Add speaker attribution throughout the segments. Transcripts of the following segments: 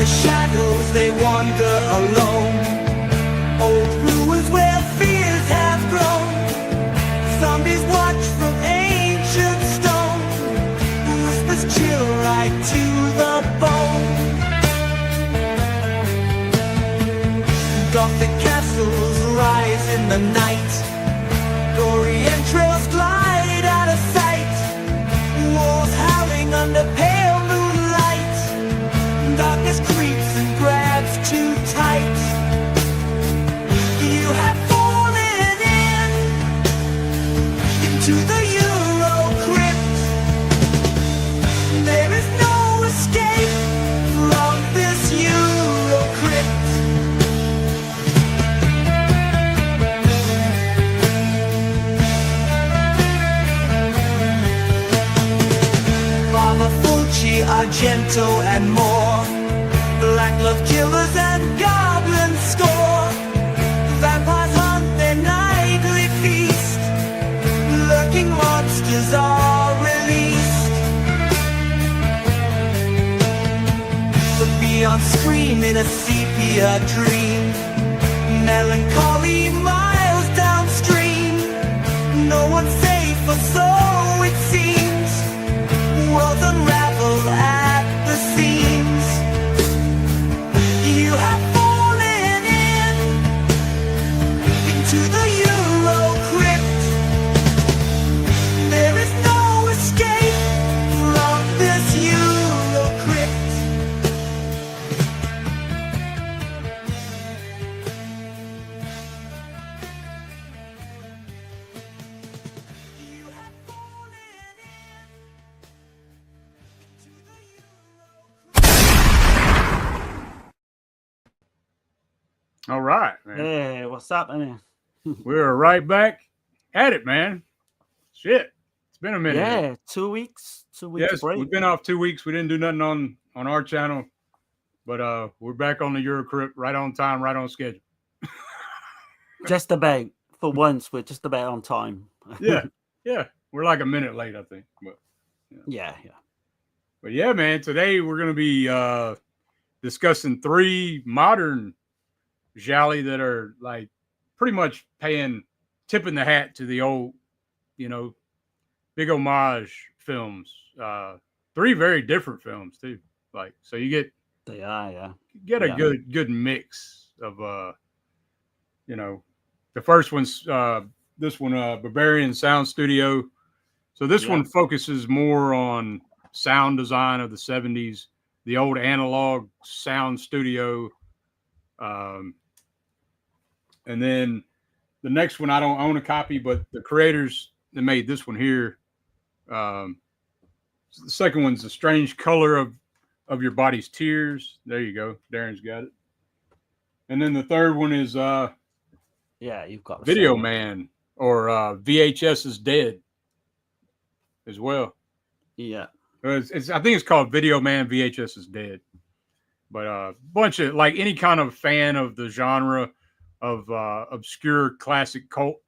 Speaker 1: the shadows they wander alone. Old ruins where fears have grown. Zombies watch from ancient stone. Whispers chill right to the bone. Gothic castles rise in the night. Gory entrails glide out of sight. Wolves howling under pale moonlight. Darkness creeps and grabs too tight. You have fallen into the Euro crypt. There is no escape from this Euro crypt. Argento and more. Black love killers and goblins score. Vampires hunt their nightly feast. Lurking monsters are released. But beyond scream in a sepia dream. Melancholy miles downstream. No one's safe, or so it seems. Worlds unravel at the seams. You have fallen into the Euro crypt. There is no escape from this Euro crypt. You have fallen into the
Speaker 2: All right, man.
Speaker 3: Hey, what's happening?
Speaker 2: We're right back at it, man. Shit. It's been a minute.
Speaker 3: Yeah, 2 weeks. 2 weeks
Speaker 2: Yes,
Speaker 3: break.
Speaker 2: we've been off 2 weeks. We didn't do nothing on our channel. But we're back on the Eurocrypt, right on time, right on schedule.
Speaker 3: Just about. For once, we're just about on time.
Speaker 2: Yeah. We're like a minute late, I think. But
Speaker 3: Yeah.
Speaker 2: But yeah, man, today we're going to be discussing 3 modern gialli that are like pretty much tipping the hat to the old, big homage films. 3 very different films too. Like, so you get
Speaker 3: They are, yeah.
Speaker 2: a good mix of, the first one's this one, Berberian Sound Studio. So this one focuses more on sound design of the 70s, the old analog sound studio. And then the next one, I don't own a copy, but the creators that made this one here, the second one's The Strange Color of Your Body's Tears. There you go. Darren's got it. And then the third one is
Speaker 3: you've got
Speaker 2: VideoMan, or VHS is Dead as well.
Speaker 3: Yeah.
Speaker 2: I think it's called VideoMan, VHS is Dead. But a bunch of, like, any kind of fan of the genre of obscure classic cult,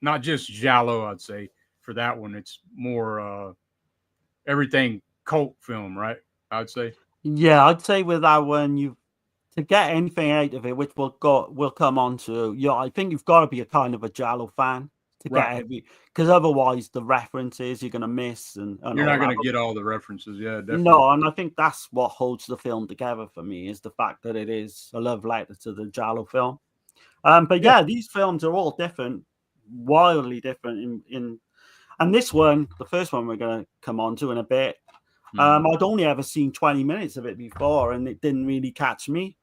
Speaker 2: not just giallo, I'd say for that one. It's more everything cult film, right? I'd say. Yeah,
Speaker 3: I'd say with that one, to get anything out of it, which we'll come on to, I think you've got to be a kind of a giallo fan to get every, because otherwise the references you're going to miss, and
Speaker 2: you're not going to get all the references. Yeah, definitely.
Speaker 3: No, and I think that's what holds the film together for me, is the fact that it is a love letter to the giallo film. But these films are all different, wildly different and this one, the first one we're going to come on to in a bit, I'd only ever seen 20 minutes of it before, and it didn't really take me,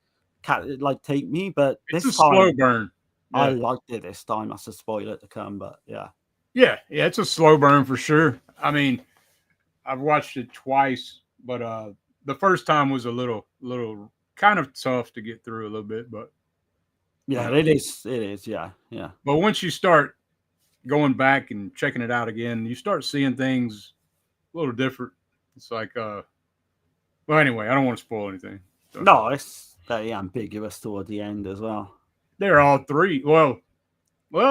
Speaker 3: but
Speaker 2: it's
Speaker 3: this
Speaker 2: a slow burn.
Speaker 3: I liked it this time. That's a spoiler to come, but yeah,
Speaker 2: it's a slow burn for sure. I mean, I've watched it twice, but the first time was a little kind of tough to get through a little bit, but
Speaker 3: it is, yeah.
Speaker 2: But once you start going back and checking it out again, you start seeing things a little different. It's like, well, anyway, I don't want to spoil anything. So.
Speaker 3: No, it's very ambiguous toward the end as well.
Speaker 2: They're all 3. Well,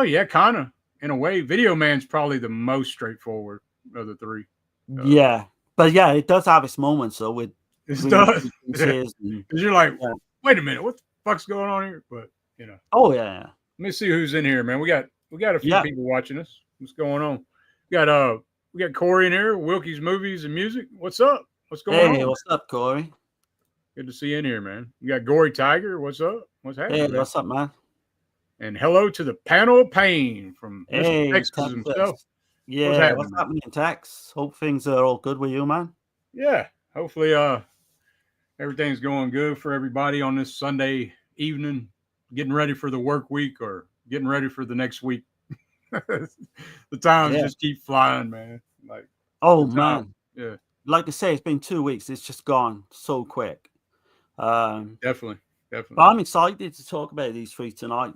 Speaker 2: yeah, kind of. In a way, VideoMan's probably the most straightforward of the 3.
Speaker 3: But it does have its moments, though, with
Speaker 2: It
Speaker 3: green
Speaker 2: does.
Speaker 3: sequences and-
Speaker 2: Because you're like,
Speaker 3: Yeah.
Speaker 2: wait a minute, what the fuck's going on here? But you know,
Speaker 3: Oh yeah.
Speaker 2: let me see who's in here, man. We got a few
Speaker 3: Yeah.
Speaker 2: people watching us. What's going on? We got Corey in here, Wilkie's Movies and Music. What's up? What's going
Speaker 3: Hey,
Speaker 2: on?
Speaker 3: what's up, Corey?
Speaker 2: Good to see you in here, man. You got Gory Tiger. What's up? What's happening?
Speaker 3: Hey,
Speaker 2: man?
Speaker 3: what's up, man?
Speaker 2: And hello to the panel of pain from Mr.
Speaker 3: Hey,
Speaker 2: Texas himself.
Speaker 3: Texas. Yeah,
Speaker 2: happening,
Speaker 3: what's
Speaker 2: man?
Speaker 3: happening in Tex? Hope things are all good with you, man.
Speaker 2: Yeah, hopefully everything's going good for everybody on this Sunday evening, getting ready for the work week or getting ready for the next week. The times just keep flying, man. Like,
Speaker 3: oh man,
Speaker 2: yeah,
Speaker 3: like I say, it's been 2 weeks. It's just gone so quick.
Speaker 2: definitely.
Speaker 3: But I'm excited to talk about these three tonight.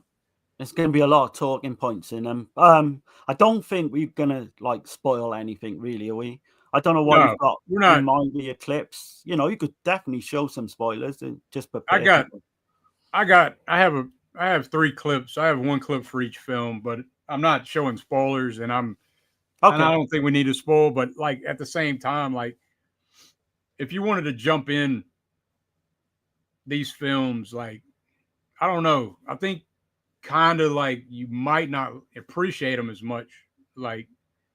Speaker 3: There's going to be a lot of talking points in them. I don't think we're going to like spoil anything, really, are we? I don't know what
Speaker 2: No,
Speaker 3: you've got
Speaker 2: we're not.
Speaker 3: in mind with your clips. You know, you could definitely show some spoilers and just prepare.
Speaker 2: I have 3 clips. I have 1 clip for each film, but I'm not showing spoilers, and and I don't think we need to spoil. But like at the same time, like if you wanted to jump in these films, like I don't know, I think kind of like you might not appreciate them as much, like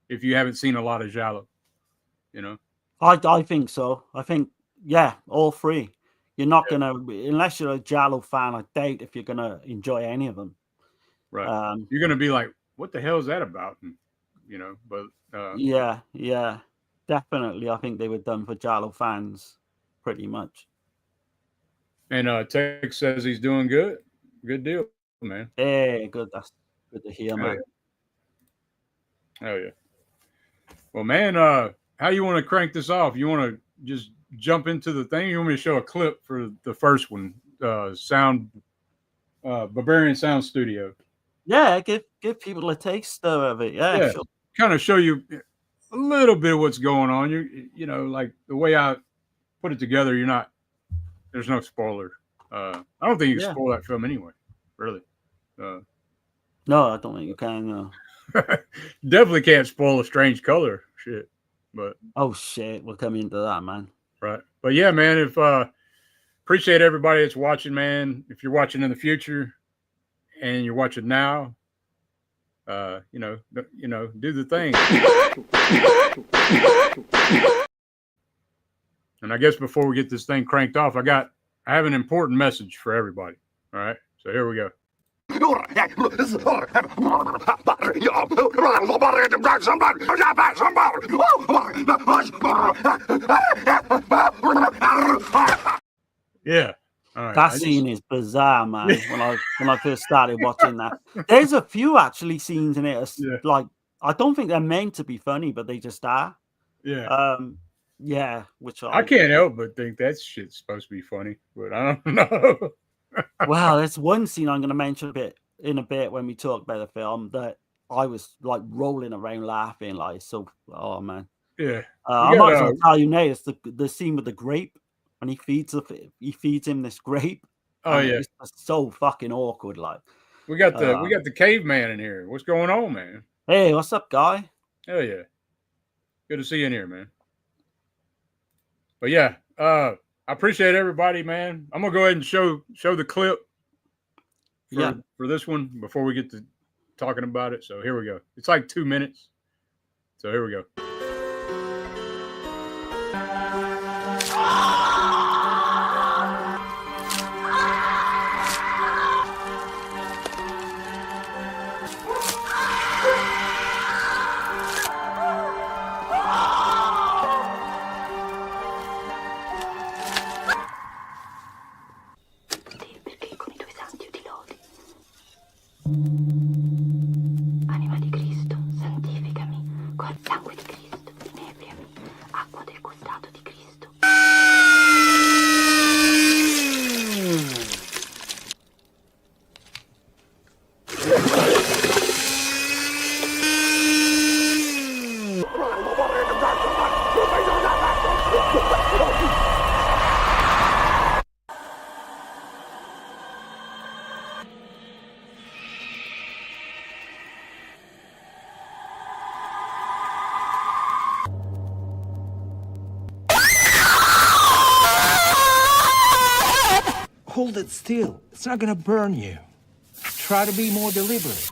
Speaker 2: if you haven't seen a lot of Giallo, you know.
Speaker 3: I think so. I think all 3. You're not gonna, unless you're a Giallo fan, I doubt if you're gonna enjoy any of them.
Speaker 2: Right. You're gonna be like, what the hell is that about? And, you know, but
Speaker 3: yeah, definitely. I think they were done for Giallo fans, pretty much.
Speaker 2: And Tex says he's doing good. Good deal, man.
Speaker 3: Hey, good. That's good to hear, man.
Speaker 2: Oh yeah. Well, man, how you want to crank this off? You want to just jump into the thing? You want me to show a clip for the first one? Berberian Sound Studio.
Speaker 3: Yeah, give people a taste of it. Yeah, sure.
Speaker 2: Kind of show you a little bit of what's going on. You know, like the way I put it together. There's no spoiler. I don't think you can spoil that film anyway. Really.
Speaker 3: No, I don't think you can. No.
Speaker 2: Definitely can't spoil A Strange Color. Shit. But
Speaker 3: oh shit, we'll come into that, man.
Speaker 2: Right. But yeah, man, if appreciate everybody that's watching, man. If you're watching in the future and you're watching now, you know, do the thing. And I guess before we get this thing cranked off, I have an important message for everybody. All right. So here we go. Yeah. All right.
Speaker 3: That scene is bizarre, man. when I first started watching that, there's a few actually scenes in it. Like I don't think they're meant to be funny, but they just are.
Speaker 2: Yeah.
Speaker 3: Yeah. Which
Speaker 2: I can't help but think that shit's supposed to be funny, but I don't know.
Speaker 3: Well, there's one scene I'm going to mention in a bit when we talk about the film that I was like rolling around laughing, like so. Oh man.
Speaker 2: Yeah.
Speaker 3: I might as well tell you now. It's the scene with the grape. And he feeds him this grape.
Speaker 2: Oh yeah,
Speaker 3: it's so fucking awkward. Like
Speaker 2: we got the caveman in here. What's going on, man?
Speaker 3: Hey, what's up, guy?
Speaker 2: Hell yeah, good to see you in here, man. But yeah, I appreciate everybody, man. I'm gonna go ahead and show the clip for this one before we get to talking about it. So here we go. It's like 2 minutes. So here we go.
Speaker 4: Anima di Cristo, santificami col sangue di Cristo. Hold it still. It's not gonna burn you. Try to be more deliberate.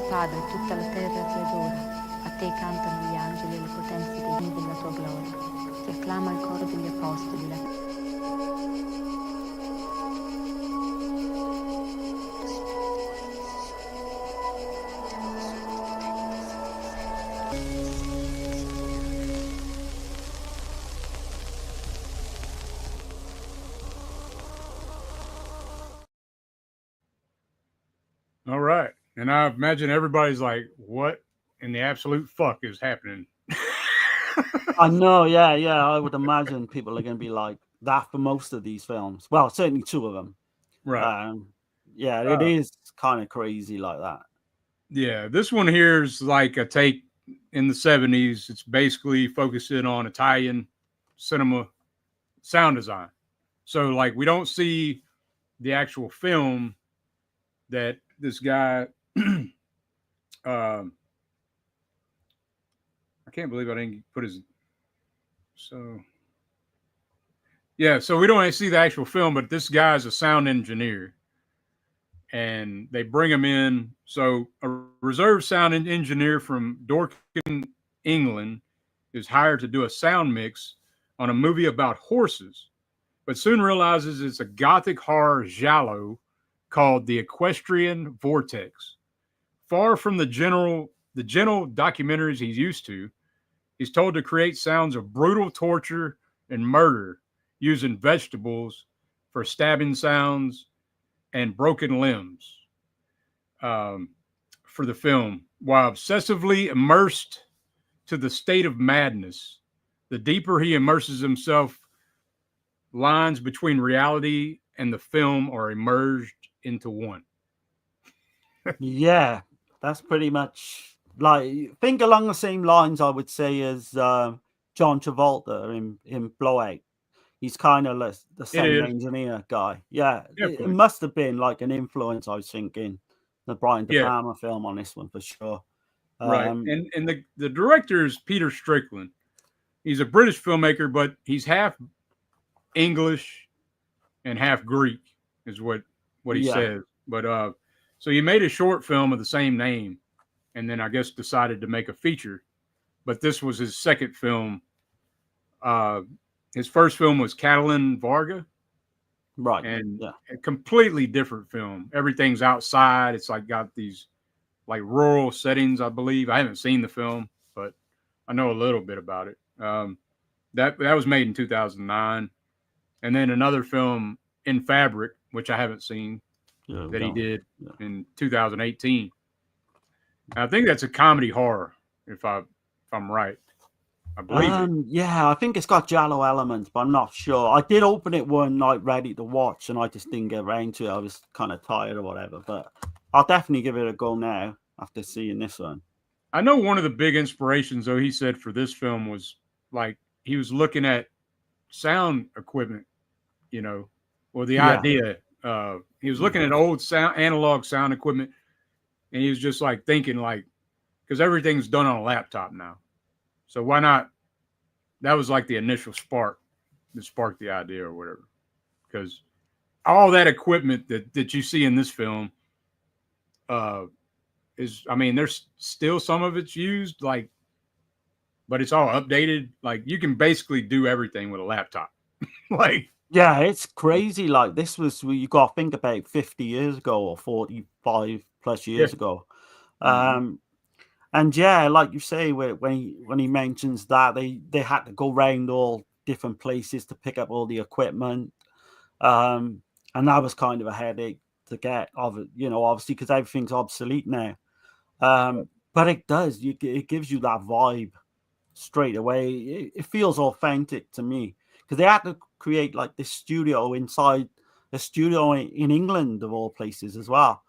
Speaker 5: Padre, tutta la terra ti adora. A te cantano gli angeli e le potenze dei della tua gloria. Ti acclama il coro degli apostoli.
Speaker 2: All right. And I imagine everybody's like, what in the absolute fuck is happening?
Speaker 3: I know, yeah. I would imagine people are going to be like that for most of these films. Well, certainly two of them.
Speaker 2: Right.
Speaker 3: Yeah, it is kind of crazy like that.
Speaker 2: Yeah, this one here is like a take in the 70s. It's basically focusing on Italian cinema sound design. So, like, we don't see the actual film that this guy, I can't believe I didn't put his, so we don't see the actual film, but this guy's a sound engineer. And they bring him in. So a reserve sound engineer from Dorking, England, is hired to do a sound mix on a movie about horses, but soon realizes it's a gothic horror giallo called The Equestrian Vortex. Far from the gentle documentaries he's used to, he's told to create sounds of brutal torture and murder using vegetables for stabbing sounds and broken limbs for the film, while obsessively immersed to the state of madness. The deeper he immerses himself, lines between reality and the film are merged into one.
Speaker 3: Yeah, that's pretty much like, think along the same lines, I would say, as John Travolta in Blowout. He's kind of the same engineer guy. Yeah, it must have been like an influence, I was thinking, the Brian De Palma film on this one for sure.
Speaker 2: Right. And the director is Peter Strickland. He's a British filmmaker, but he's half English and half Greek, is what he says. But so he made a short film of the same name, and then I guess decided to make a feature. But this was his second film. His first film was Catalan Varga.
Speaker 3: Right.
Speaker 2: And a completely different film. Everything's outside. It's like got these like rural settings, I believe. I haven't seen the film, but I know a little bit about it. That was made in 2009. And then another film, In Fabric, which I haven't seen, that he did in 2018. I think that's a comedy horror, if I'm right. I believe it.
Speaker 3: Yeah, I think it's got giallo elements, but I'm not sure. I did open it one night ready to watch, and I just didn't get around to it. I was kind of tired or whatever, but I'll definitely give it a go now after seeing this one.
Speaker 2: I know one of the big inspirations, though, he said for this film was like he was looking at sound equipment, or the idea. He was looking at old analog sound equipment, and he was just like thinking, like, because everything's done on a laptop now. So why not? That was like the initial spark that sparked the idea or whatever. Because all that equipment that you see in this film there's still some of it's used, like, but it's all updated. Like, you can basically do everything with a laptop. Like,
Speaker 3: yeah, it's crazy. Like, this was, you got to think about 50 years ago or 45 plus years ago. And yeah, like you say, when he mentions that they had to go around all different places to pick up all the equipment, and that was kind of a headache to get of it, obviously because everything's obsolete now. But it does, it gives you that vibe straight away. It feels authentic to me because they had to create like this studio inside a studio in England of all places as well.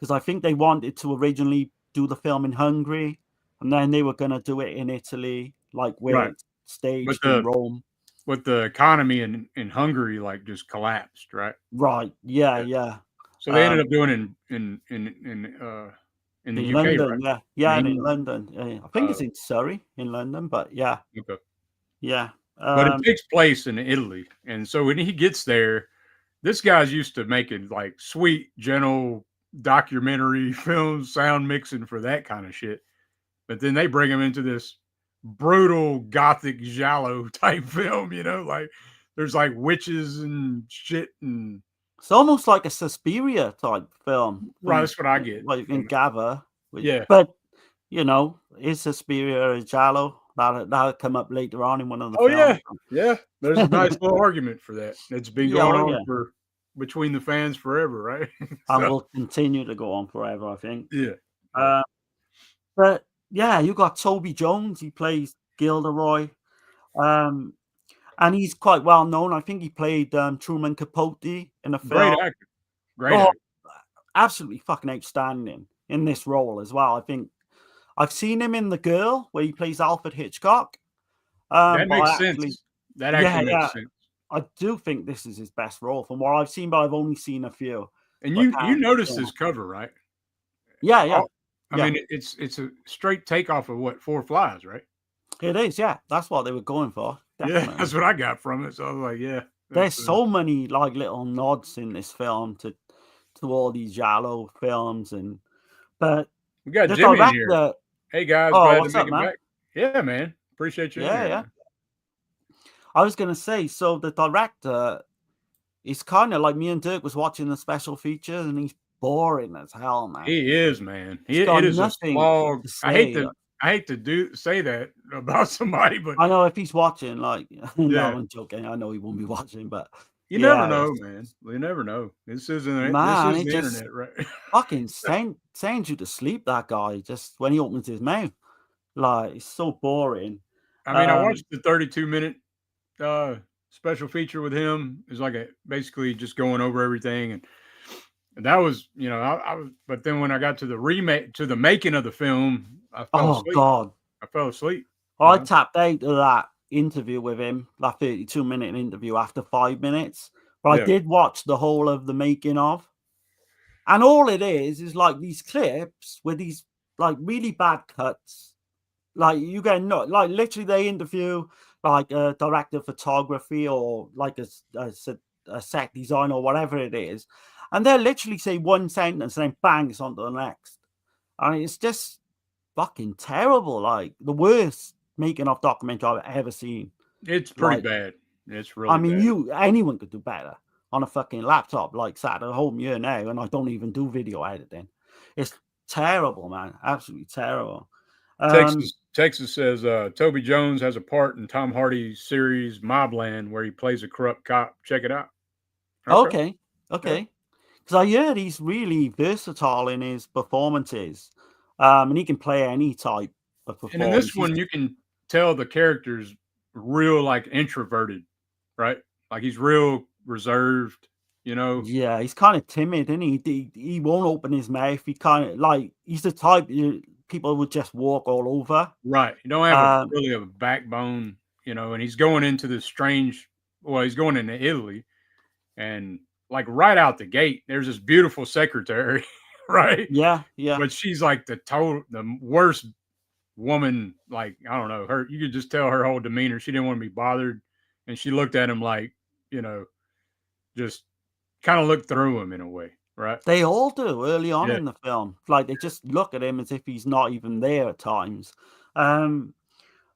Speaker 3: because I think they wanted to originally do the film in Hungary, and then they were going to do it in Italy, like where
Speaker 2: Right.
Speaker 3: it's staged
Speaker 2: But
Speaker 3: in Rome.
Speaker 2: With the economy in Hungary like just collapsed, right?
Speaker 3: Right. Yeah.
Speaker 2: Yeah.
Speaker 3: Yeah.
Speaker 2: So they ended up doing it in the
Speaker 3: In
Speaker 2: UK,
Speaker 3: London,
Speaker 2: right?
Speaker 3: yeah, yeah, and in
Speaker 2: England.
Speaker 3: London. I think it's in Surrey, in London, but yeah,
Speaker 2: Okay.
Speaker 3: yeah.
Speaker 2: But it takes place in Italy, and so when he gets there, this guy's used to making like sweet, gentle documentary films, sound mixing for that kind of shit. But then they bring him into this brutal gothic giallo type film, like there's like witches and shit, and
Speaker 3: It's almost like a Suspiria type film,
Speaker 2: right,
Speaker 3: from
Speaker 2: that's what I get
Speaker 3: what you can
Speaker 2: from it.
Speaker 3: gather.
Speaker 2: Yeah.
Speaker 3: But is Suspiria a Giallo? That'll come up later on in one of the
Speaker 2: Oh
Speaker 3: films.
Speaker 2: yeah. There's a nice little argument for that. It's been
Speaker 3: Yeah,
Speaker 2: going
Speaker 3: oh
Speaker 2: on
Speaker 3: yeah,
Speaker 2: for between the fans forever, right?
Speaker 3: and
Speaker 2: So
Speaker 3: will continue to go on forever, I think.
Speaker 2: yeah.
Speaker 3: Uh, but yeah, you got Toby Jones. He plays Gilderoy. Um, and he's quite well known. I think he played Truman Capote in a
Speaker 2: Great
Speaker 3: film.
Speaker 2: actor. Great
Speaker 3: Oh,
Speaker 2: actor.
Speaker 3: absolutely fucking outstanding in this role as well. I think I've seen him in The Girl where he plays Alfred Hitchcock.
Speaker 2: That
Speaker 3: But I
Speaker 2: makes
Speaker 3: actually,
Speaker 2: sense. That
Speaker 3: yeah,
Speaker 2: actually
Speaker 3: yeah,
Speaker 2: makes sense.
Speaker 3: I do think this is his best role from what I've seen, but I've only seen a few.
Speaker 2: And
Speaker 3: So I
Speaker 2: you
Speaker 3: can't,
Speaker 2: noticed his cover, right?
Speaker 3: yeah, yeah,
Speaker 2: I
Speaker 3: yeah.
Speaker 2: mean, it's a straight takeoff of what Four Flies, right?
Speaker 3: It is, yeah. That's what they were going for.
Speaker 2: Yeah,
Speaker 3: Definitely.
Speaker 2: that's what I got from it. So I was like, yeah.
Speaker 3: There's so many like little nods in this film to all these Giallo films, but
Speaker 2: we got
Speaker 3: the
Speaker 2: Jimmy in here.
Speaker 3: director.
Speaker 2: Hey guys,
Speaker 3: Oh,
Speaker 2: glad to
Speaker 3: what's
Speaker 2: make
Speaker 3: up,
Speaker 2: it
Speaker 3: man?
Speaker 2: back. Yeah, man. Appreciate you in
Speaker 3: Yeah,
Speaker 2: here,
Speaker 3: yeah.
Speaker 2: man.
Speaker 3: I was gonna say, so the director is kind of like me and Dirk was watching the special features, and he's boring as hell, man.
Speaker 2: He is, man.
Speaker 3: He's got
Speaker 2: It is a
Speaker 3: nothing
Speaker 2: slog.
Speaker 3: to
Speaker 2: I hate
Speaker 3: say.
Speaker 2: to say that about somebody, but
Speaker 3: I know if he's watching, like, no,
Speaker 2: yeah,
Speaker 3: I'm joking. I know he won't be watching, but
Speaker 2: you never
Speaker 3: yeah,
Speaker 2: know, man. You never know. This is
Speaker 3: man, it
Speaker 2: the
Speaker 3: just
Speaker 2: internet, right?
Speaker 3: fucking sends you to sleep. That guy just when he opens his mouth, like, it's so boring.
Speaker 2: I mean, I watched the 32-minute special feature with him. It's like basically just going over everything, and that was, I was. But then when I got to the making of the film, I fell
Speaker 3: Oh
Speaker 2: asleep.
Speaker 3: God,
Speaker 2: I fell asleep.
Speaker 3: I tapped out of that interview with him, that 32-minute interview, after 5 minutes. But
Speaker 2: Yeah.
Speaker 3: I did watch the whole of the making of, and all it is like these clips with these like really bad cuts. Like you get like literally they interview like a director of photography or like a set design or whatever it is, and they'll literally say one sentence and then bang, it's on to the next, and it's just fucking terrible. Like the worst making of documentary I've ever seen.
Speaker 2: It's pretty
Speaker 3: Like,
Speaker 2: bad. It's really
Speaker 3: I mean,
Speaker 2: bad.
Speaker 3: anyone could do better on a fucking laptop like sat at home here now, and I don't even do video editing. It's terrible, man. Absolutely terrible.
Speaker 2: Texas says Toby Jones has a part in Tom Hardy's series Mobland where he plays a corrupt cop. Check it out.
Speaker 3: Okay. Because I heard he's really versatile in his performances, and he can play any type of performance.
Speaker 2: And in this one, you can tell the character's real like introverted, right? Like he's real reserved,
Speaker 3: Yeah, he's kind of timid, isn't he? He won't open his mouth. He kind of like he's the type people would just walk all over.
Speaker 2: Right. You don't have really a backbone, and he's going into this he's going into Italy, and like right out the gate, there's this beautiful secretary, right?
Speaker 3: Yeah, yeah.
Speaker 2: But she's like the worst woman. Like, I don't know, you could just tell her whole demeanor. She didn't want to be bothered. And she looked at him like, just kind of looked through him in a way. Right.
Speaker 3: They all do early on in the film. Like they just look at him as if he's not even there at times. But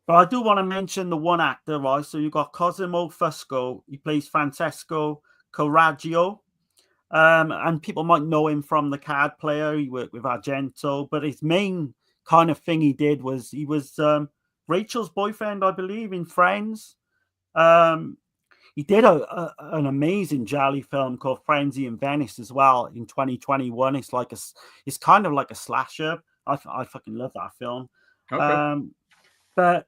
Speaker 3: I do want to mention the one actor, right? So you've got Cosimo Fusco. He plays Francesco Coraggio. And people might know him from The Card Player. He worked with Argento, but his main kind of thing he did was he was Rachel's boyfriend, I believe, in Friends. He did an amazing Giallo film called Frenzy in Venice as well in 2021. It's kind of like a slasher. I fucking love that film.
Speaker 2: Okay.
Speaker 3: But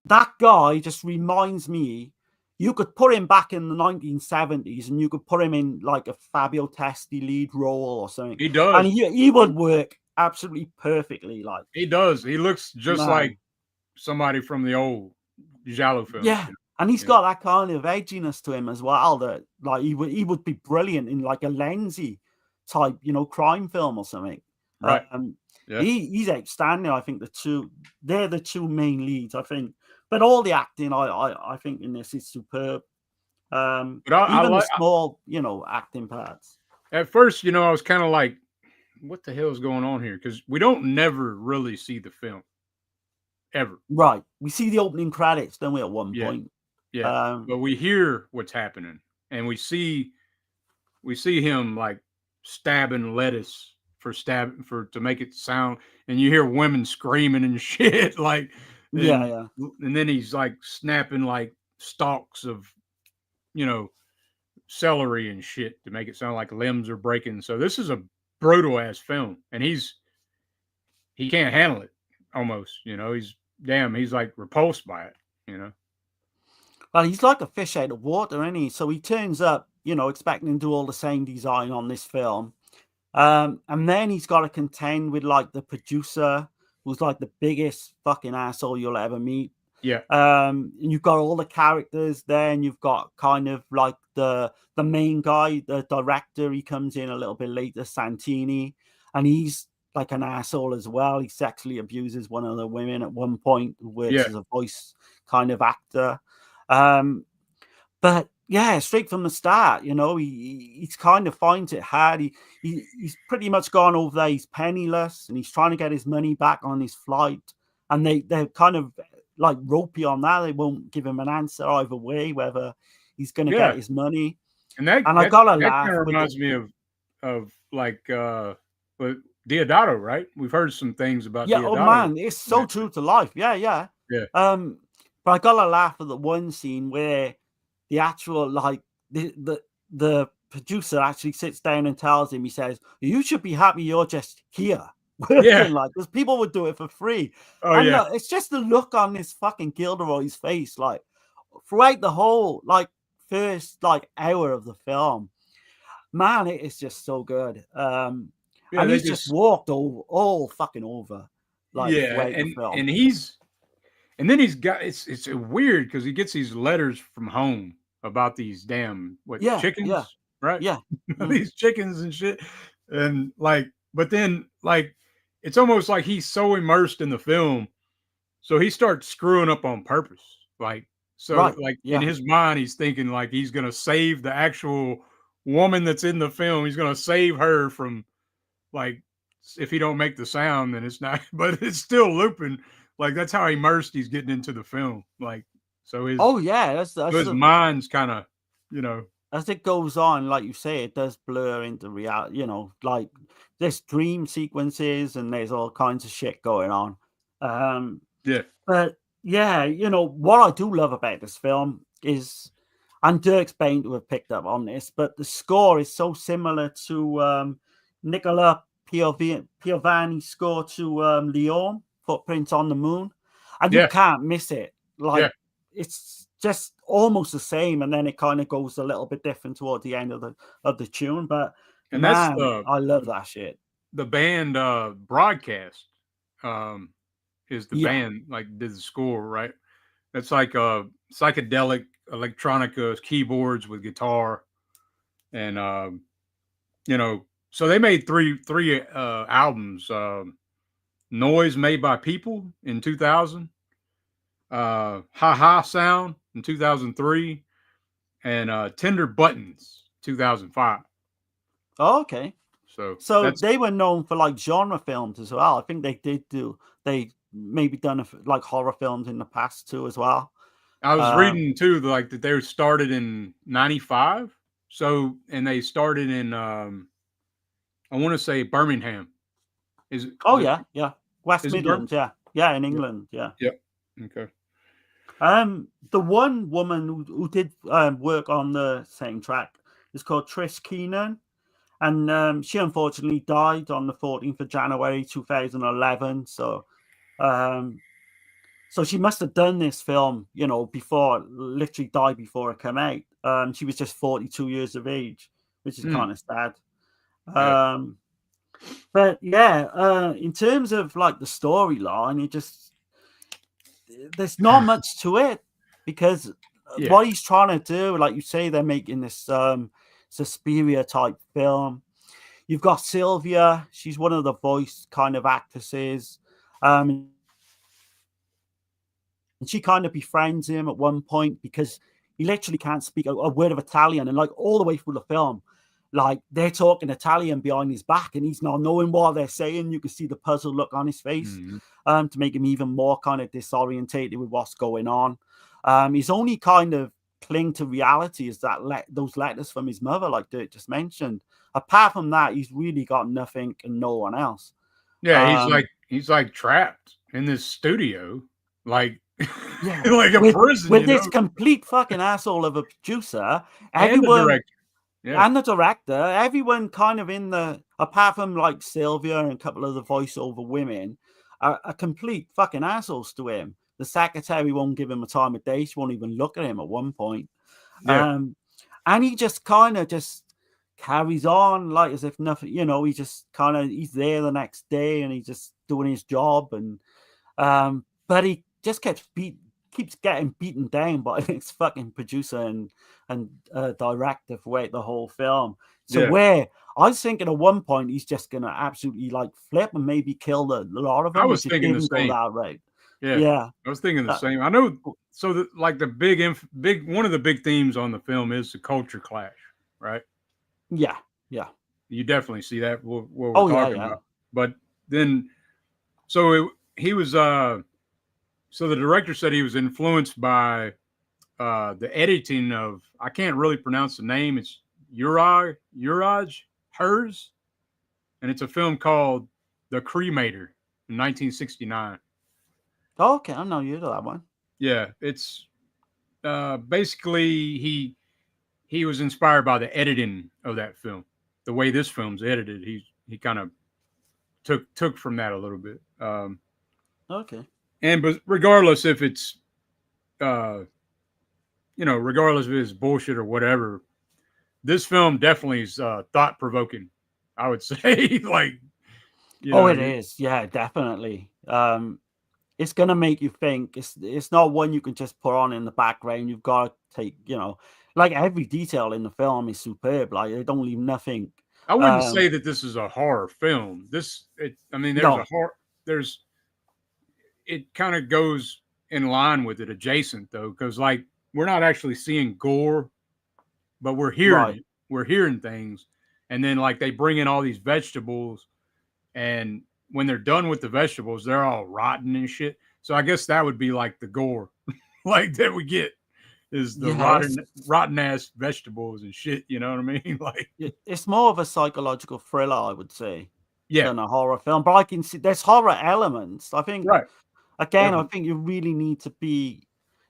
Speaker 3: that guy just reminds me. you could put him back in the 1970s and you could put him in like a Fabio Testi lead role or something.
Speaker 2: He does.
Speaker 3: And he would work absolutely perfectly. Like,
Speaker 2: He does. He looks just
Speaker 3: man.
Speaker 2: like somebody from the old Giallo films.
Speaker 3: Yeah.
Speaker 2: You know?
Speaker 3: And he's got that kind of edginess to him as well, that like he would be brilliant in like a Lenzi type, you know, crime film or something.
Speaker 2: Right. Yeah.
Speaker 3: He's outstanding. I think they're the two main leads, I think. But all the acting, I think in this is superb. Even the small, you know, acting parts.
Speaker 2: At first, you know, I was kind of like, what the hell is going on here? Because we don't never really see the film. Ever.
Speaker 3: Right. We see the opening credits, don't we, at one point?
Speaker 2: Yeah. But we hear what's happening. And we see him like stabbing lettuce to make it sound, and you hear women screaming and shit. Like, and then he's like snapping like stalks of, you know, celery and shit to make it sound like limbs are breaking. So this is a brutal ass film, and he can't handle it almost, you know. He's like repulsed by it, you know.
Speaker 3: Well, he's like a fish out of water, isn't he? So he turns up, you know, expecting to do all the same design on this film. And then he's got to contend with like the producer, who's like the biggest fucking asshole you'll ever meet.
Speaker 2: Yeah.
Speaker 3: And you've got all the characters there, and you've got kind of like the main guy, the director. He comes in a little bit later, Santini, and he's like an asshole as well. He sexually abuses one of the women at one point, who works as a voice kind of actor. But yeah, straight from the start, you know, he's kind of finds it hard. He's pretty much gone over there. He's penniless, and he's trying to get his money back on his flight. And they're kind of like ropey on that. They won't give him an answer either way, whether he's going to get his money.
Speaker 2: And I gotta laugh. That reminds me of like but Diodato, right? We've heard some things about Diodato.
Speaker 3: Oh man, it's so true to life. Yeah. But I gotta laugh at the one scene where the actual like the producer actually sits down and tells him, he says, "You should be happy you're just here." Like, because people would do it for free. It's just the look on this fucking Gilderoy's face, like throughout the whole like first like hour of the film. Man, it is just so good. And he's just walked all fucking over. Like,
Speaker 2: and then he's got it's weird because he gets these letters from home about these damn chickens, right?
Speaker 3: Yeah.
Speaker 2: These chickens and shit. And like, but then like it's almost like he's so immersed in the film, so he starts screwing up on purpose. Like, so in his mind, he's thinking like he's gonna save the actual woman that's in the film. He's gonna save her from, like, if he don't make the sound, then it's not, but it's still looping. Like, that's how immersed he's getting into the film. Like, so his
Speaker 3: that's
Speaker 2: his mind's kind of, you know,
Speaker 3: as it goes on, like you say, it does blur into reality. You know, like there's dream sequences and there's all kinds of shit going on. But yeah, you know what I do love about this film is, and Dirk's bound to have picked up on this, but the score is so similar to Nicola Piovani's score to Leon, Footprints on the Moon, and you can't miss it. Like, it's just almost the same, and then it kind of goes a little bit different toward the end of the tune. But I love that shit.
Speaker 2: The band Broadcast is the band, like, did the score, right? It's like psychedelic electronica keyboards with guitar, and you know, so they made three albums. Noise Made by People in 2000, Ha Ha Sound in 2003, and Tender Buttons 2005.
Speaker 3: Oh, okay.
Speaker 2: So
Speaker 3: they were known for like genre films as well. I think they maybe done like horror films in the past too as well.
Speaker 2: I was reading too, like, that they started in 95. So, and they started in I want to say Birmingham.
Speaker 3: West Midlands, in England,
Speaker 2: Yep. Okay.
Speaker 3: The one woman who did work on the same track is called Trish Keenan, and she unfortunately died on the 14th of January 2011. So So she must have done this film, you know, before, literally died before it came out. She was just 42 years of age, which is kind of sad.
Speaker 2: Yeah.
Speaker 3: But yeah, in terms of like the storyline, there's not much to it, because
Speaker 2: Yeah.
Speaker 3: what he's trying to do, like you say, they're making this Suspiria type film. You've got Sylvia, she's one of the voice kind of actresses. And she kind of befriends him at one point because he literally can't speak a word of Italian. And like all the way through the film, like they're talking Italian behind his back and he's not knowing what they're saying. You can see the puzzled look on his face to make him even more kind of disorientated with what's going on. His only kind of cling to reality is that those letters from his mother, like Dirk just mentioned. Apart from that, he's really got nothing and no one else.
Speaker 2: Yeah, he's like trapped in this studio, like
Speaker 3: yeah,
Speaker 2: like a prison
Speaker 3: with this complete fucking asshole of a producer,
Speaker 2: and the director. Yeah.
Speaker 3: And the director, everyone kind of in the, apart from like Sylvia and a couple of the voiceover women, are complete fucking assholes to him. The secretary won't give him a time of day. She won't even look at him at one point.
Speaker 2: Yeah.
Speaker 3: And he just kind of just carries on like as if nothing, you know, he's there the next day and he's just doing his job. And but he just keeps getting beaten down by his fucking producer and director for the whole film. So where I was thinking at one point he's just gonna absolutely like flip and maybe kill a lot of them.
Speaker 2: I was thinking the same. Yeah, I was thinking the same. I know. So like the big one of the big themes on the film is the culture clash, right?
Speaker 3: Yeah.
Speaker 2: You definitely see that what we're talking about. But then, he was so the director said he was influenced by the editing of, I can't really pronounce the name. It's Uraj Hers, and it's a film called The Cremator in 1969.
Speaker 3: Oh, okay, I'm not used to that one.
Speaker 2: Yeah, it's basically he was inspired by the editing of that film, the way this film's edited. He kind of took from that a little bit.
Speaker 3: Okay.
Speaker 2: But regardless if it's regardless if it's bullshit or whatever, this film definitely is thought provoking, I would say. Like,
Speaker 3: it is. Yeah, definitely. It's gonna make you think. It's not one you can just put on in the background. You've got to take, like every detail in the film is superb. Like they don't leave nothing.
Speaker 2: I wouldn't say that this is a horror film. It kind of goes in line with it, adjacent though, because like we're not actually seeing gore, but we're hearing it. We're hearing things, and then like they bring in all these vegetables, and when they're done with the vegetables, they're all rotten and shit. So I guess that would be like the gore, like that we get is the rotten ass vegetables and shit. You know what I mean? Like
Speaker 3: it's more of a psychological thriller, I would say, than a horror film. But I can see there's horror elements. I think, again, I think you really need to be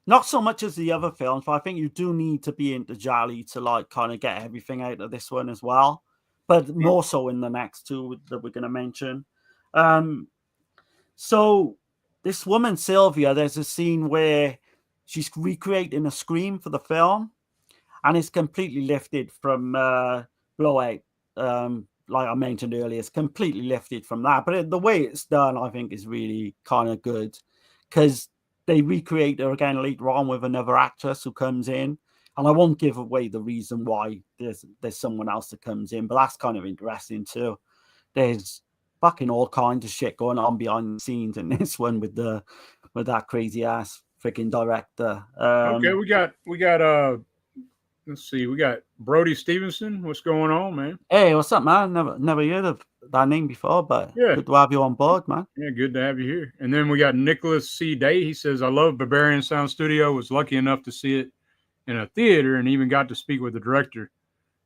Speaker 3: not so much as the other films, but I think you do need to be into Giallo to like kind of get everything out of this one as well. But more so in the next two that we're going to mention. So this woman Sylvia, there's a scene where she's recreating a scream for the film, and it's completely lifted from Blowout. Like I mentioned earlier, it's completely lifted from that. But the way it's done, I think, is really kind of good because they recreate her again later on with another actress who comes in. And I won't give away the reason why there's someone else that comes in, but that's kind of interesting too. There's fucking all kinds of shit going on behind the scenes in this one with that crazy ass freaking director.
Speaker 2: Okay, we got let's see, we got Brody Stevenson. What's going on, man?
Speaker 3: Hey, what's up, man? Never heard of that name before, but good to have you on board, man.
Speaker 2: Yeah, good to have you here. And then we got Nicholas C. Day. He says, I love Berberian Sound Studio. Was lucky enough to see it in a theater and even got to speak with the director.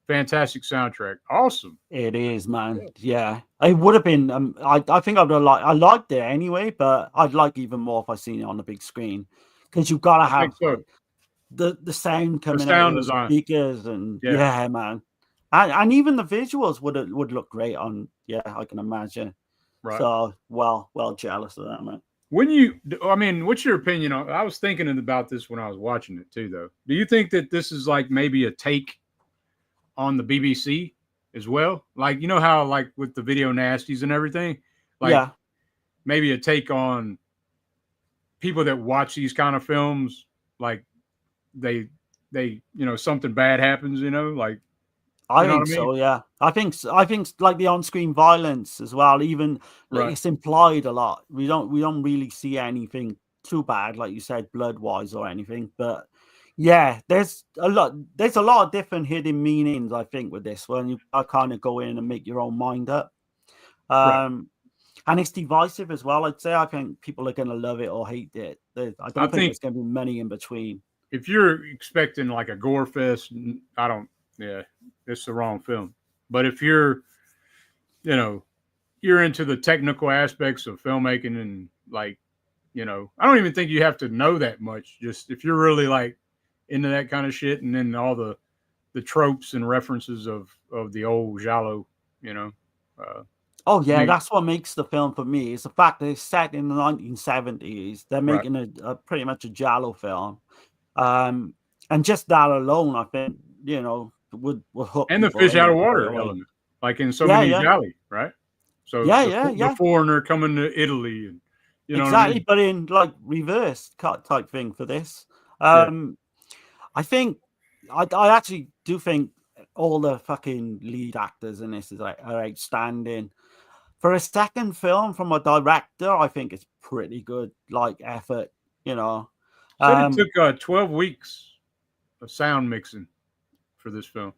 Speaker 2: Fantastic soundtrack. Awesome.
Speaker 3: It is, man. Yeah. It would have been I think I liked it anyway, but I'd like even more if I seen it on the big screen. Because you've got to have the sound coming out of the speakers and man. And even the visuals would look great on I can imagine. Right. So well jealous of that, man.
Speaker 2: When you, I mean, what's your opinion on? I was thinking about this when I was watching it too, though. Do you think that this is like maybe a take on the BBC as well? Like, you know how like with the video nasties and everything, like
Speaker 3: Yeah.
Speaker 2: maybe a take on people that watch these kind of films, like they something bad happens, like
Speaker 3: I
Speaker 2: you know what
Speaker 3: think
Speaker 2: I mean?
Speaker 3: so. Yeah, I think like the on-screen violence as well. Even like,
Speaker 2: Right,
Speaker 3: it's implied a lot. We don't really see anything too bad, like you said, blood-wise or anything. But yeah, there's a lot of different hidden meanings. I think with this one, you kind of go in and make your own mind up.
Speaker 2: right.
Speaker 3: Um, and it's divisive as well. I'd say I think people are going to love it or hate it. I
Speaker 2: I
Speaker 3: don't think
Speaker 2: think
Speaker 3: there's going to be many in between.
Speaker 2: if you're expecting like a gore fest, I don't. Yeah, it's the wrong film. But if you know, you're into the technical aspects of filmmaking and like, I don't even think you have to know that much. Just if you're really like into that kind of shit, and then all the tropes and references of the old Giallo, you know. Uh,
Speaker 3: Oh
Speaker 2: I
Speaker 3: yeah,
Speaker 2: mean,
Speaker 3: that's what makes the film for me. Is the fact that it's set in the 1970s. They're
Speaker 2: right.
Speaker 3: making a pretty much a Giallo film, um, and just that alone, I think would hook
Speaker 2: And the
Speaker 3: people
Speaker 2: fish out
Speaker 3: in
Speaker 2: of
Speaker 3: straight
Speaker 2: water
Speaker 3: away.
Speaker 2: element, like in so
Speaker 3: Yeah,
Speaker 2: many
Speaker 3: yeah,
Speaker 2: Gialli, right? So
Speaker 3: yeah,
Speaker 2: the
Speaker 3: yeah,
Speaker 2: the
Speaker 3: yeah,
Speaker 2: foreigner coming to Italy, and you know what I
Speaker 3: exactly.
Speaker 2: mean?
Speaker 3: But in like reverse cut type thing for this.
Speaker 2: Yeah.
Speaker 3: Um, I think I actually do think all the fucking lead actors in this are outstanding. For a second film from a director, I think it's pretty good, like effort, you know.
Speaker 2: Said it
Speaker 3: Um,
Speaker 2: took 12 weeks of sound mixing for this film,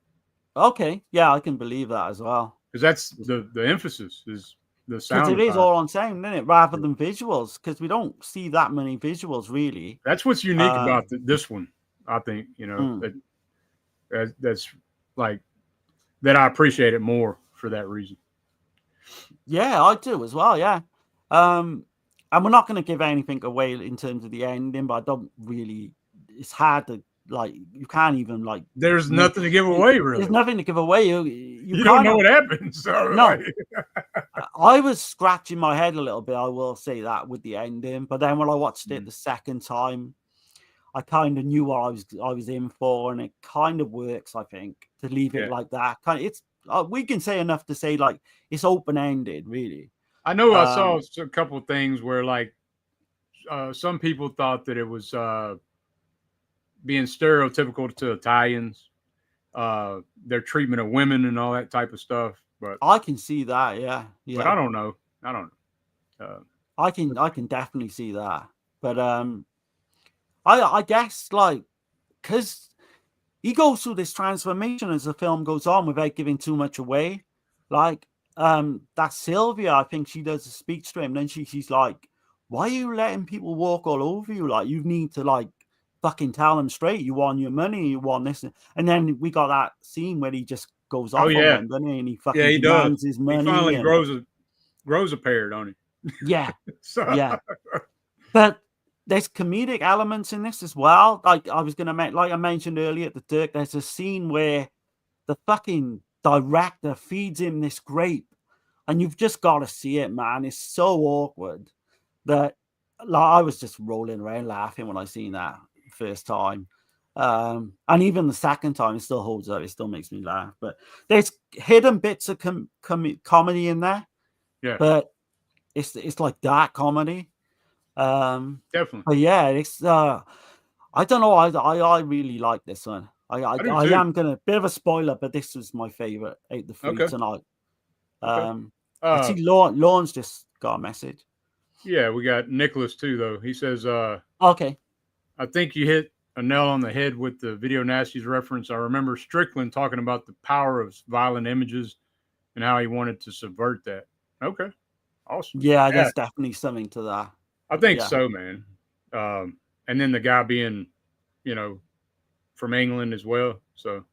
Speaker 3: okay, yeah, I can believe that as well.
Speaker 2: because that's the emphasis is the
Speaker 3: Because
Speaker 2: sound
Speaker 3: it is
Speaker 2: design.
Speaker 3: all on sound, isn't it? Rather
Speaker 2: Yeah.
Speaker 3: than visuals, because we don't see that many visuals really.
Speaker 2: That's what's unique
Speaker 3: Um,
Speaker 2: about this one. I think
Speaker 3: mm.
Speaker 2: that's like that. I appreciate it more for that reason.
Speaker 3: Yeah, I do as well. Yeah. Um, and we're not going to give anything away in terms of the ending, but I don't really. It's hard to like. You can't even like.
Speaker 2: There's nothing to give away,
Speaker 3: There's
Speaker 2: really.
Speaker 3: nothing to give away. You
Speaker 2: You don't
Speaker 3: kind
Speaker 2: know
Speaker 3: of
Speaker 2: what happens. So like,
Speaker 3: no. I was scratching my head a little bit. I will say that with the ending, but then when I watched it the second time, I kind of knew what I was in for, and it kind of works. I think to leave it
Speaker 2: yeah.
Speaker 3: like that. It's we can say enough to say like it's open ended, really.
Speaker 2: I know I
Speaker 3: Um,
Speaker 2: saw a couple of things where like some people thought that it was being stereotypical to Italians, their treatment of women and all that type of stuff.
Speaker 3: I can see that. Yeah,
Speaker 2: But I
Speaker 3: yeah.
Speaker 2: don't know. I don't know.
Speaker 3: I can definitely see that. But I guess like because he goes through this transformation as the film goes on without giving too much away. Like that Sylvia, I think she does a speech to him, then she's like, why are you letting people walk all over you? Like you need to like fucking tell them straight, you want your money, you want this. And then we got that scene where he just goes
Speaker 2: Oh
Speaker 3: off on
Speaker 2: yeah,
Speaker 3: them, doesn't he? And he
Speaker 2: yeah,
Speaker 3: fucking
Speaker 2: he does.
Speaker 3: demands his
Speaker 2: He
Speaker 3: money
Speaker 2: finally
Speaker 3: and
Speaker 2: grows a pair, don't he?
Speaker 3: yeah,
Speaker 2: So
Speaker 3: yeah. But there's comedic elements in this as well. Like I was gonna make, like I mentioned earlier at the Dirk, there's a scene where the fucking director feeds him this grape, and you've just got to see it, man. It's so awkward that like I was just rolling around laughing when I seen that first time. And even the second time, it still holds up. It still makes me laugh. But there's hidden bits of comedy in there,
Speaker 2: yeah,
Speaker 3: but it's like dark comedy.
Speaker 2: definitely.
Speaker 3: But yeah, it's I don't know. I really like this one.
Speaker 2: I do
Speaker 3: I
Speaker 2: too.
Speaker 3: am gonna bit of a spoiler, but this was my favorite out the three
Speaker 2: Okay,
Speaker 3: tonight.
Speaker 2: okay.
Speaker 3: I see Lawrence just got a message.
Speaker 2: Yeah, we got Nicholas too, though. He says,
Speaker 3: Okay.
Speaker 2: I think you hit a nail on the head with the Video Nasties reference. I remember Strickland talking about the power of violent images and how he wanted to subvert that. Okay, awesome.
Speaker 3: Yeah,
Speaker 2: Yeah,
Speaker 3: there's definitely something to that.
Speaker 2: I think
Speaker 3: Yeah.
Speaker 2: so, man. And then the guy being, you know, from England as well. So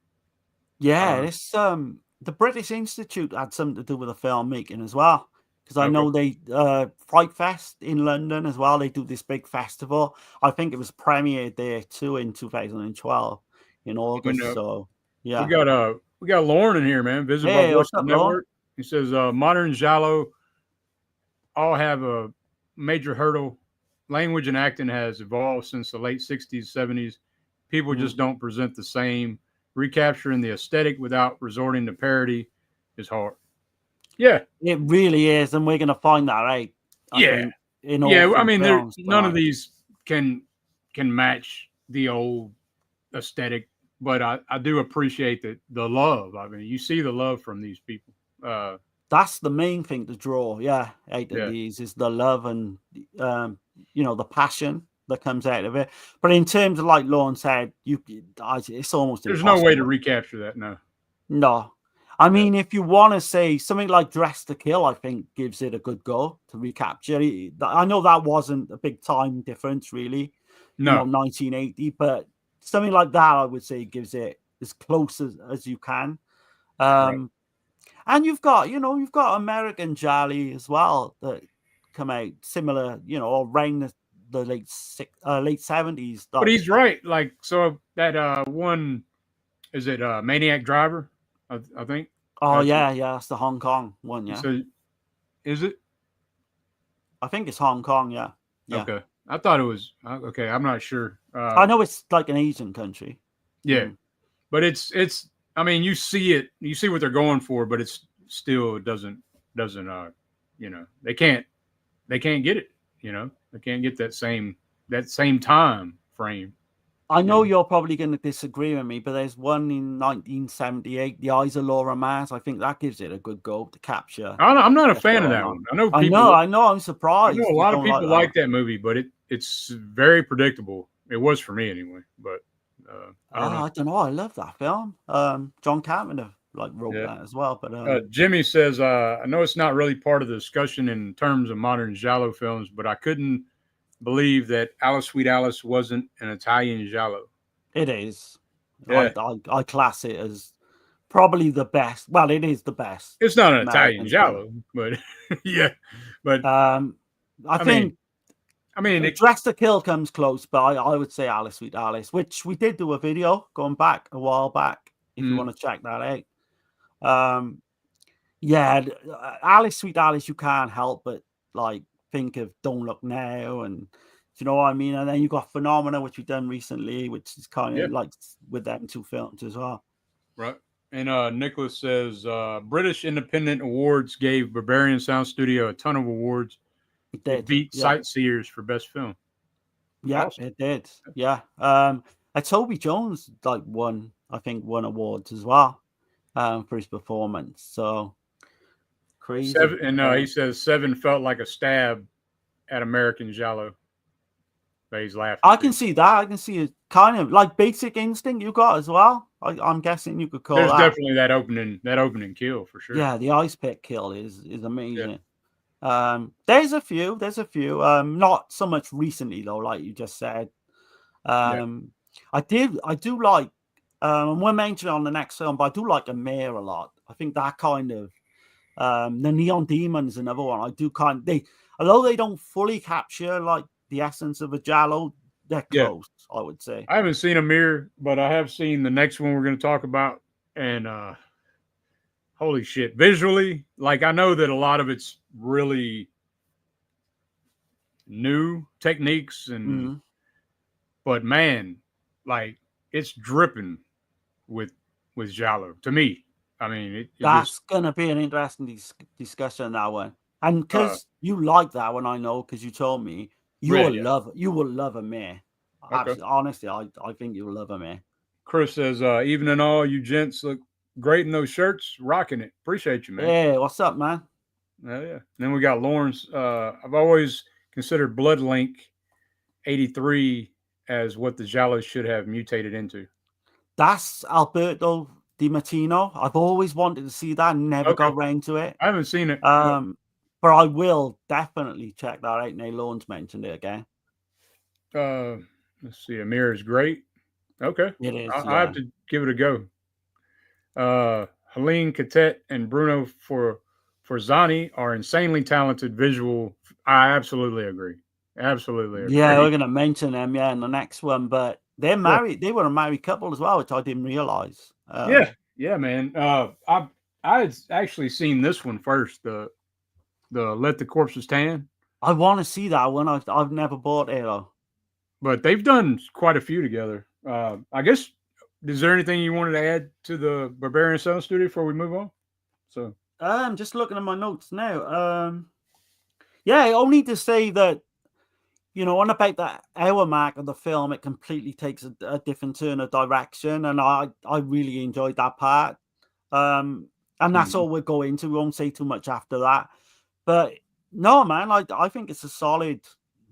Speaker 2: I
Speaker 3: Yeah,
Speaker 2: don't know.
Speaker 3: this the British Institute had something to do with the filmmaking as well. Because I
Speaker 2: Okay.
Speaker 3: know they Fright Fest in London as well. They do this big festival. I think it was premiered there too in 2012 in
Speaker 2: When,
Speaker 3: August. So
Speaker 2: we
Speaker 3: yeah.
Speaker 2: got Lauren in here, man. Visited by
Speaker 3: Hey,
Speaker 2: Voice
Speaker 3: what's
Speaker 2: of
Speaker 3: up,
Speaker 2: the
Speaker 3: Lauren?
Speaker 2: Network. He says modern Giallo all have a major hurdle language and acting has evolved since the late 60s, 70s. People just don't present the same. Recapturing the aesthetic without resorting to parody is hard. Yeah.
Speaker 3: It really is, and we're going to find that out. I think, in all
Speaker 2: Yeah. I
Speaker 3: three
Speaker 2: mean,
Speaker 3: films,
Speaker 2: none of these can match the old aesthetic, but I do appreciate the love. I mean, you see the love from these people.
Speaker 3: That's the main thing to draw, out of
Speaker 2: Yeah.
Speaker 3: these is the love and the passion that comes out of it. But in terms of, like Lorne said, it's almost
Speaker 2: There's
Speaker 3: impossible.
Speaker 2: no way to recapture that.
Speaker 3: No. I mean, if you want to say something like Dress to Kill, I think gives it a good go to recapture. I know that wasn't a big time difference, really.
Speaker 2: No.
Speaker 3: 1980, but something like that, I would say, gives it as close as you can.
Speaker 2: Right.
Speaker 3: And you've got American Gialli as well that come out similar, around the late 70s.
Speaker 2: But he's right. Like, so that one, is it Maniac Driver? I think.
Speaker 3: Oh, that's the Hong Kong one, yeah.
Speaker 2: So, is it?
Speaker 3: I think it's Hong Kong, yeah.
Speaker 2: Okay. I thought it was, okay, I'm not sure.
Speaker 3: I know it's like an Asian country.
Speaker 2: Yeah. But it's, I mean, you see what they're going for, but it's still doesn't, they can't get it, they can't get that same time frame.
Speaker 3: I know you're probably going to disagree with me, but there's one in 1978, The Eyes of Laura Mars. I think that gives it a good go to capture.
Speaker 2: I'm not a fan of that one. I know people.
Speaker 3: I know. I'm surprised.
Speaker 2: I know a lot of people like that movie, but it's very predictable. It was for me anyway. But I don't
Speaker 3: know. I love that film. John Carpenter wrote that as well. But
Speaker 2: Jimmy says, I know it's not really part of the discussion in terms of modern Giallo films, but I couldn't believe that Alice Sweet Alice wasn't an Italian Giallo.
Speaker 3: It is.
Speaker 2: Yeah.
Speaker 3: I class it as probably the best. Well, it is the best.
Speaker 2: It's not an Italian Giallo, but yeah. But
Speaker 3: I think Dress to Kill comes close, but I would say Alice Sweet Alice, which we did do a video going back a while back. If you want to check that out. Alice Sweet Alice, you can't help but think of Don't Look Now, and do you know what I mean? And then you got Phenomena, which we've done recently, which is kind of like with them two films as well.
Speaker 2: Right. And Nicholas says British Independent Awards gave Berberian Sound Studio a ton of awards. It beat Sightseers for best film.
Speaker 3: Yeah, awesome. It did. Yeah. Toby Jones won awards as well for his performance. So crazy.
Speaker 2: He says 7 felt like a stab at American Giallo. But he's laughing.
Speaker 3: I can see that. I can see it kind of like Basic Instinct you got as well. I'm guessing you could call
Speaker 2: There's
Speaker 3: that.
Speaker 2: Definitely that opening kill for sure.
Speaker 3: Yeah, the ice pick kill is amazing. Yeah. There's a few. Not so much recently though, like you just said. I do like we'll mention on the next film, but I do like Amir a lot. I think that kind of the Neon Demon is another one. I do although they don't fully capture the essence of a Giallo, they're close, I would say.
Speaker 2: I haven't seen Amir, but I have seen the next one we're going to talk about, and holy shit, visually, I know that a lot of it's really new techniques, and but man, it's dripping with Giallo to me. I mean,
Speaker 3: that's gonna be an interesting discussion, that one, and because you like that one, I know, because you told me you will love Amir. Okay. Honestly, I think you'll love Amir.
Speaker 2: Chris says, even in all, you gents look great in those shirts, rocking it. Appreciate you, man.
Speaker 3: Yeah, what's up, man?
Speaker 2: Yeah. And then we got Lawrence. I've always considered Bloodlink 83 as what the Giallo should have mutated into.
Speaker 3: That's Alberto Di Martino. I've always wanted to see that, never got around to it.
Speaker 2: I haven't seen it.
Speaker 3: But I will definitely check that out now. Lawrence mentioned it again.
Speaker 2: Let's see. Amir is great. Okay.
Speaker 3: It is.
Speaker 2: I have to give it a go. Helene Catet and Bruno Forzani are insanely talented visual. I absolutely agree.
Speaker 3: Yeah, we're going to mention them, in the next one. But they're married. They were a married couple as well, which I didn't realize.
Speaker 2: Yeah, man. I had actually seen this one first. The Let the Corpses Tan.
Speaker 3: I want to see that one. I've never bought it though.
Speaker 2: But they've done quite a few together. I guess, is there anything you wanted to add to the Berberian Sound Studio before we move on? So
Speaker 3: I'm just looking at my notes now. Yeah, only to say that, on about that hour mark of the film, it completely takes a different turn of direction, and I really enjoyed that part. And that's all we'll go into. We won't say too much after that. But no, man, I think it's a solid,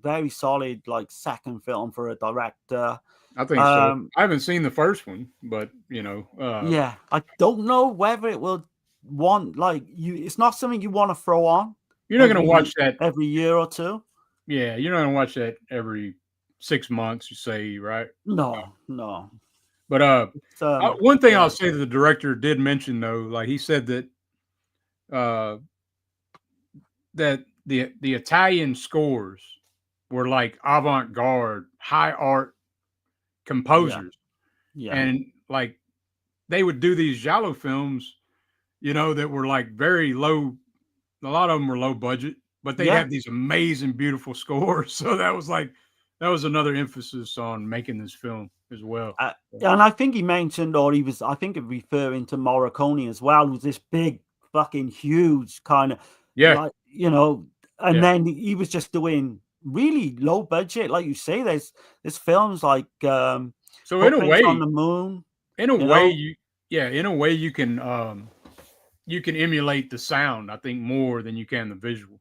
Speaker 3: very solid, like second film for a director.
Speaker 2: I think so. I haven't seen the first one, but
Speaker 3: Yeah, I don't know whether it will want it's not something you want to throw on.
Speaker 2: You're not going to watch that
Speaker 3: every year or two.
Speaker 2: Yeah, you're not going to watch that every 6 months, you say, right?
Speaker 3: No.
Speaker 2: But one thing I'll say that the director did mention, though, like he said that that the Italian scores were like avant-garde, high art composers.
Speaker 3: Yeah.
Speaker 2: And like they would do these Giallo films, that were like very low. A lot of them were low budget, but they have these amazing, beautiful scores. So that was another emphasis on making this film as well.
Speaker 3: And I think he mentioned, or he was, I think, referring to Morricone as well, was this big, fucking huge kind of, and then he was just doing really low budget, like you say. There's films like
Speaker 2: so in a way,
Speaker 3: on the Moon.
Speaker 2: In a way, you can emulate the sound, I think, more than you can the visual.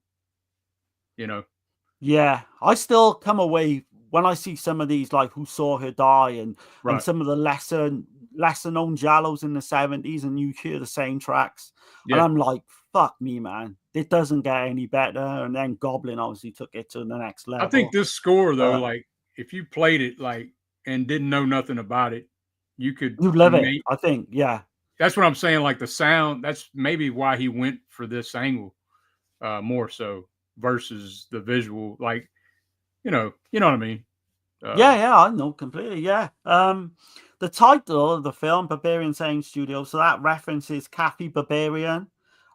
Speaker 3: Yeah, I still come away when I see some of these, like Who Saw Her Die and some of the lesser known Giallos in the 70s, and you hear the same tracks, and I'm like, fuck me, man, it doesn't get any better. And then Goblin obviously took it to the next level.
Speaker 2: I think this score, though, like if you played it like and didn't know nothing about it, you'd
Speaker 3: love it. I think, yeah.
Speaker 2: That's what I'm saying. Like the sound, that's maybe why he went for this angle more so versus the visual. Like, you know what I mean?
Speaker 3: Yeah, I know completely. Yeah. The title of the film, Berberian Sound Studio, so that references Kathy Berberian,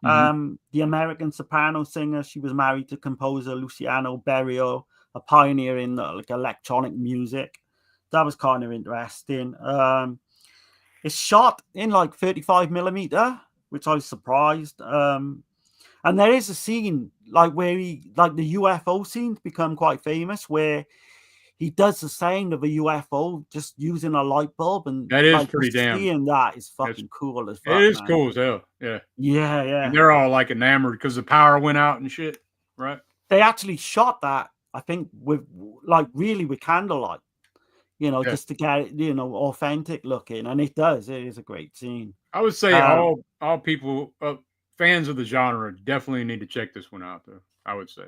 Speaker 3: the American soprano singer. She was married to composer Luciano Berio, a pioneer in like electronic music. That was kind of interesting. It's shot in like 35mm, which I was surprised. And there is a scene like where the UFO scenes become quite famous, where he does the sound of a UFO just using a light bulb, and
Speaker 2: that is pretty damn.
Speaker 3: Seeing that is fucking cool as fuck.
Speaker 2: It is cool as hell. Yeah.
Speaker 3: And
Speaker 2: they're all like enamored because the power went out and shit, right?
Speaker 3: They actually shot that, I think, with candlelight. Just to get it, authentic looking, and it does. It is a great scene.
Speaker 2: I would say all people, fans of the genre, definitely need to check this one out, though. I would say.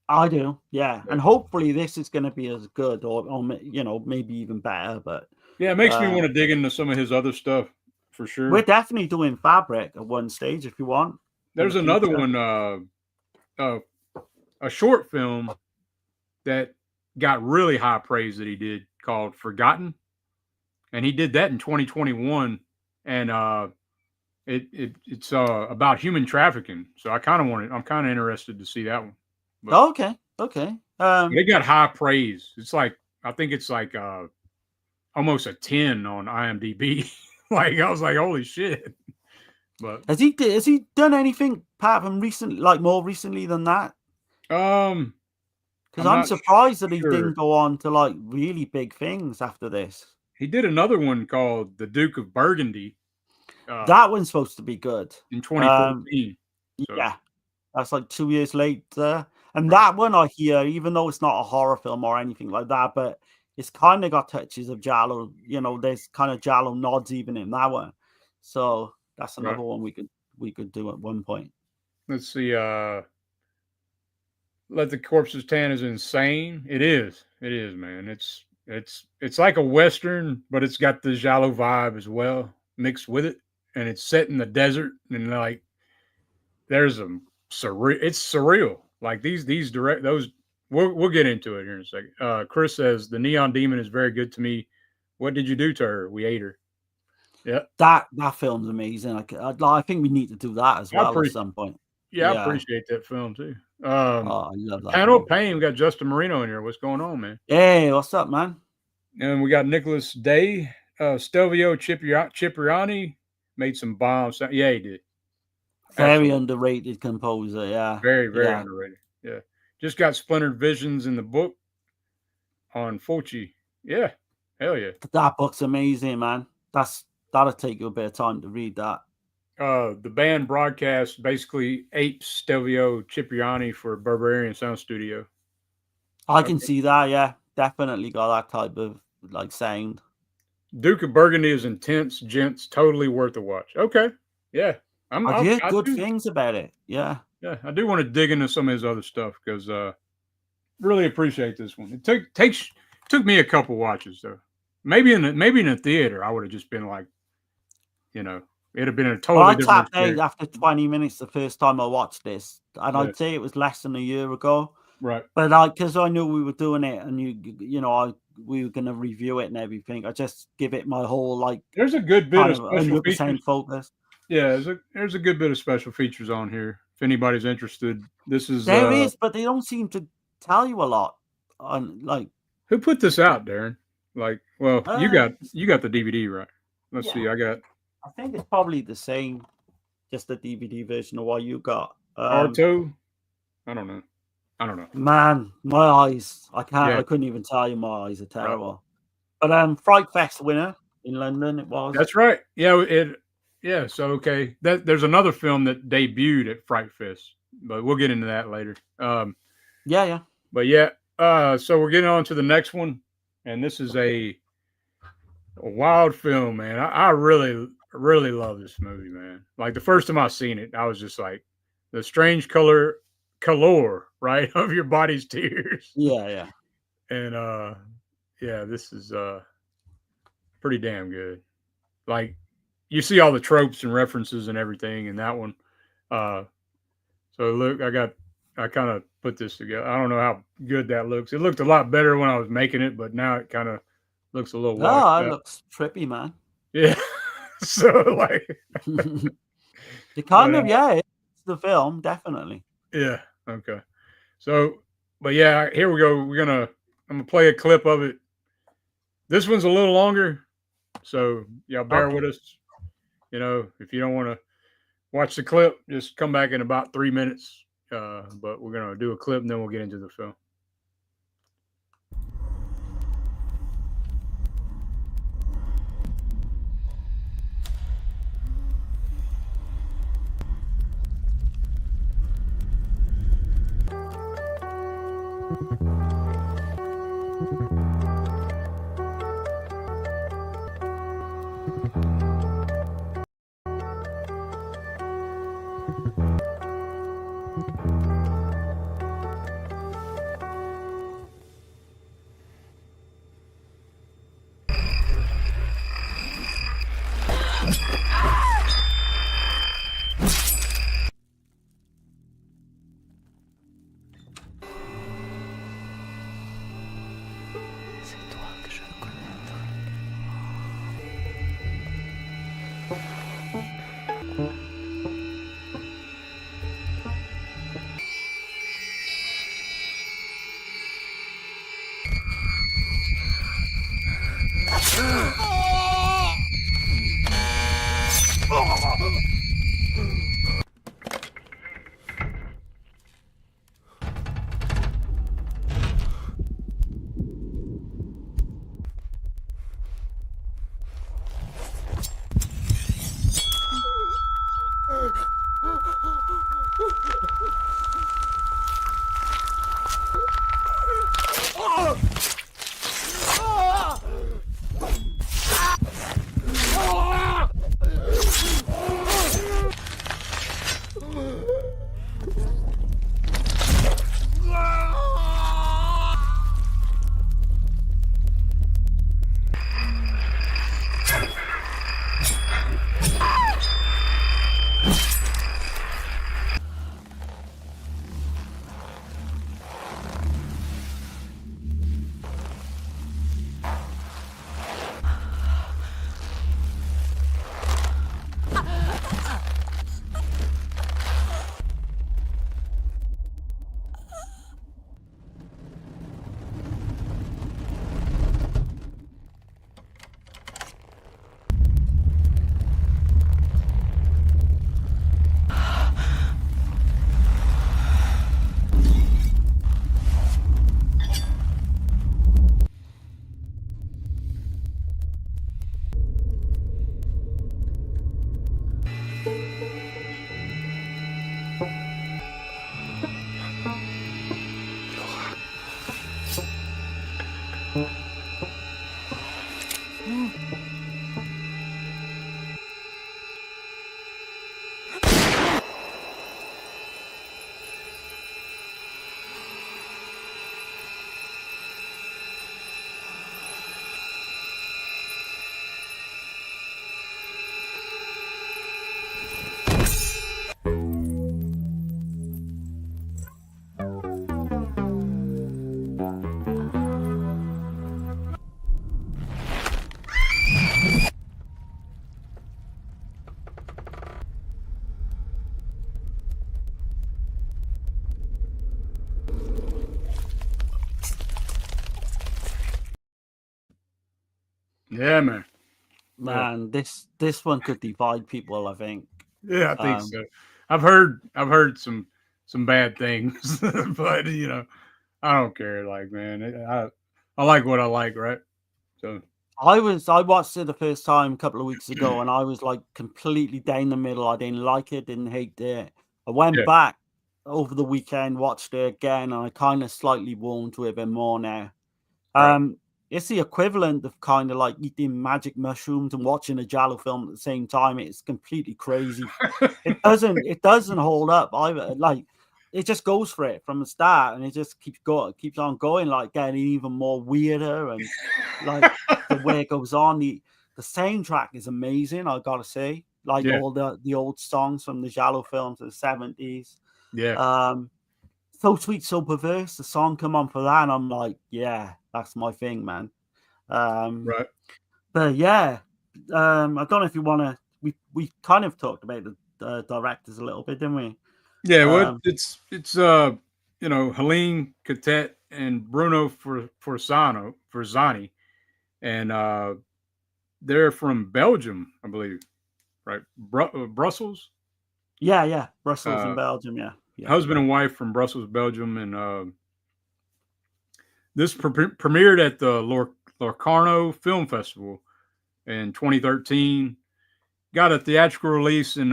Speaker 3: I do, yeah. And hopefully this is going to be as good, or maybe even better. But
Speaker 2: yeah, it makes me want to dig into some of his other stuff for sure.
Speaker 3: We're definitely doing Fabric at one stage if you want.
Speaker 2: There's another one, a short film that got really high praise that he did, called Forgotten, and he did that in 2021, and it's about human trafficking. So I'm kind of interested to see that one. But
Speaker 3: okay.
Speaker 2: It got high praise. It's like, I think it's like almost a 10 on IMDb. Like, I was like, holy shit. But
Speaker 3: has he done anything apart from more recently than that? Because I'm surprised that he didn't go on to like really big things after this.
Speaker 2: He did another one called The Duke of Burgundy.
Speaker 3: That one's supposed to be good.
Speaker 2: In 2014.
Speaker 3: Yeah, that's like 2 years later. And that one I hear, even though it's not a horror film or anything like that, but it's kind of got touches of Giallo. There's kind of Giallo nods even in that one. So that's another one we could do at one point.
Speaker 2: Let's see. Let the Corpses Tan is insane. It is, man. It's like a Western, but it's got the Giallo vibe as well mixed with it, and it's set in the desert, and like there's it's surreal. Like those we'll get into it here in a second. Chris says the Neon Demon is very good to me. What did you do to her? We ate her. Yeah,
Speaker 3: that film's amazing. I think we need to do that as well at some point.
Speaker 2: Yeah, I
Speaker 3: Yeah.
Speaker 2: appreciate that film too.
Speaker 3: Oh, I love that.
Speaker 2: Panel of
Speaker 3: film.
Speaker 2: Pain, we got Justin Marino in here. What's going on, man?
Speaker 3: Hey, what's up, man?
Speaker 2: And we got Nicholas Day, Stelvio Cipriani made some bombs. Yeah, he did.
Speaker 3: Very
Speaker 2: Absolutely.
Speaker 3: underrated composer. Yeah.
Speaker 2: Very, very
Speaker 3: Yeah.
Speaker 2: underrated. Yeah. Just got Splintered Visions in the book on Fulci. Yeah. Hell yeah.
Speaker 3: That book's amazing, man. That'll take you a bit of time to read that.
Speaker 2: The band broadcast basically apes Stelvio Cipriani for Berberian Sound Studio.
Speaker 3: I can see that. Yeah, definitely got that type of like sound.
Speaker 2: Duke of Burgundy is intense, gents. Totally worth a watch. Okay. Yeah.
Speaker 3: I've heard good things about it. Yeah.
Speaker 2: Yeah, I do want to dig into some of his other stuff because really appreciate this one. It took me a couple watches though. Maybe in a theater, I would have just been like, it'd have been a totally different
Speaker 3: I tapped
Speaker 2: experience.
Speaker 3: out after 20 minutes the first time I watched this, and I'd say it was less than a year ago.
Speaker 2: Right.
Speaker 3: But because I knew we were doing it, and we were going to review it and everything, I just give it my whole
Speaker 2: There's a good bit of special
Speaker 3: 100%
Speaker 2: features.
Speaker 3: focus.
Speaker 2: Yeah, there's a good bit of special features on here. If anybody's interested, this is
Speaker 3: there is, but they don't seem to tell you a lot.
Speaker 2: Who put this out, Darren? You got the DVD, right? Let's see. I
Speaker 3: think it's probably the same, just the DVD version of what you got.
Speaker 2: Arto. I don't know.
Speaker 3: Man, my eyes. I can't.
Speaker 2: Yeah.
Speaker 3: I couldn't even tell you my eyes are terrible. But Fright Fest winner in London, it was.
Speaker 2: That's right. Yeah, Yeah, so okay. There's another film that debuted at Fright Fest, but we'll get into that later.
Speaker 3: Yeah.
Speaker 2: But yeah, so we're getting on to the next one, and this is a wild film, man. I really, really love this movie, man. Like the first time I seen it, I was just like, the strange color, right, of your body's tears.
Speaker 3: Yeah.
Speaker 2: And this is pretty damn good. Like, you see all the tropes and references and everything in that one. So look, I kind of put this together. I don't know how good that looks. It looked a lot better when I was making it, but now it kind of looks a little washed
Speaker 3: it
Speaker 2: out.
Speaker 3: looks trippy, man.
Speaker 2: Yeah. So like,
Speaker 3: it's the film, definitely.
Speaker 2: Yeah. Okay. So, but yeah, here we go. I'm gonna play a clip of it. This one's a little longer, so y'all bear with us. If you don't want to watch the clip, just come back in about 3 minutes. But we're going to do a clip and then we'll get into the film. Yeah, man.
Speaker 3: Man, this one could divide people, I think.
Speaker 2: Yeah, I think so. I've heard some bad things, but you know, I don't care. Like, man, I like what I like, right? So
Speaker 3: I watched it the first time a couple of weeks ago, and I was like completely down the middle. I didn't like it, didn't hate it. I went
Speaker 2: yeah,
Speaker 3: back over the weekend, watched it again, and I kind of slightly warmed to it a bit more now.
Speaker 2: right.
Speaker 3: It's the equivalent of kind of like eating magic mushrooms and watching a Giallo film at the same time. It's completely crazy. It doesn't hold up either. Like it just goes for it from the start, and it just keeps on going, like getting even more weirder, and like the way it goes on. The soundtrack is amazing, I gotta say. Like
Speaker 2: Yeah,
Speaker 3: all the old songs from the Giallo films of the 70s.
Speaker 2: yeah,
Speaker 3: So Sweet, So Perverse, the song come on for that, and I'm like, yeah, that's my thing, man.
Speaker 2: right.
Speaker 3: But yeah, I don't know if you want to. We kind of talked about the directors a little bit, didn't we?
Speaker 2: Yeah, well,
Speaker 3: Um,
Speaker 2: it's you know, Helene Catet and Bruno Forzani, and they're from Belgium, I believe, right? Brussels.
Speaker 3: yeah, Brussels in
Speaker 2: Uh,
Speaker 3: Belgium, yeah.
Speaker 2: husband and wife from Brussels, Belgium, and this premiered at the Locarno Film Festival in 2013. Got a theatrical release in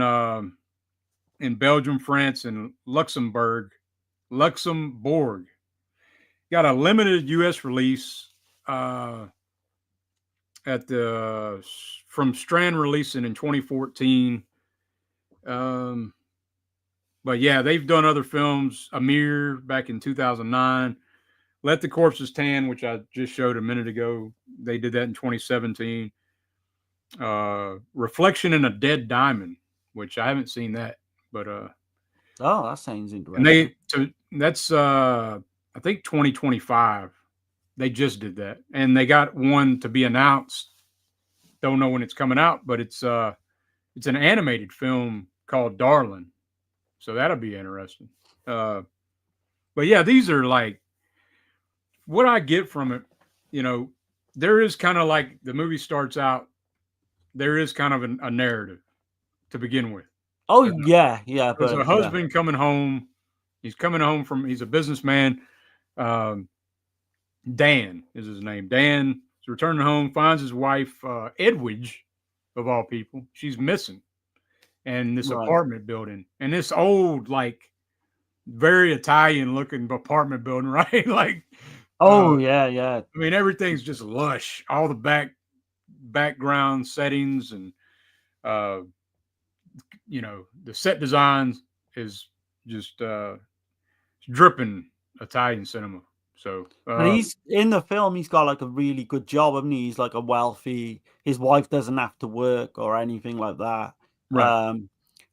Speaker 2: Belgium, France, and Luxembourg. Got a limited U.S. release at the from Strand releasing in 2014. Um, but yeah, they've done other films. Amir back in 2009. Let the Corpses Tan, which I just showed a minute ago. They did that in 2017. Reflection in a Dead Diamond, which I haven't seen that, but
Speaker 3: Oh, that sounds
Speaker 2: and
Speaker 3: interesting.
Speaker 2: that's I think 2025. They just did that, and they got one to be announced. Don't know when it's coming out, but it's an animated film called Darlin', so that'll be interesting. Uh, but yeah, these are like what I get from it. You know, there is kind of like the movie starts out. There is kind of a narrative to begin with.
Speaker 3: Oh yeah,
Speaker 2: There's a
Speaker 3: but yeah,
Speaker 2: husband coming home. He's coming home he's a businessman. Um, Dan is his name. Dan is returning home, finds his wife, Edwidge, of all people. She's missing in this
Speaker 3: right.
Speaker 2: apartment building. And this old, like, very Italian looking apartment building, right? Like,
Speaker 3: Oh yeah.
Speaker 2: I mean, everything's just lush. All the background settings and, uh, you know, the set designs is just dripping Italian cinema. So,
Speaker 3: But he's in the film. He's got like a really good job, hasn't he? He's like a wealthy. His wife doesn't have to work or anything like that.
Speaker 2: right.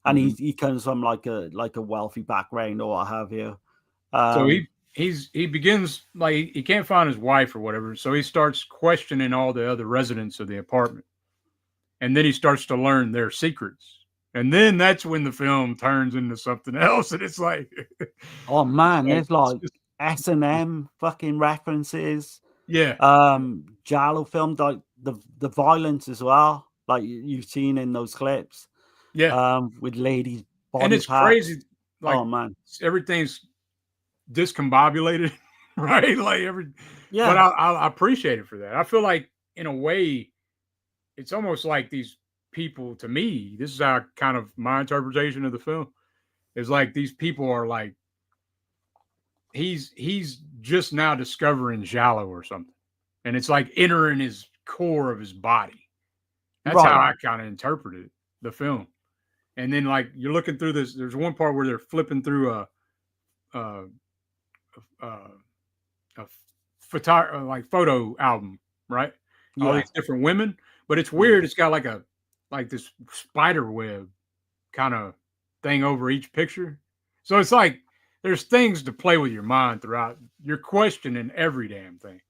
Speaker 3: And
Speaker 2: Mhm.
Speaker 3: he comes from like a wealthy background or what have you.
Speaker 2: So
Speaker 3: Um,
Speaker 2: he begins like he can't find his wife or whatever, so he starts questioning all the other residents of the apartment, and then he starts to learn their secrets, and then that's when the film turns into something else, and it's like,
Speaker 3: oh man, there's
Speaker 2: it's
Speaker 3: like
Speaker 2: just,
Speaker 3: S&M fucking references.
Speaker 2: yeah,
Speaker 3: Giallo film, like the violence as well, like you've seen in those clips.
Speaker 2: yeah,
Speaker 3: With ladies'
Speaker 2: and
Speaker 3: body
Speaker 2: it's
Speaker 3: parts.
Speaker 2: crazy, like
Speaker 3: Oh man,
Speaker 2: everything's discombobulated, right? Like but
Speaker 3: yeah.
Speaker 2: I appreciate it for that. I feel like in a way, it's almost like these people to me. This is how kind of my interpretation of the film is like these people are like he's just now discovering Giallo or something. and it's like entering his core of his body. That's
Speaker 3: Right.
Speaker 2: how I kind of interpreted the film. And then like you're looking through this, there's one part where they're flipping through a like photo album, right? All
Speaker 3: Yeah.
Speaker 2: these different women, but it's weird. It's got like this spider web kind of thing over each picture. So it's like there's things to play with your mind throughout. You're questioning every damn thing,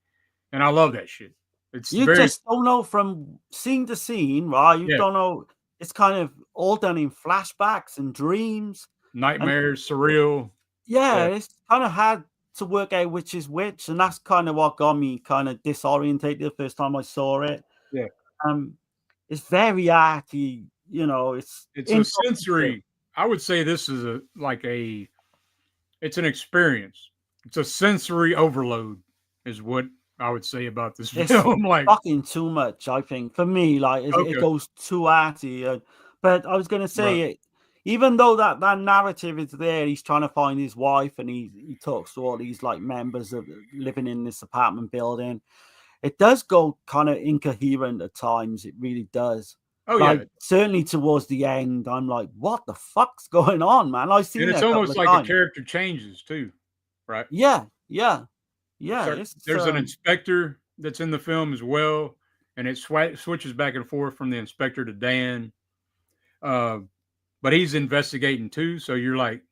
Speaker 2: and I love that shit. It's
Speaker 3: You
Speaker 2: very
Speaker 3: just don't know from scene to scene, right? You
Speaker 2: yeah,
Speaker 3: don't know. It's kind of all done in flashbacks and dreams. And
Speaker 2: nightmares, surreal.
Speaker 3: yeah,
Speaker 2: Yeah,
Speaker 3: it's kind of hard to work out which is which. And that's kind of what got me kind of disorientated the first time I saw it.
Speaker 2: yeah.
Speaker 3: Um, it's very arty, you know, it's
Speaker 2: It's a
Speaker 3: informative.
Speaker 2: sensory. I would say this is it's an experience. It's a sensory overload, is what I would say about this
Speaker 3: It's
Speaker 2: film. Like,
Speaker 3: fucking too much, I think. For me, like it
Speaker 2: okay,
Speaker 3: goes too arty. But I was gonna
Speaker 2: right,
Speaker 3: say it, even though that narrative is there, he's trying to find his wife, and he talks to all these like members of living in this apartment building. It does go kind of incoherent at times. It really does.
Speaker 2: oh yeah,
Speaker 3: Like certainly towards the end, I'm like, what the fuck's going on, man? I've
Speaker 2: and
Speaker 3: seen it
Speaker 2: it's
Speaker 3: a couple
Speaker 2: almost
Speaker 3: of
Speaker 2: like the
Speaker 3: times.
Speaker 2: character changes too, right?
Speaker 3: Yeah, yeah, yeah.
Speaker 2: So
Speaker 3: It's
Speaker 2: there's an inspector that's in the film as well, and it switches back and forth from the inspector to Dan. Uh, but he's investigating too, so you're like,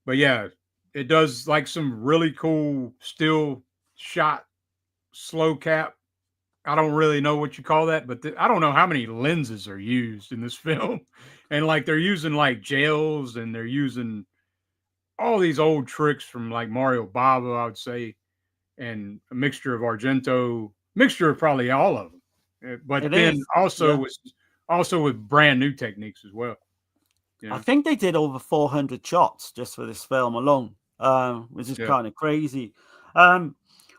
Speaker 2: but yeah, it does like some really cool still shot slow cap. I don't really know what you call that, but I don't know how many lenses are used in this film, and like they're using like gels and they're using all these old tricks from like Mario Bava, I would say, and a mixture of Argento, mixture of probably all of them, but
Speaker 3: it
Speaker 2: then
Speaker 3: is.
Speaker 2: also
Speaker 3: Yeah.
Speaker 2: with brand new techniques as well. You
Speaker 3: I
Speaker 2: know?
Speaker 3: think they did over 400 shots just for this film alone, which is
Speaker 2: Yeah,
Speaker 3: kind of crazy. Um,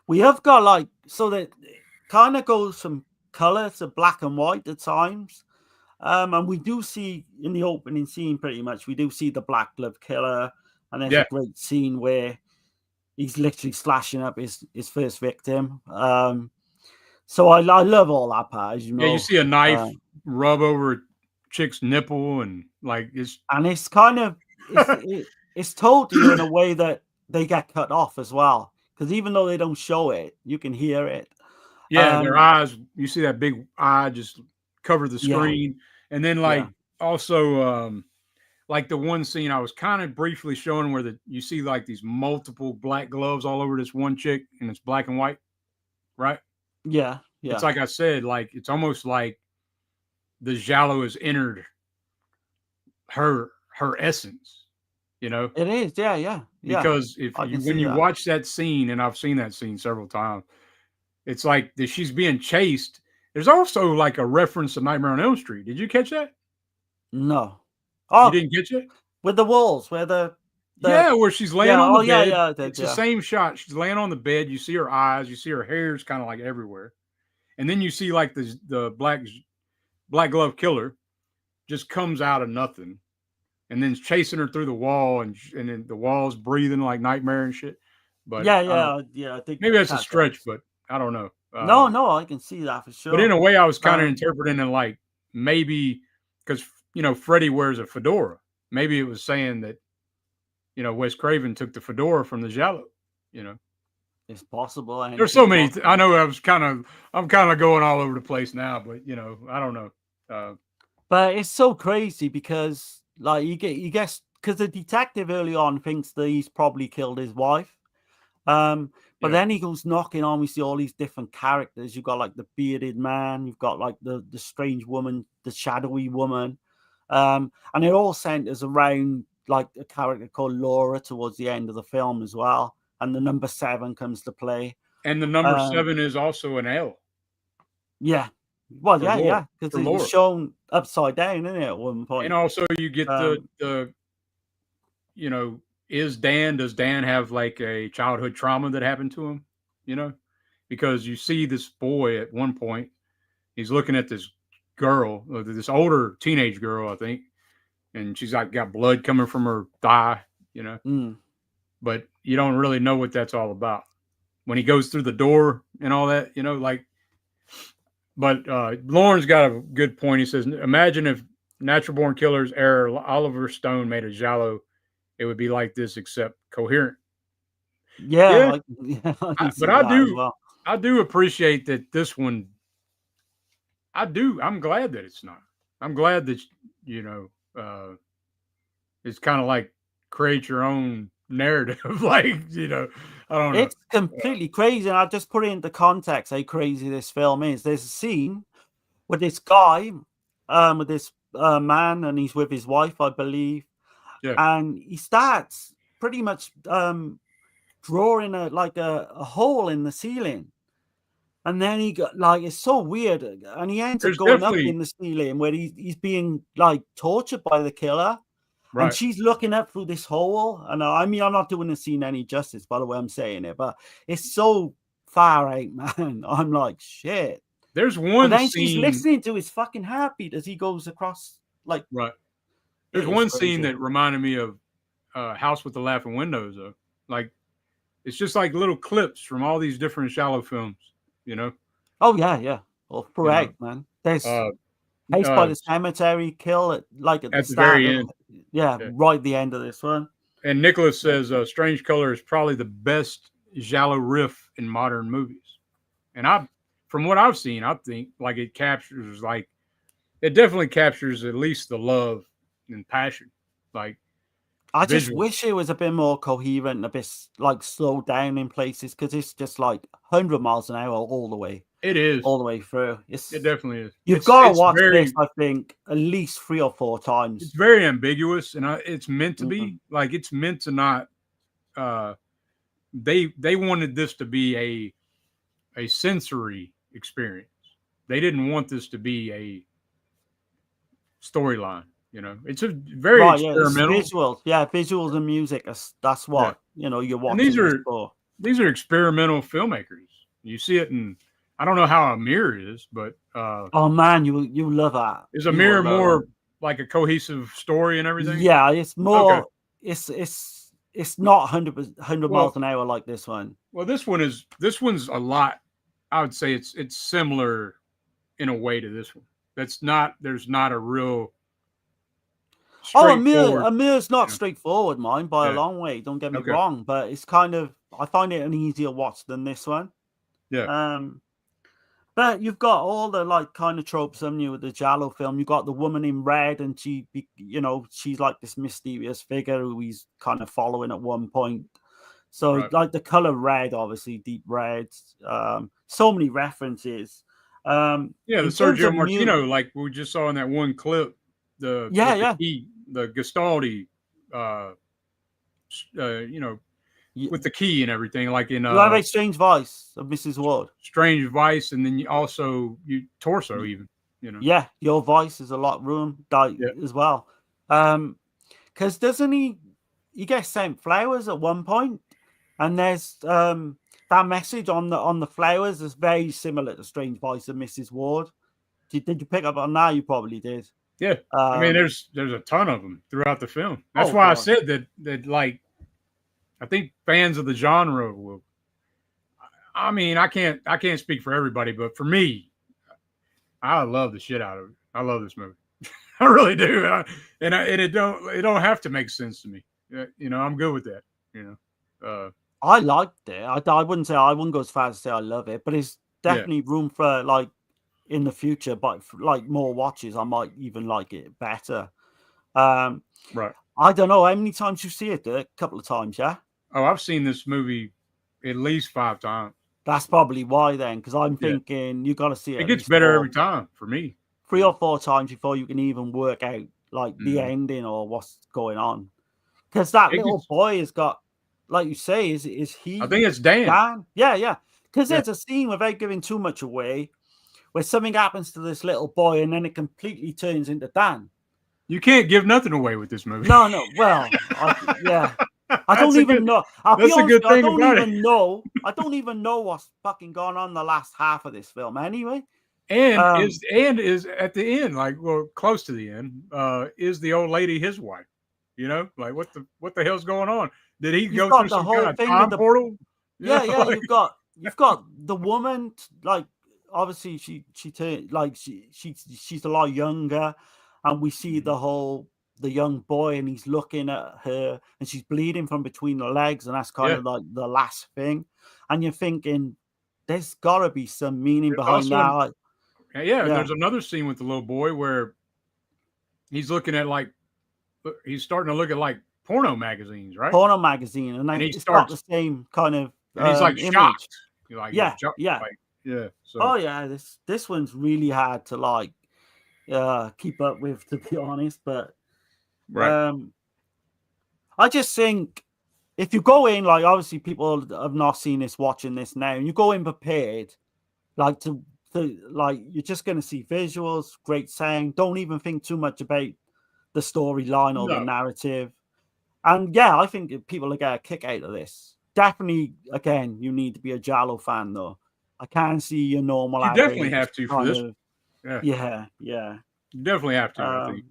Speaker 3: we have got like, so that kind of goes from color to black and white at times. And we do see in the opening scene, pretty much, we do see the Black Glove Killer, and there's
Speaker 2: yeah,
Speaker 3: a great scene where he's literally slashing up his first victim. So I love all that part, as you
Speaker 2: yeah. You
Speaker 3: know.
Speaker 2: see a knife rub over a chick's nipple, and like it's
Speaker 3: And it's kind of it's told to you in a way that they get cut off as well, because even though they don't show it, you can hear it.
Speaker 2: yeah, their
Speaker 3: Um,
Speaker 2: eyes. You see that big eye just cover the
Speaker 3: yeah,
Speaker 2: screen, and then
Speaker 3: yeah,
Speaker 2: like also like the one scene I was kind of briefly showing where you see like these multiple black gloves all over this one chick, and it's black and white, right?
Speaker 3: yeah,
Speaker 2: It's
Speaker 3: yeah.
Speaker 2: like I said, like it's almost like the Giallo has entered her essence, you know.
Speaker 3: It is, yeah, yeah, yeah.
Speaker 2: Because if
Speaker 3: I
Speaker 2: you
Speaker 3: can
Speaker 2: when
Speaker 3: see
Speaker 2: you
Speaker 3: that.
Speaker 2: watch that scene, and I've seen that scene several times, it's like that she's being chased. There's also like a reference to Nightmare on Elm Street. Did you catch that?
Speaker 3: No.
Speaker 2: You
Speaker 3: Oh,
Speaker 2: didn't catch it?
Speaker 3: with the walls, where the
Speaker 2: Yeah, where she's laying
Speaker 3: yeah,
Speaker 2: on
Speaker 3: oh
Speaker 2: the
Speaker 3: yeah,
Speaker 2: bed.
Speaker 3: yeah, I did,
Speaker 2: It's the
Speaker 3: yeah.
Speaker 2: same shot. She's laying on the bed. You see her eyes. You see her hair's kind of like everywhere, and then you see like the black glove killer just comes out of nothing, and then chasing her through the wall, and then the wall's breathing like nightmare and shit. But
Speaker 3: Yeah, yeah, yeah. I think
Speaker 2: maybe that's a
Speaker 3: that
Speaker 2: stretch,
Speaker 3: does.
Speaker 2: but I don't know.
Speaker 3: No, no, I can see that for
Speaker 2: But in
Speaker 3: sure.
Speaker 2: a way, I was kind of
Speaker 3: Um,
Speaker 2: interpreting it like maybe because Freddy wears a fedora. Maybe it was saying that Wes Craven took the fedora from the Giallo. You know,
Speaker 3: it's possible.
Speaker 2: there's so
Speaker 3: Anything's
Speaker 2: many. I
Speaker 3: possible.
Speaker 2: know I'm kind of going all over the place now, but I don't know. Uh,
Speaker 3: But it's so crazy because like you guess because the detective early on thinks that he's probably killed his wife. But
Speaker 2: yeah,
Speaker 3: then he goes knocking on. We see all these different characters. You've got like the bearded man, you've got like the strange woman, the shadowy woman. And it all centers around like a character called Laura towards the end of the film as well. And the number 7 comes to play.
Speaker 2: and the number
Speaker 3: Um,
Speaker 2: 7 is also an L
Speaker 3: yeah. Well,
Speaker 2: for
Speaker 3: yeah,
Speaker 2: Laura.
Speaker 3: yeah. Because
Speaker 2: For
Speaker 3: it was
Speaker 2: Laura,
Speaker 3: shown upside down, isn't it, at one
Speaker 2: and
Speaker 3: point?
Speaker 2: also you get
Speaker 3: Um,
Speaker 2: the you know, does Dan have like a childhood trauma that happened to him? Because you see this boy at one point, he's looking at this girl, this older teenage girl, I think, and she's like got blood coming from her thigh,
Speaker 3: mm.
Speaker 2: but you don't really know what that's all about. when he goes through the door and all that, like. But Lauren's got a good point. He says, imagine if Natural Born Killers era Oliver Stone made a Giallo, it would be like this, except coherent.
Speaker 3: Yeah,
Speaker 2: Yeah,
Speaker 3: I can see
Speaker 2: but I
Speaker 3: that as
Speaker 2: do,
Speaker 3: well.
Speaker 2: I do appreciate that this one. I'm glad that it's not. I'm glad that it's kind of like create your own narrative. Like I don't know.
Speaker 3: It's completely crazy, and I'll just put it into context how crazy this film is. There's a scene with this guy, with this man, and he's with his wife, I believe.
Speaker 2: Yeah.
Speaker 3: And he starts pretty much drawing a hole in the ceiling. And then he got like, it's so weird. And he ends up going up in the ceiling where he's being like tortured by the killer.
Speaker 2: Right.
Speaker 3: And she's looking up through this hole. And I mean, I'm not doing the scene any justice by the way I'm saying it, but it's so far out, man. I'm like, shit.
Speaker 2: There's one
Speaker 3: and then
Speaker 2: scene.
Speaker 3: She's listening to his fucking heartbeat as he goes across, like.
Speaker 2: Right. There's one scene that reminded me of House with the Laughing Windows, though. Like, it's just like little clips from all these different Giallo films,
Speaker 3: Oh, yeah. Well, correct, man. There's Haste by the Cemetery, Kill at the start
Speaker 2: very end.
Speaker 3: Yeah, right at the end of this one.
Speaker 2: And Nicholas says Strange Color is probably the best Giallo riff in modern movies. And from what I've seen, I think like it definitely captures at least the love and passion. Like,
Speaker 3: I just wish it was a bit more coherent, a bit like slowed down in places, because it's just like 100 miles an hour all the way.
Speaker 2: It is
Speaker 3: all the way through. It
Speaker 2: definitely is.
Speaker 3: You've got to watch this, I think, at least 3 or 4 times.
Speaker 2: It's very ambiguous, and it's meant to be like it's meant to not. They wanted this to be a sensory experience. They didn't want this to be a storyline. It's a very experimental.
Speaker 3: Yeah, visuals. Yeah, visuals and music. That's what you're watching.
Speaker 2: And these are experimental filmmakers. You see it in. I don't know how Amir is, but
Speaker 3: oh man, you love that.
Speaker 2: Is Amir more like a cohesive story and everything?
Speaker 3: Yeah, it's more. Okay. It's not 100 miles an hour like this one.
Speaker 2: Well, this one's a lot. I would say it's similar in a way to this one. There's not a real.
Speaker 3: Amir's not straightforward, mine by a long way. Don't get me wrong, but it's kind of, I find it an easier watch than this one.
Speaker 2: Yeah.
Speaker 3: But you've got all the like kind of tropes of you with the Giallo film. You've got the woman in red, and she's like this mysterious figure who he's kind of following at one point. So like the color red, obviously deep red. So many references.
Speaker 2: The Sergio Martino, like we just saw in that one clip. The Gastaldi, with the key and everything, like in
Speaker 3: you have a Strange Vice of Mrs. Ward.
Speaker 2: Strange Vice, and then Torso even.
Speaker 3: Yeah, your voice is a lot room as well. Because doesn't he gets sent flowers at one point, and there's that message on the flowers is very similar to Strange Vice of Mrs. Ward. Did you pick up on that? You probably did.
Speaker 2: Yeah, I mean, there's a ton of them throughout the film. That's why I said that like, I think fans of the genre will. I mean, I can't speak for everybody, but for me, I love the shit out of it. I love this movie. I really do, and it don't have to make sense to me. I'm good with that.
Speaker 3: I liked it. I wouldn't go as far as to say I love it, but it's definitely room for like. In the future, but like more watches, I might even like it better.
Speaker 2: Right.
Speaker 3: I don't know how many times you see it. A couple of times, yeah.
Speaker 2: Oh, I've seen this movie at least 5 times.
Speaker 3: That's probably why then, because I'm thinking you got to see it.
Speaker 2: It gets better every time for me.
Speaker 3: 3 or 4 times before you can even work out like the ending or what's going on. Because that little boy has got, like you say, is he?
Speaker 2: I think it's Dan.
Speaker 3: Yeah. Because there's a scene without giving too much away, where something happens to this little boy and then it completely turns into Dan.
Speaker 2: You can't give nothing away with this movie.
Speaker 3: No. Well, I don't even know. That's a good thing about it. I don't even know what's fucking gone on the last half of this film anyway.
Speaker 2: And is at the end, like, well, close to the end, is the old lady his wife? Like what the hell's going on? Did he go through some kind of time portal?
Speaker 3: Yeah, you've got the woman, like obviously she's a lot younger, and we see the young boy, and he's looking at her, and she's bleeding from between the legs, and that's kind
Speaker 2: Yeah.
Speaker 3: of like the last thing, and you're thinking there's got to be some meaning
Speaker 2: There's
Speaker 3: behind that.
Speaker 2: also
Speaker 3: Like,
Speaker 2: Yeah, and
Speaker 3: yeah,
Speaker 2: there's another scene with the little boy where he's looking at he's starting to look at like porno magazines, right?
Speaker 3: porno magazine, and
Speaker 2: And he
Speaker 3: it's got the
Speaker 2: starts,
Speaker 3: same kind of
Speaker 2: and he's like
Speaker 3: image.
Speaker 2: shocked. Like
Speaker 3: Yeah,
Speaker 2: he's
Speaker 3: yeah.
Speaker 2: like, yeah. So
Speaker 3: Oh yeah, this one's really hard to like keep up with, to be honest. But
Speaker 2: right.
Speaker 3: I just think if you go in, like obviously people have not seen this watching this now, and you go in prepared, like to like you're just gonna see visuals, great sound. Don't even think too much about the storyline or the
Speaker 2: No.
Speaker 3: narrative. And yeah, I think people are getting a kick out of this. Definitely, again, you need to be a Giallo fan though. I can't see your normal.
Speaker 2: You definitely
Speaker 3: average
Speaker 2: have to for
Speaker 3: kind
Speaker 2: this.
Speaker 3: of-
Speaker 2: Yeah.
Speaker 3: yeah.
Speaker 2: You definitely have to, I think.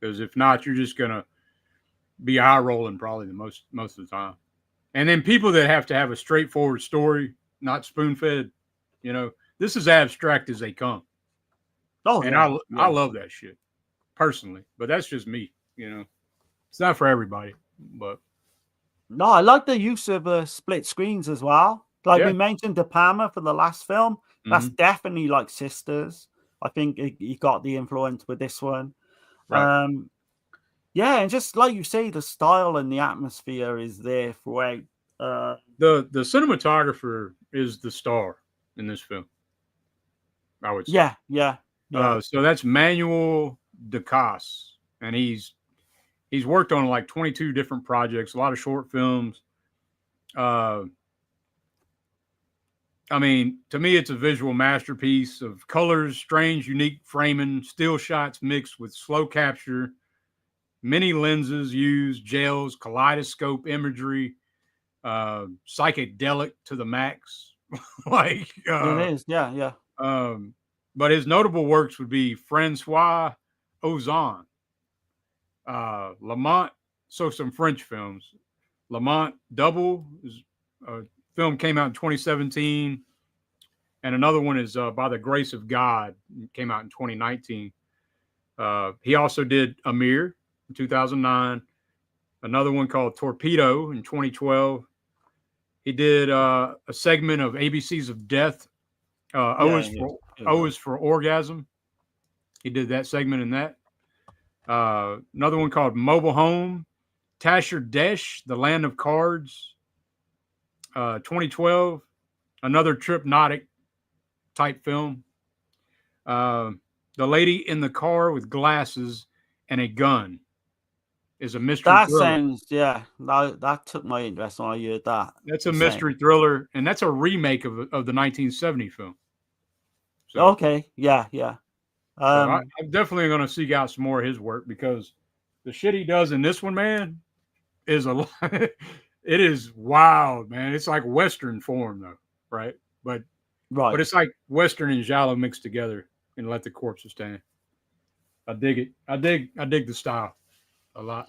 Speaker 2: Because if not, you're just gonna be eye rolling probably the most of the time. And then people that have to have a straightforward story, not spoon fed, this is abstract as they come.
Speaker 3: Oh,
Speaker 2: And
Speaker 3: yeah,
Speaker 2: I love that shit personally, but that's just me. It's not for everybody. But
Speaker 3: no, I like the use of split screens as well. Like
Speaker 2: Yeah.
Speaker 3: we mentioned De Palma for the last film. That's
Speaker 2: Mhm.
Speaker 3: definitely like Sisters. I think he got the influence with this one.
Speaker 2: Right.
Speaker 3: Yeah, and just like you say, the style and the atmosphere is there throughout.
Speaker 2: The cinematographer is the star in this film, I would say.
Speaker 3: Yeah.
Speaker 2: So that's Manuel DeCas, and he's worked on like 22 different projects, a lot of short films. I mean, to me, it's a visual masterpiece of colors, strange, unique framing, still shots mixed with slow capture, many lenses used, gels, kaleidoscope imagery, psychedelic to the max.
Speaker 3: It is. Yeah.
Speaker 2: But his notable works would be Francois Ozon, Lamont. So some French films. Lamont Double is a film came out in 2017, and another one is By the Grace of God, came out in 2019. He also did Amir in 2009. Another one called Torpedo in 2012. He did a segment of ABCs of Death. O is for Orgasm. He did that segment in that. Another one called Mobile Home. Tasher Desh, The Land of Cards. 2012. Another Tripnotic type film. The Lady in the Car with Glasses and a Gun is a mystery
Speaker 3: That
Speaker 2: thriller.
Speaker 3: sounds, that took my interest when I heard that.
Speaker 2: That's a mystery thriller, and that's a remake of the 1970 film. So,
Speaker 3: Okay, yeah.
Speaker 2: so I'm definitely going to seek out some more of his work, because the shit he does in this one, man, is a lot. It is wild, man. It's like Western form, though, right? But it's like Western and Giallo mixed together, and Let the Corpses Stand. I dig it. I dig the style a lot.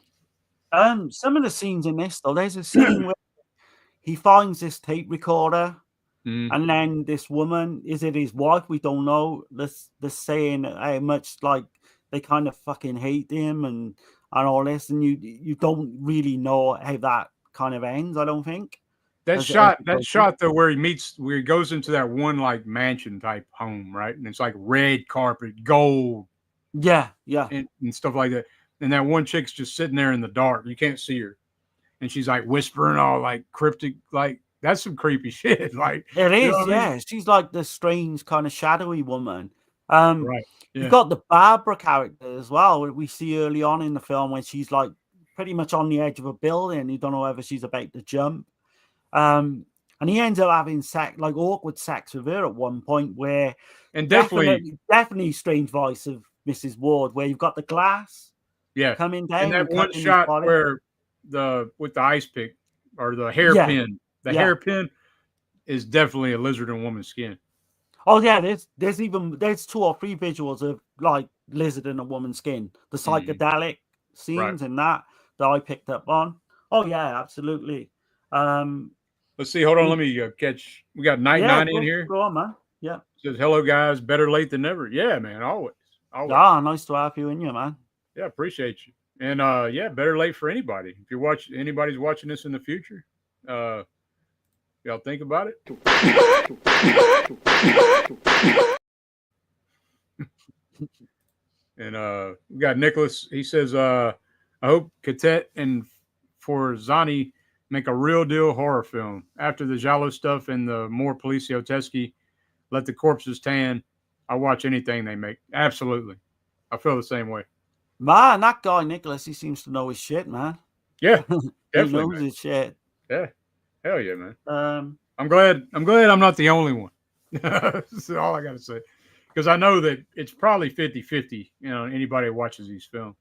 Speaker 3: Some of the scenes in this, though, there's a scene where he finds this tape recorder, and then this woman, is it his wife? We don't know. This saying how much like they kind of fucking hate him and all this, and you don't really know how that kind of ends. I don't think
Speaker 2: that shot though, where he goes into that one like mansion type home, right? And it's like red carpet, gold,
Speaker 3: yeah,
Speaker 2: and stuff like that. And that one chick's just sitting there in the dark. You can't see her, and she's like whispering all like cryptic, like that's some creepy shit. Like
Speaker 3: it is,
Speaker 2: I mean?
Speaker 3: She's like the strange kind of shadowy woman.
Speaker 2: Right. Yeah.
Speaker 3: You've got the Barbara character as well. We see early on in the film when she's like pretty much on the edge of a building. You don't know whether she's about to jump. And he ends up having awkward sex with her at one point, where
Speaker 2: and
Speaker 3: definitely strange voice of Mrs. Ward, where you've got the glass coming down.
Speaker 2: And that one shot where with the ice pick or the hairpin, hairpin is definitely a lizard and woman's skin.
Speaker 3: Oh yeah, there's 2 or 3 visuals of like lizard and a woman's skin. The psychedelic scenes and that I picked up on. Oh yeah, absolutely.
Speaker 2: Let's see. Hold on. Let me catch. We got Night
Speaker 3: Yeah,
Speaker 2: 9 in here.
Speaker 3: go on, man. Yeah.
Speaker 2: Says, hello, guys. Better late than never. Yeah, man. Always. Always.
Speaker 3: Ah, nice to have you in here, man.
Speaker 2: Yeah, appreciate you. And yeah, better late for anybody. If you're anybody's watching this in the future, y'all think about it. And we got Nicholas. He says, I hope Katet and Forzani make a real deal horror film. After the Giallo stuff and the more Poliziotteschi, let the corpses tan. I'll watch anything they make. Absolutely. I feel the same way.
Speaker 3: Man, that guy Nicholas, he seems to know his shit, man.
Speaker 2: Yeah,
Speaker 3: He
Speaker 2: definitely.
Speaker 3: knows
Speaker 2: Man.
Speaker 3: his shit.
Speaker 2: Yeah, hell yeah, man.
Speaker 3: Um,
Speaker 2: I'm glad I'm not the only one. That's all I got to say. Because I know that it's probably 50-50, you know, anybody who watches these films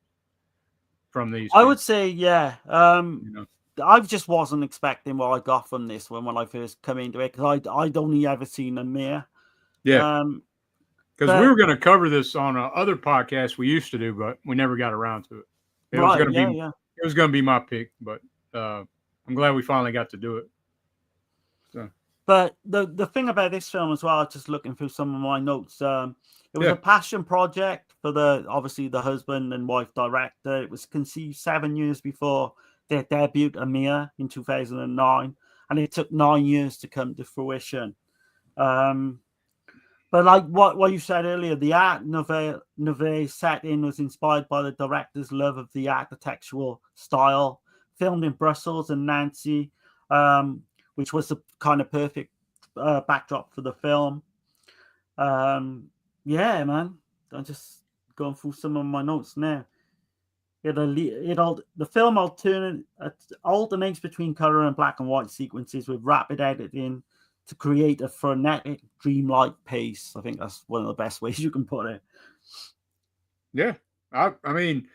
Speaker 2: from these.
Speaker 3: I would say, yeah.
Speaker 2: You know.
Speaker 3: I just wasn't expecting what I got from this one when I first come into it, because I'd only ever seen a mirror.
Speaker 2: Yeah. Because
Speaker 3: but-
Speaker 2: we were going to cover this on other podcasts we used to do, but we never got around to it. It was going to be it was going to be my pick, but I'm glad we finally got to do it. So.
Speaker 3: But the thing about this film as well, just looking through some of my notes, it was a passion project for obviously the husband and wife director. It was conceived 7 years before their debut, Amir, in 2009, and it took 9 years to come to fruition. But like what you said earlier, the art nouveau setting was inspired by the director's love of the architectural style, filmed in Brussels and Nancy, which was the kind of perfect backdrop for the film. Yeah, man. I'm just going through some of my notes now. The film alternates between color and black and white sequences with rapid editing to create a frenetic, dreamlike pace. I think that's one of the best ways you can put it.
Speaker 2: Yeah. I mean,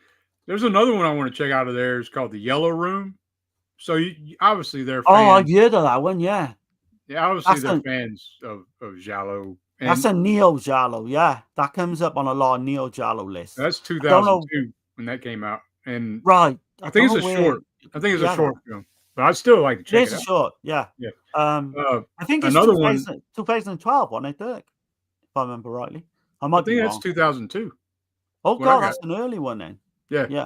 Speaker 2: there's another one I want to check out of there. It's called The Yellow Room. So obviously they're fans.
Speaker 3: Oh, I've heard of that one, yeah.
Speaker 2: Yeah, obviously they're fans of Giallo.
Speaker 3: That's a Neo Giallo, yeah. That comes up on a lot of Neo Giallo lists.
Speaker 2: That's 2002 when that came out. And
Speaker 3: right.
Speaker 2: I think it's a short. I think it's a short film. But I'd still like to check it out.
Speaker 3: It's short, yeah.
Speaker 2: Yeah.
Speaker 3: I think it's
Speaker 2: another
Speaker 3: 2012 one, I think, if I remember rightly. I think
Speaker 2: that's 2002.
Speaker 3: Oh, God, that's an early one then.
Speaker 2: Yeah.
Speaker 3: Yeah.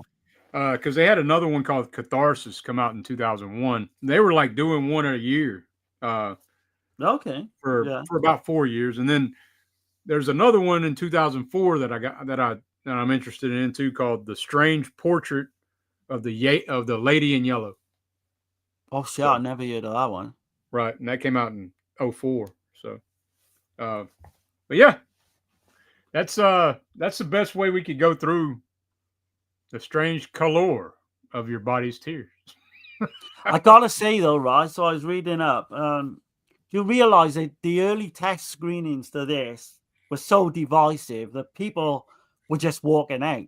Speaker 2: Because they had another one called Catharsis come out in 2001. They were like doing one a year.
Speaker 3: Okay.
Speaker 2: For about 4 years. And then there's another one in 2004 that I'm interested in too, called The Strange Portrait of the Lady in Yellow.
Speaker 3: Oh shit, I never heard of that one.
Speaker 2: Right, and that came out in 2004. So but yeah, that's the best way we could go through the strange color of your body's tears.
Speaker 3: I gotta say though, right? So I was reading up. You realize that the early test screenings to this were so divisive that people were just walking out.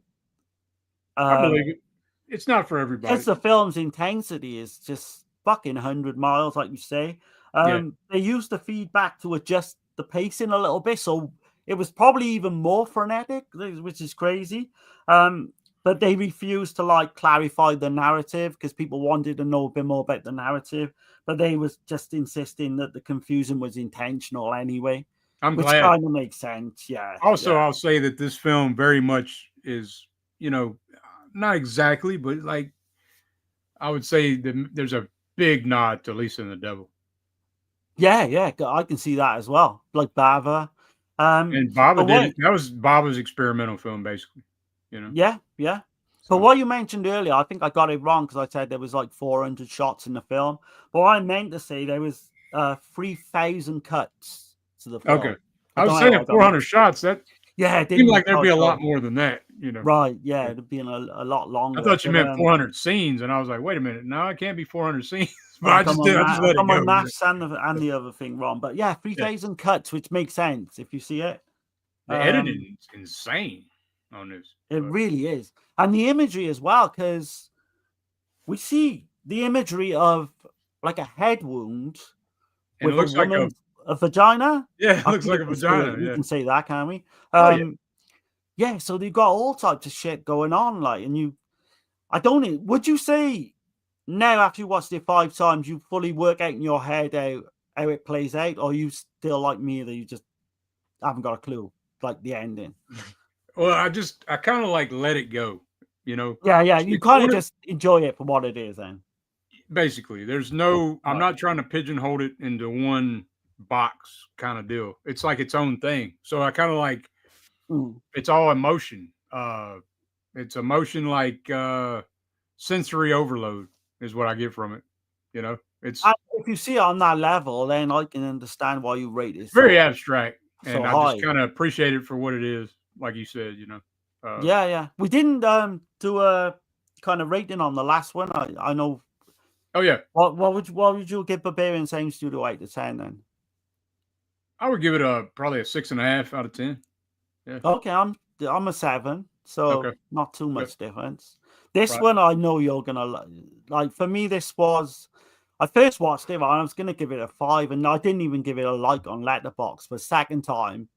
Speaker 2: I believe it. It's not for everybody.
Speaker 3: Because the film's intensity is just fucking 100 miles, like you say. They used the feedback to adjust the pacing a little bit, so it was probably even more frenetic, which is crazy. But they refused to clarify the narrative because people wanted to know a bit more about the narrative. But they was just insisting that the confusion was intentional anyway. Which kind of makes sense, yeah.
Speaker 2: Also, I'll say that this film very much is, not exactly, but I would say that there's a big nod to Lisa and the Devil.
Speaker 3: Yeah, I can see that as well. Like Bava.
Speaker 2: And Bava did it. That was Bava's experimental film, basically.
Speaker 3: Yeah. But what you mentioned earlier, I think I got it wrong because I said there was 400 shots in the film. But what I meant to say, there was 3,000 cuts to the film.
Speaker 2: Okay. I was saying 400 shots. That
Speaker 3: it
Speaker 2: seemed like there'd be a lot more than that.
Speaker 3: Right, yeah, it'd be a lot longer.
Speaker 2: I thought you meant 400 scenes, and I was like, wait a minute, no, it can't be 400 scenes. But I just let it go.
Speaker 3: My maths and the other thing wrong, but 3,000 cuts, which makes sense if you see it.
Speaker 2: The editing is insane on this.
Speaker 3: It really is, and the imagery as well, because we see the imagery of a head wound
Speaker 2: and
Speaker 3: with a vagina.
Speaker 2: Yeah, it looks like a vagina.
Speaker 3: We can say that, can we? Yeah, so they've got all types of shit going on, and would you say now after you watched it 5 times, you fully work out in your head how it plays out, or you still like me that you just haven't got a clue, like the ending?
Speaker 2: Well, I kind of like let it go, you know.
Speaker 3: Yeah, you
Speaker 2: It's
Speaker 3: kind
Speaker 2: one
Speaker 3: of
Speaker 2: of-
Speaker 3: just enjoy it for what it is then.
Speaker 2: basically there's no. I'm
Speaker 3: Right.
Speaker 2: not trying to pigeonhole it into one box kind of deal. It's like its own thing. So I kind of like
Speaker 3: Mm.
Speaker 2: it's all emotion. It's emotion like sensory overload is what I get from it. You know, it's
Speaker 3: And if you see it on that level, then I can understand why you rate it
Speaker 2: very
Speaker 3: so
Speaker 2: abstract,
Speaker 3: so
Speaker 2: and I just
Speaker 3: high.
Speaker 2: kind of appreciate it for what it is. Like you said, you know.
Speaker 3: Yeah. We didn't do a kind of rating on the last one. I know.
Speaker 2: Oh yeah,
Speaker 3: What would you give Barbarian same studio 8 to 10 then?
Speaker 2: I would give it probably a 6.5 out of 10. Yeah.
Speaker 3: Okay, I'm a 7, so
Speaker 2: Okay.
Speaker 3: not too
Speaker 2: Yep.
Speaker 3: much difference. This
Speaker 2: Right.
Speaker 3: one I know you're gonna like. For me, this was I first watched it and I was gonna give it a 5, and I didn't even give it a like on Letterboxd. But second time,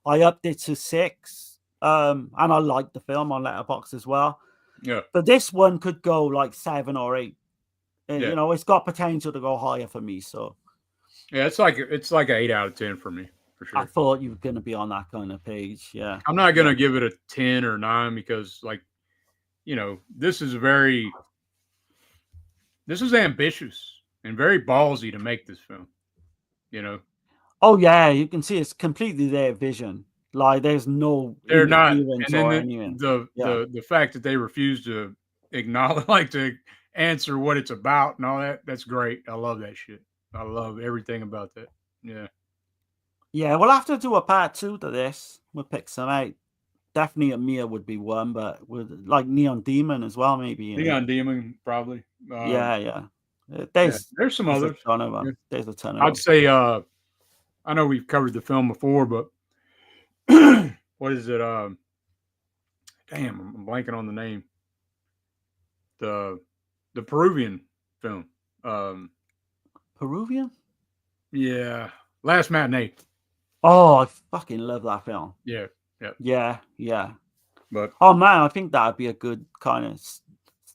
Speaker 3: I upped it to 6. And I liked the film on Letterboxd as well.
Speaker 2: Yeah.
Speaker 3: But this one could go like 7 or 8.
Speaker 2: Yeah.
Speaker 3: You know, it's got potential to go higher for me. So
Speaker 2: Yeah. It's like an 8 out of 10 for me for
Speaker 3: I
Speaker 2: sure.
Speaker 3: thought you were gonna be on that kind of page. Yeah.
Speaker 2: I'm not gonna give it a 10 or 9 because, like, you know, this is ambitious and very ballsy to make this film. You know,
Speaker 3: Oh yeah, you can see it's completely their vision. Like there's no
Speaker 2: they're not,
Speaker 3: interference
Speaker 2: and then
Speaker 3: or anything.
Speaker 2: the fact that they refuse to acknowledge, like, to answer what it's about and all that. That's great. I love that shit. I love everything about that. Yeah.
Speaker 3: Yeah, we'll have to do a part 2 to this. We'll pick some out. Definitely a Mia would be one, but with like Neon Demon as well, maybe. You know?
Speaker 2: Neon Demon, probably.
Speaker 3: Yeah.
Speaker 2: Yeah,
Speaker 3: There's
Speaker 2: some
Speaker 3: a
Speaker 2: others.
Speaker 3: ton of
Speaker 2: Yeah.
Speaker 3: them. There's a ton of
Speaker 2: I'd
Speaker 3: them.
Speaker 2: say I know we've covered the film before, but what is it? Damn, I'm blanking on the name. The Peruvian film.
Speaker 3: Peruvian?
Speaker 2: Yeah, Last Matinee.
Speaker 3: Oh, I fucking love that film.
Speaker 2: Yeah,
Speaker 3: Yeah.
Speaker 2: but
Speaker 3: Oh man, I think that'd be a good kind of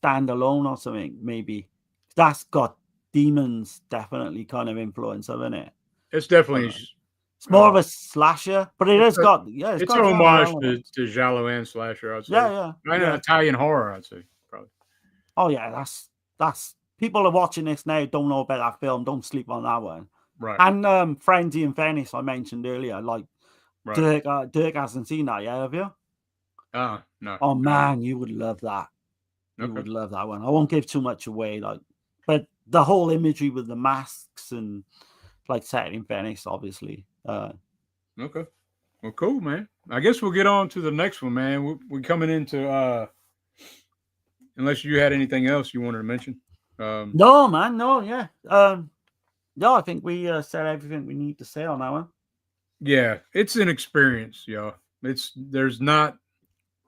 Speaker 3: standalone or something. Maybe that's got demons definitely kind of influence, isn't it?
Speaker 2: it's definitely
Speaker 3: It's more of a slasher, but it has got
Speaker 2: it's
Speaker 3: got
Speaker 2: a
Speaker 3: genre
Speaker 2: homage
Speaker 3: elements.
Speaker 2: to Giallo and slasher. I'd say.
Speaker 3: Yeah.
Speaker 2: And an Italian horror. I'd say probably.
Speaker 3: Oh yeah, that's people are watching this now. Don't know about that film. Don't sleep on that one.
Speaker 2: Right.
Speaker 3: And Frenzy and Venice, I mentioned earlier. Like
Speaker 2: Right.
Speaker 3: Dirk hasn't seen that yet, have you?
Speaker 2: No.
Speaker 3: Oh man, you would love that. You
Speaker 2: Okay.
Speaker 3: would love that one. I won't give too much away, but the whole imagery with the masks and like set in Venice, obviously.
Speaker 2: Okay. Well, cool, man. I guess we'll get on to the next one, man. We're coming into unless you had anything else you wanted to mention.
Speaker 3: No, man, no, yeah. No, I think we said everything we need to say on that one.
Speaker 2: Yeah, it's an experience, y'all. There's not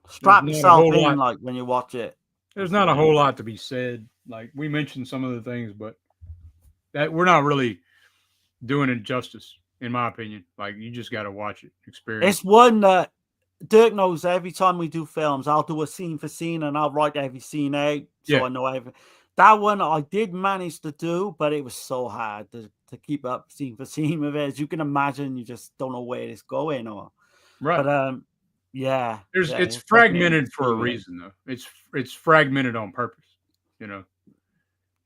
Speaker 3: Strap
Speaker 2: not a
Speaker 3: yourself
Speaker 2: whole
Speaker 3: in,
Speaker 2: lot.
Speaker 3: like when you watch it.
Speaker 2: There's not a whole lot to be said. Like, we mentioned some of the things, but that we're not really doing it justice, in my opinion. Like, you just got to watch it, experience.
Speaker 3: It's one that Dirk knows. Every time we do films, I'll do a scene for scene and I'll write every scene out so I know everything. That one I did manage to do, but it was so hard to keep up scene for scene with it. As you can imagine, you just don't know where it's going, or
Speaker 2: Right.
Speaker 3: But yeah,
Speaker 2: it's fragmented for a reason, though. It's fragmented on purpose. You know,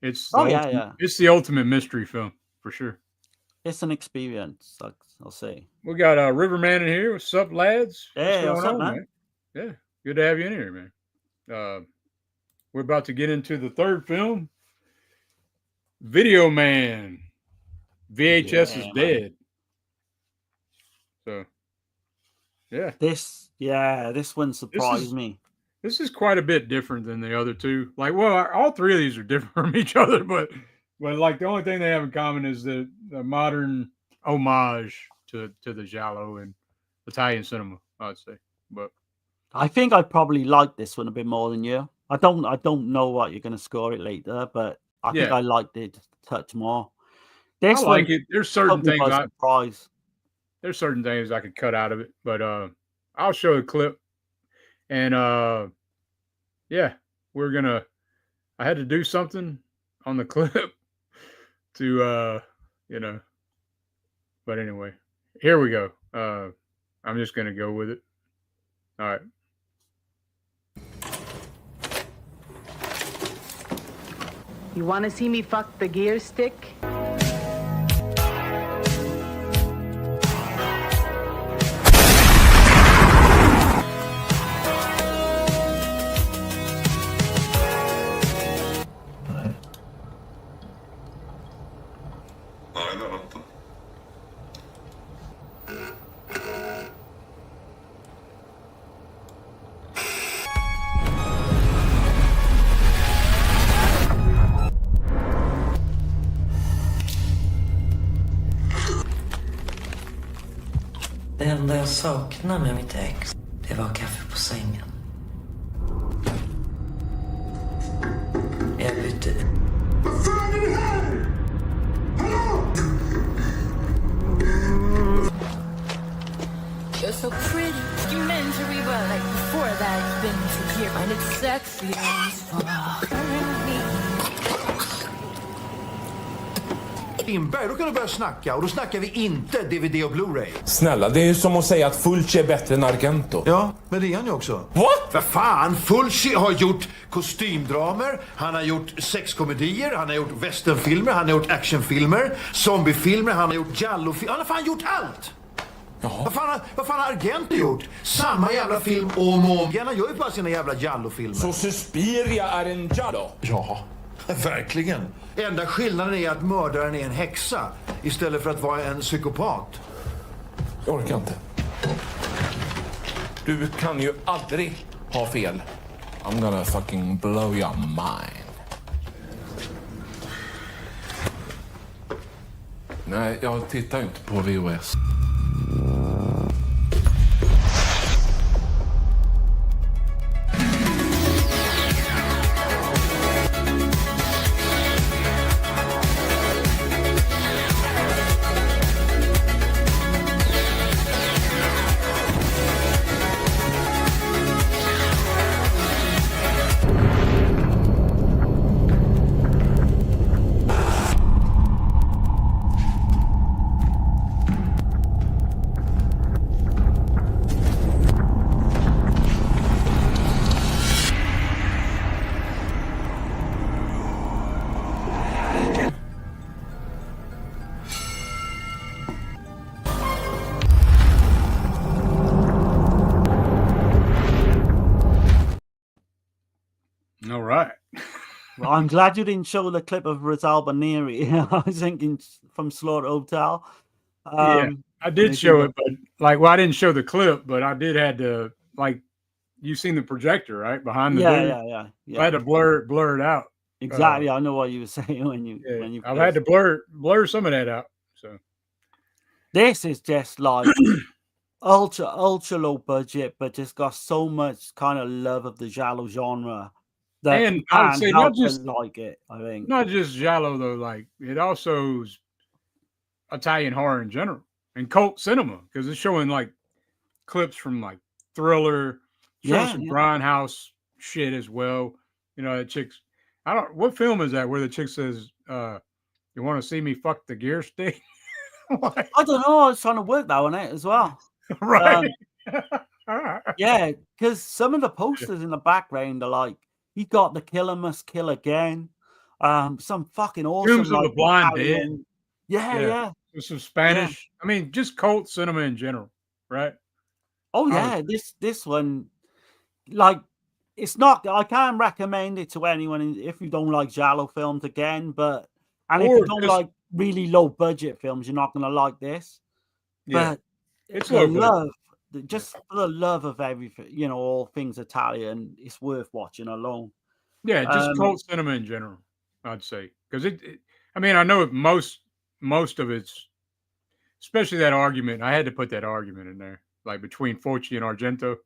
Speaker 2: it's it's the ultimate mystery film for sure.
Speaker 3: It's an experience, I'll say.
Speaker 2: We got Riverman in here. What's up, lads?
Speaker 3: Hey, what's up, man?
Speaker 2: Yeah, good to have you in here, man. We're about to get into the third film, VideoMan. VHS is dead. So, yeah.
Speaker 3: This one surprised me.
Speaker 2: This is quite a bit different than the other two. Like, well, all three of these are different from each other, but like the only thing they have in common is the modern homage to the Giallo and Italian cinema, I'd say. But
Speaker 3: I think I probably like this one a bit more than you. I don't know what you're going to score it later, but I think I liked it a touch more. This
Speaker 2: I like it. There's certain things there's certain things I could cut out of it, but I'll show a clip. And yeah, I had to do something on the clip to you know. But anyway, here we go. I'm just gonna go with it. All right.
Speaker 6: You want to see me fuck the gear stick?
Speaker 7: Nej, det är det inte.
Speaker 8: Det enda jag saknar med mitt ex, det var kaffe på sängen. Jag bytte.
Speaker 7: Vad fan är det här? Hallå?
Speaker 9: You're so pretty, documentary, but like before that, you've been for years. And it's sexy as fuck.
Speaker 10: Lindberg, då kan du börja snacka. Och då snackar vi inte DVD och Blu-ray.
Speaker 11: Snälla, det är ju som att säga att Fulci är bättre än Argento.
Speaker 10: Ja, men det är han ju också.
Speaker 11: What?
Speaker 10: Vad fan, Fulci har gjort kostymdramer, han har gjort sexkomedier, han har gjort westernfilmer, han har gjort actionfilmer, zombiefilmer, han har gjort giallofilmer. Han har fan gjort allt!
Speaker 11: Jaha.
Speaker 10: Vad fan har Argento gjort? Samma jävla film om och om. Han gör ju bara sina jävla giallofilmer.
Speaker 11: Så Suspiria är en giallo?
Speaker 10: Ja, verkligen. Enda skillnaden är att mördaren är en häxa istället för att vara en psykopat.
Speaker 11: Jag orkar inte. Du kan ju aldrig ha fel. I'm gonna fucking blow your mind. Nej, jag tittar inte på VHS.
Speaker 2: All right.
Speaker 3: Well, I'm glad you didn't show the clip of Rosalba Neri. I was thinking from Slaughter Hotel.
Speaker 2: Yeah, I did show it, but like, well, I didn't show the clip, but I did had to, like, you've seen the projector, right? Behind the dude.
Speaker 3: Yeah.
Speaker 2: I had to blur it out.
Speaker 3: Exactly. I know what you were saying when you
Speaker 2: I've had to blur some of that out. So
Speaker 3: this is just like ultra low budget, but just got so much kind of love of the Giallo genre that
Speaker 2: and
Speaker 3: you
Speaker 2: I would
Speaker 3: can't
Speaker 2: say
Speaker 3: help
Speaker 2: not just
Speaker 3: but like it. I think
Speaker 2: not just Giallo though, like it also is Italian horror in general and cult cinema because it's showing like clips from like thriller, showing some grindhouse shit as well. You know, the chicks. What film is that where the chick says, "You want to see me fuck the gear stick?"
Speaker 3: I don't know. I was trying to work that one out as well.
Speaker 2: Right.
Speaker 3: Yeah, because some of the posters in the background are like, he got the killer must kill again. Some fucking awesome.
Speaker 2: Tombs of the Blind Dead.
Speaker 3: Yeah.
Speaker 2: There's some Spanish. I mean, just cult cinema in general, right?
Speaker 3: Oh yeah, this one, like, it's not. I can't recommend it to anyone if you don't like Giallo films again. But if you don't like really low budget films, you're not gonna like this.
Speaker 2: Yeah.
Speaker 3: But
Speaker 2: it's
Speaker 3: for love, just for the love of everything, you know, all things Italian, it's worth watching alone.
Speaker 2: Yeah, just cult cinema in general, I'd say, because I mean, I know most of it's, especially that argument. I had to put that argument in there, like between Fulci and Argento.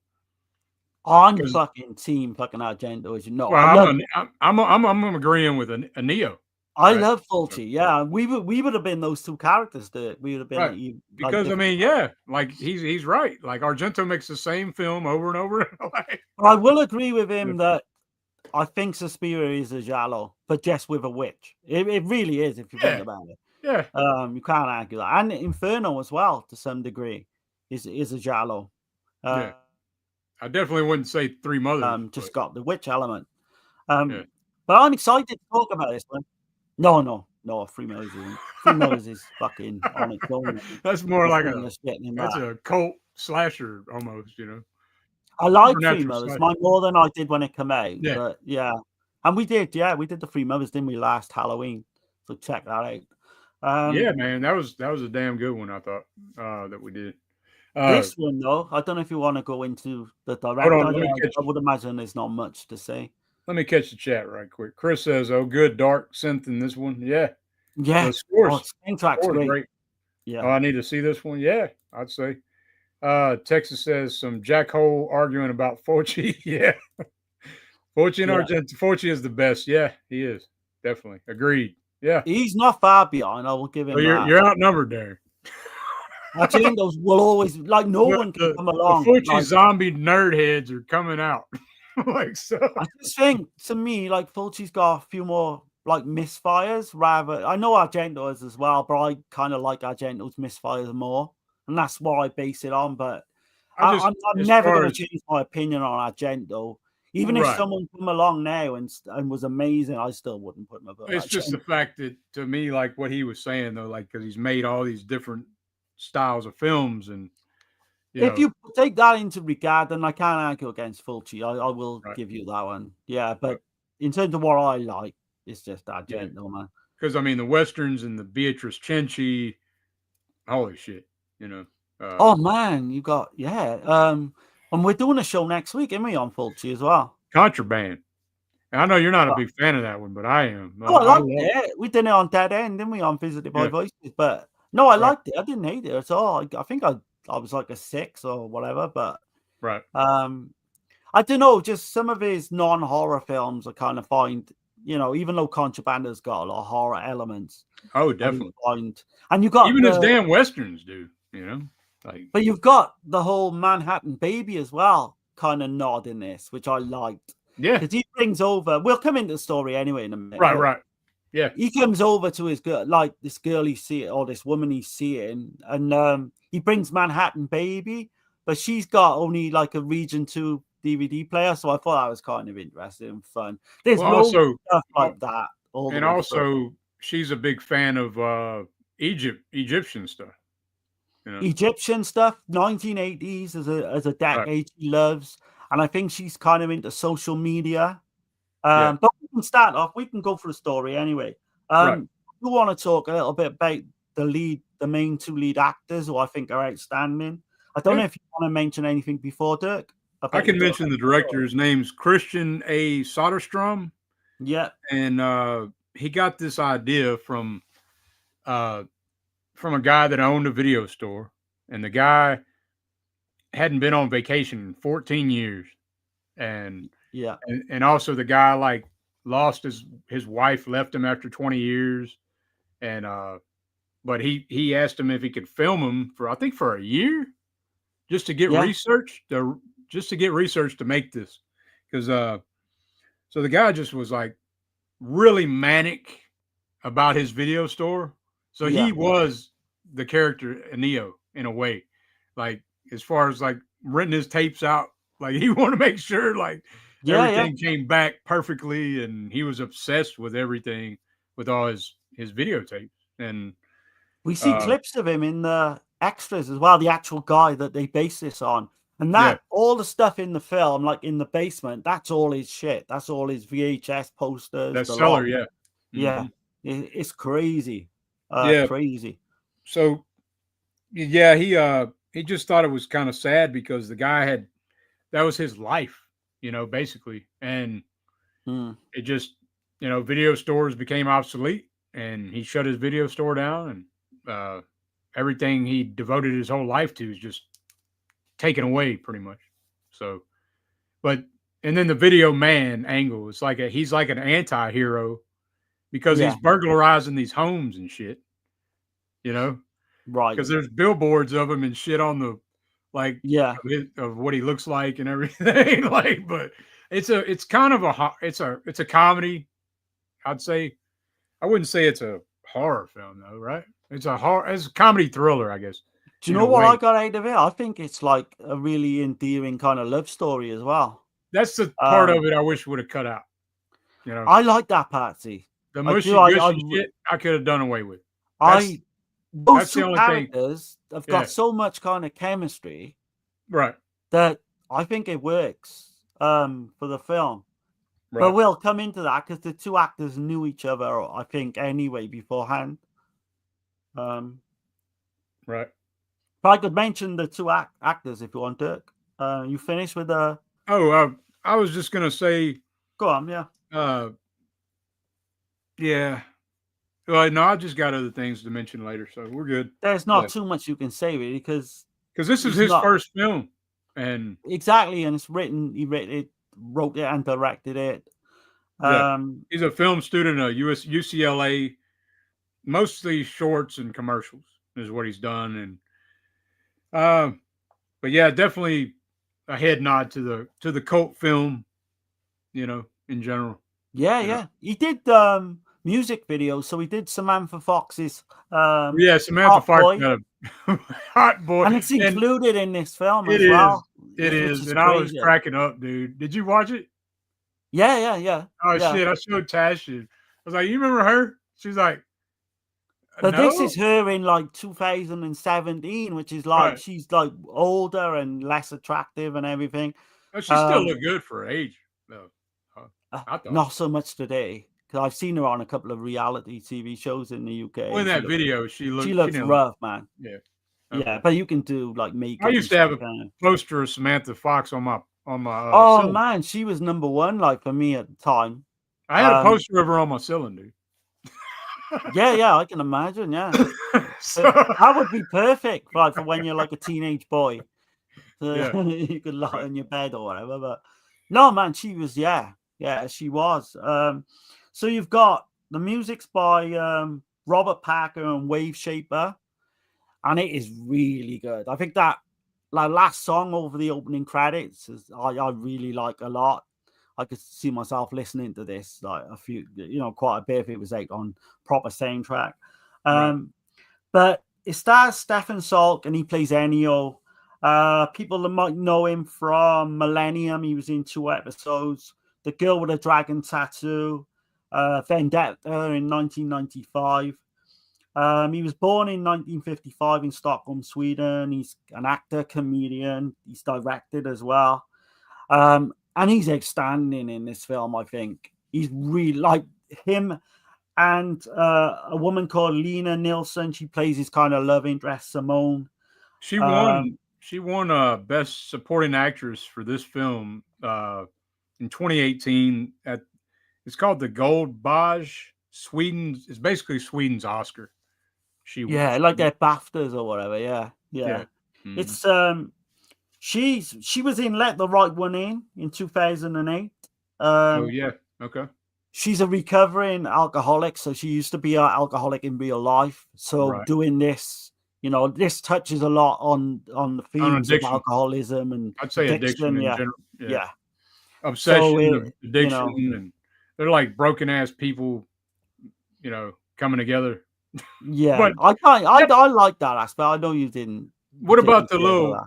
Speaker 3: I'm fucking team fucking Argento, as you know.
Speaker 2: Well, I'm agreeing with a Neo.
Speaker 3: I love Fulci. Yeah, we would have been those two characters that we would have been
Speaker 2: right. Because I mean, yeah, like he's right. Like Argento makes the same film over and over.
Speaker 3: I will agree with him that I think Suspiria is a Giallo, but just with a witch. It really is, if you think
Speaker 2: Yeah.
Speaker 3: about it.
Speaker 2: Yeah.
Speaker 3: You can't argue that. And Inferno as well, to some degree, is a Giallo.
Speaker 2: Yeah. I definitely wouldn't say Three Mothers.
Speaker 3: Just got the witch element.
Speaker 2: Yeah.
Speaker 3: But I'm excited to talk about this one. No, Three Mothers isn't. Three Mothers is fucking on its own.
Speaker 2: That's more like
Speaker 3: That's
Speaker 2: a cult slasher almost, you know.
Speaker 3: I like Three
Speaker 2: Supernatural
Speaker 3: Mothers
Speaker 2: slasher.
Speaker 3: more than I did when it came out.
Speaker 2: Yeah.
Speaker 3: But yeah. And we did the Three Mothers, didn't we, last Halloween? So check that out.
Speaker 2: Yeah, man, that was a damn good one, I thought, that we did.
Speaker 3: This one, though, I don't know if you want to go into the
Speaker 2: Hold on,
Speaker 3: director. I would imagine there's not much to say.
Speaker 2: let me catch the chat right quick. Chris says, "Oh, good dark synth in this one." Yeah,
Speaker 3: Yeah.
Speaker 2: the scores,
Speaker 3: soundtrack's great. Yeah.
Speaker 2: Oh, I need to see this one. Yeah, I'd say. Texas says some jackhole arguing about Fulci. Yeah, Fulci and Argento. Fulci is the best. Yeah, he is definitely agreed. Yeah,
Speaker 3: He's not far behind. I will give him
Speaker 2: so
Speaker 3: that.
Speaker 2: you're outnumbered there.
Speaker 3: Argentos will always no one can come along.
Speaker 2: The Fulci zombie nerd heads are coming out. Like so.
Speaker 3: I just think to me, like Fulci's got a few more like misfires. Rather, I know Argento is as well, but I kind of like Argento's misfires more, and that's what I base it on. But I'm never going to change my opinion on Argento. Even if someone come along now and was amazing, I still wouldn't put him above.
Speaker 2: It's just the fact that, to me, like what he was saying though, like because he's made all these different styles of films, and
Speaker 3: if you take that into regard, then I can't argue against Fulci. I will give you that one. Yeah, but in terms of what I like, it's just Argento, man.
Speaker 2: Because I mean, the westerns and the Beatrice Cenci, holy shit, you know.
Speaker 3: Oh man, you got and we're doing a show next week, aren't we, on Fulci as well?
Speaker 2: Contraband. I know you're not a big fan of that one, but I am.
Speaker 3: Oh, I liked it. We did it on Dead End, didn't we, on Visited by Voices? But no, I liked it. I didn't hate it at all. I think I was like a 6 or whatever, but I don't know. Just some of his non-horror films I kind of find, even though Contrabando's got a lot of horror elements.
Speaker 2: Oh, definitely.
Speaker 3: And you got
Speaker 2: even his damn westerns do,
Speaker 3: But you've got the whole Manhattan Baby as well, kind of nod in this, which I liked.
Speaker 2: Yeah,
Speaker 3: because he brings over. We'll come into the story anyway in a minute.
Speaker 2: Right. Yeah,
Speaker 3: he comes over to his girl, like this girl he's seeing, or this woman he's seeing, and he brings Manhattan Baby, but she's got only like a Region 2 DVD player, so I thought that was kind of interesting and fun. There's also stuff like that,
Speaker 2: and also she's a big fan of Egyptian stuff.
Speaker 3: Egyptian stuff, 1980s as a decade she loves, and I think she's kind of into social media. But we can start off. We can go for the story anyway. We want to talk a little bit about the main 2 lead actors, who I think are outstanding. I don't know if you want to mention anything before, Dirk.
Speaker 2: I can mention the director. His name's Christian A. Soderstrom.
Speaker 3: Yeah,
Speaker 2: and he got this idea from a guy that owned a video store, and the guy hadn't been on vacation in 14 years, and also the guy like lost his wife, left him after 20 years, and but he asked him if he could film him for a year, just to get research to make this, because so the guy just was like really manic about his video store. So he was the character Neo in a way, like as far as like renting his tapes out, like he wanted to make sure like everything came back perfectly, and he was obsessed with everything, with all his videotapes. And
Speaker 3: we see clips of him in the extras as well, the actual guy that they base this on, and that all the stuff in the film, like in the basement, that's all his shit. That's all his VHS posters.
Speaker 2: That cellar,
Speaker 3: it's crazy. Crazy.
Speaker 2: So he just thought it was kind of sad, because the guy that was his life, basically, and it just, video stores became obsolete, and he shut his video store down, and everything he devoted his whole life to is just taken away pretty much. So, and then the video man angle, it's like he's like an anti-hero, because he's burglarizing these homes and shit,
Speaker 3: right?
Speaker 2: Because there's billboards of him and shit on the, like, of what he looks like and everything. Like, but It's kind of it's a comedy. I'd say. I wouldn't say it's a horror film though, right? It's a comedy thriller, I guess.
Speaker 3: Do you
Speaker 2: in
Speaker 3: know
Speaker 2: a
Speaker 3: what
Speaker 2: way.
Speaker 3: I got out of it? I think it's like a really endearing kind of love story as well.
Speaker 2: That's the part of it I wish would have cut out. You know,
Speaker 3: I like that part. See,
Speaker 2: the
Speaker 3: I do.
Speaker 2: mushy gushy shit I could have done away with.
Speaker 3: Those
Speaker 2: That's the
Speaker 3: two
Speaker 2: only thing.
Speaker 3: characters have
Speaker 2: Yeah.
Speaker 3: got so much kind of chemistry,
Speaker 2: Right.
Speaker 3: that I think it works for the film.
Speaker 2: Right.
Speaker 3: But we'll come into that because the two actors knew each other, I think, anyway beforehand.
Speaker 2: Right.
Speaker 3: But I could mention the two actors if you want, Dirk. You finished with the?
Speaker 2: Oh, I was just gonna say.
Speaker 3: Go on, yeah.
Speaker 2: Yeah. Well, no, I just got other things to mention later, so we're good.
Speaker 3: There's not too much you can say really because
Speaker 2: this is his first film, and
Speaker 3: exactly, and it's written. He wrote it and directed it.
Speaker 2: He's a film student at UCLA, mostly shorts and commercials is what he's done, and but yeah, definitely a head nod to the cult film, in general.
Speaker 3: Yeah. He did music videos, so he did Samantha Fox's
Speaker 2: Samantha Fox got a Hot Boy,
Speaker 3: and it's included in this film as
Speaker 2: is,
Speaker 3: well.
Speaker 2: It is, and
Speaker 3: crazy.
Speaker 2: I was cracking up, dude. Did you watch it?
Speaker 3: Yeah.
Speaker 2: Oh shit! I showed Tasha. I was like, "You remember her?" She's like,
Speaker 3: "But
Speaker 2: no?
Speaker 3: this is her in like 2017, which is like she's like older and less attractive and everything."
Speaker 2: Oh, she still looked good for her age, though.
Speaker 3: Not so much today, because I've seen her on a couple of reality TV shows in the UK.
Speaker 2: Well, in that video, she
Speaker 3: looks rough, man.
Speaker 2: Yeah,
Speaker 3: yeah, but you can do like makeup.
Speaker 2: I used to have a poster of Samantha Fox on my.
Speaker 3: Oh
Speaker 2: cylinder.
Speaker 3: Man, she was #1, like for me at the time.
Speaker 2: I had a poster of her on my cylinder.
Speaker 3: yeah, I can imagine. Yeah, that would be perfect, like for when you're like a teenage boy. So you could lie on your bed or whatever. But no, man, she was. Yeah, she was. So you've got the music's by Robert Parker and Wave Shaper, and it is really good. I think that last song over the opening credits I really like a lot. I could see myself listening to this like quite a bit if it was like on proper soundtrack. But it stars Stephen Salk and he plays Ennio. People that might know him from Millennium, he was in 2 episodes. The Girl with a Dragon Tattoo, Vendetta in 1995. He was born in 1955 in Stockholm, Sweden. He's an actor, comedian. He's directed as well. And he's outstanding in this film, I think. He's really like him and a woman called Lena Nilsson. She plays his kind of love interest, Simone.
Speaker 2: She won Best Supporting Actress for this film in 2018. It's called the Gold Badge. It's basically Sweden's Oscar.
Speaker 3: Like their BAFTAs or whatever. Yeah.
Speaker 2: Mm-hmm.
Speaker 3: It's she was in Let the Right One in 2008.
Speaker 2: Okay.
Speaker 3: She's a recovering alcoholic, so she used to be an alcoholic in real life. So doing this, this touches a lot on the themes of alcoholism and
Speaker 2: I'd say addiction in general.
Speaker 3: Yeah.
Speaker 2: Obsession, addiction, and they're like broken ass people, coming together.
Speaker 3: Yeah,
Speaker 2: but
Speaker 3: I like that aspect. I know you didn't.
Speaker 2: What about the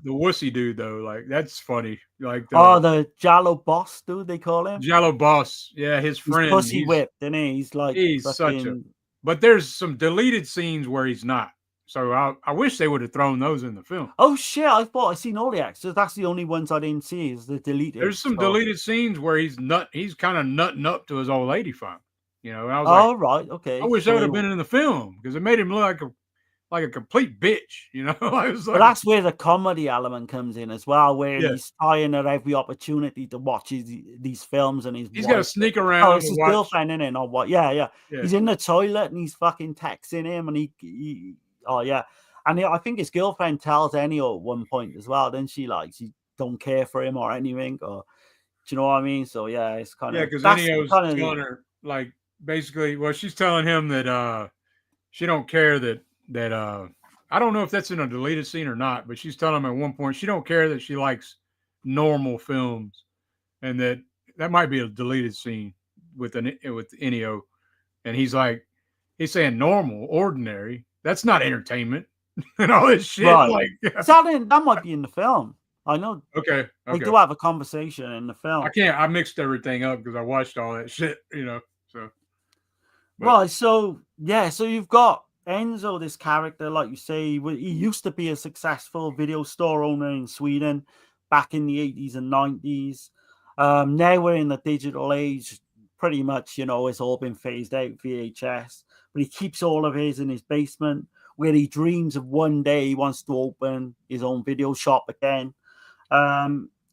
Speaker 2: wussy dude though? Like that's funny. Like
Speaker 3: the Giallo boss dude, they call him.
Speaker 2: Giallo boss. Yeah, his friend.
Speaker 3: He's pussy whipped, and he's like
Speaker 2: such a. But there's some deleted scenes where he's not. So I wish they would have thrown those in the film.
Speaker 3: Oh shit! I thought I seen all the extras. That's the only ones I didn't see. Is the deleted.
Speaker 2: There's some deleted scenes where he's kind of nutting up to his old lady fine. And I was
Speaker 3: like, right, okay.
Speaker 2: I wish that would have been in the film because it made him look like a complete bitch. I was like,
Speaker 3: but that's where the comedy element comes in as well, where he's trying at every opportunity to watch these films, and he's
Speaker 2: got to sneak around.
Speaker 3: Oh, it's his girlfriend, isn't it? Or what? Yeah. He's in the toilet and he's fucking texting him, and he and I think his girlfriend tells Ennio at one point as well. Then she don't care for him or anything, or do you know what I mean? So yeah, it's kind of
Speaker 2: because Ennio's telling her like basically, well, she's telling him that she don't care that I don't know if that's in a deleted scene or not, but she's telling him at one point she don't care that she likes normal films, and that might be a deleted scene with Ennio, and he's saying normal, ordinary. That's not entertainment and all this shit.
Speaker 3: Right.
Speaker 2: Like,
Speaker 3: that might be in the film. I know.
Speaker 2: Okay.
Speaker 3: They do have a conversation in the film.
Speaker 2: I mixed everything up because I watched all that shit, so.
Speaker 3: Right. So you've got Enzo, this character, like you say, he used to be a successful video store owner in Sweden back in the 80s and 90s. Now we're in the digital age. Pretty much, it's all been phased out VHS, but he keeps all of his in his basement, where he dreams of one day he wants to open his own video shop again.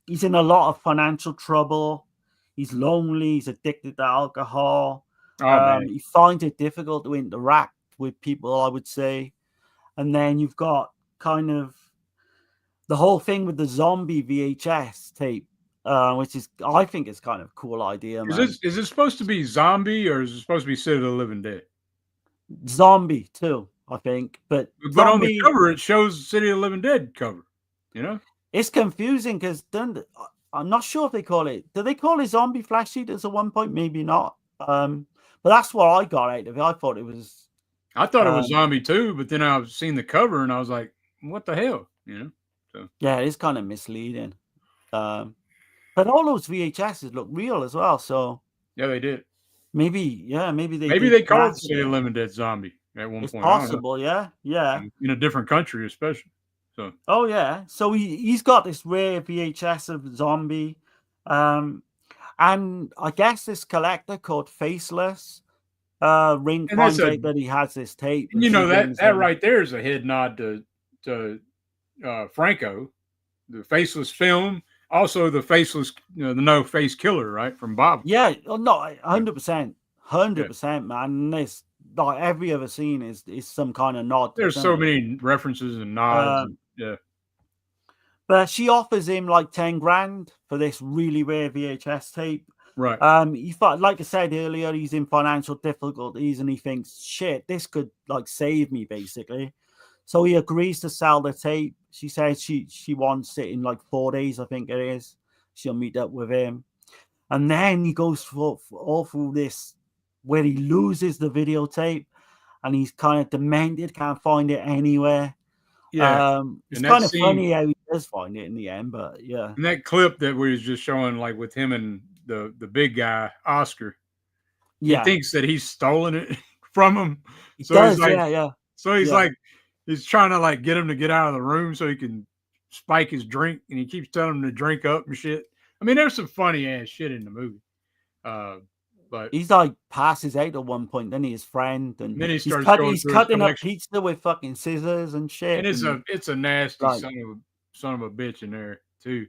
Speaker 3: He's in a lot of financial trouble. He's lonely. He's addicted to alcohol. He finds it difficult to interact with people, I would say. And then you've got kind of the whole thing with the zombie VHS tape, which I think is kind of a cool idea, man.
Speaker 2: Is it supposed to be zombie or is it supposed to be City of the Living Dead?
Speaker 3: Zombie too, I think. But
Speaker 2: zombie, on the cover, it shows City of the Living Dead cover,
Speaker 3: It's confusing because I'm not sure if they call it. Do they call it zombie flash eaters at one point? Maybe not. But that's what I got out of it. I thought it was.
Speaker 2: I thought it was zombie too, but then I've seen the cover and I was like, "What the hell?" So
Speaker 3: yeah, it's kind of misleading. But all those VHSs look real as well. So
Speaker 2: yeah, they did.
Speaker 3: Maybe
Speaker 2: they called City of the Living Dead zombie at one point.
Speaker 3: Possible, yeah.
Speaker 2: In a different country, especially. So.
Speaker 3: Oh yeah, so he's got this rare VHS of zombie. And I guess this collector called Faceless Ring finds out that he has this tape.
Speaker 2: That right there is a head nod to Franco, the Faceless film, also the Faceless, the No Face Killer, right, from Bob.
Speaker 3: Yeah, no, 100%, man. And this, like every other scene is some kind of nod.
Speaker 2: There's so many references and nods. Yeah.
Speaker 3: But she offers him like 10 grand for this really rare VHS tape.
Speaker 2: Right.
Speaker 3: He thought, like I said earlier, he's in financial difficulties and he thinks, shit, this could like save me basically. So he agrees to sell the tape. She says she wants it in like 4 days, I think it is. She'll meet up with him. And then he goes all through this where he loses the videotape and he's kind of demented, can't find it anywhere.
Speaker 2: Yeah,
Speaker 3: it's kind of funny how he does find it in the end, but yeah.
Speaker 2: And that clip that we was just showing, like with him and the big guy Oscar, he thinks that he's stolen it from him.
Speaker 3: So he's like,
Speaker 2: So he's like, he's trying to like get him to get out of the room so he can spike his drink, and he keeps telling him to drink up and shit. I mean, there's some funny ass shit in the movie. But
Speaker 3: he's like passes out at one point, then his friend, and
Speaker 2: then he's
Speaker 3: cutting up pizza with fucking scissors and shit.
Speaker 2: And it's a nasty son of a bitch in there too.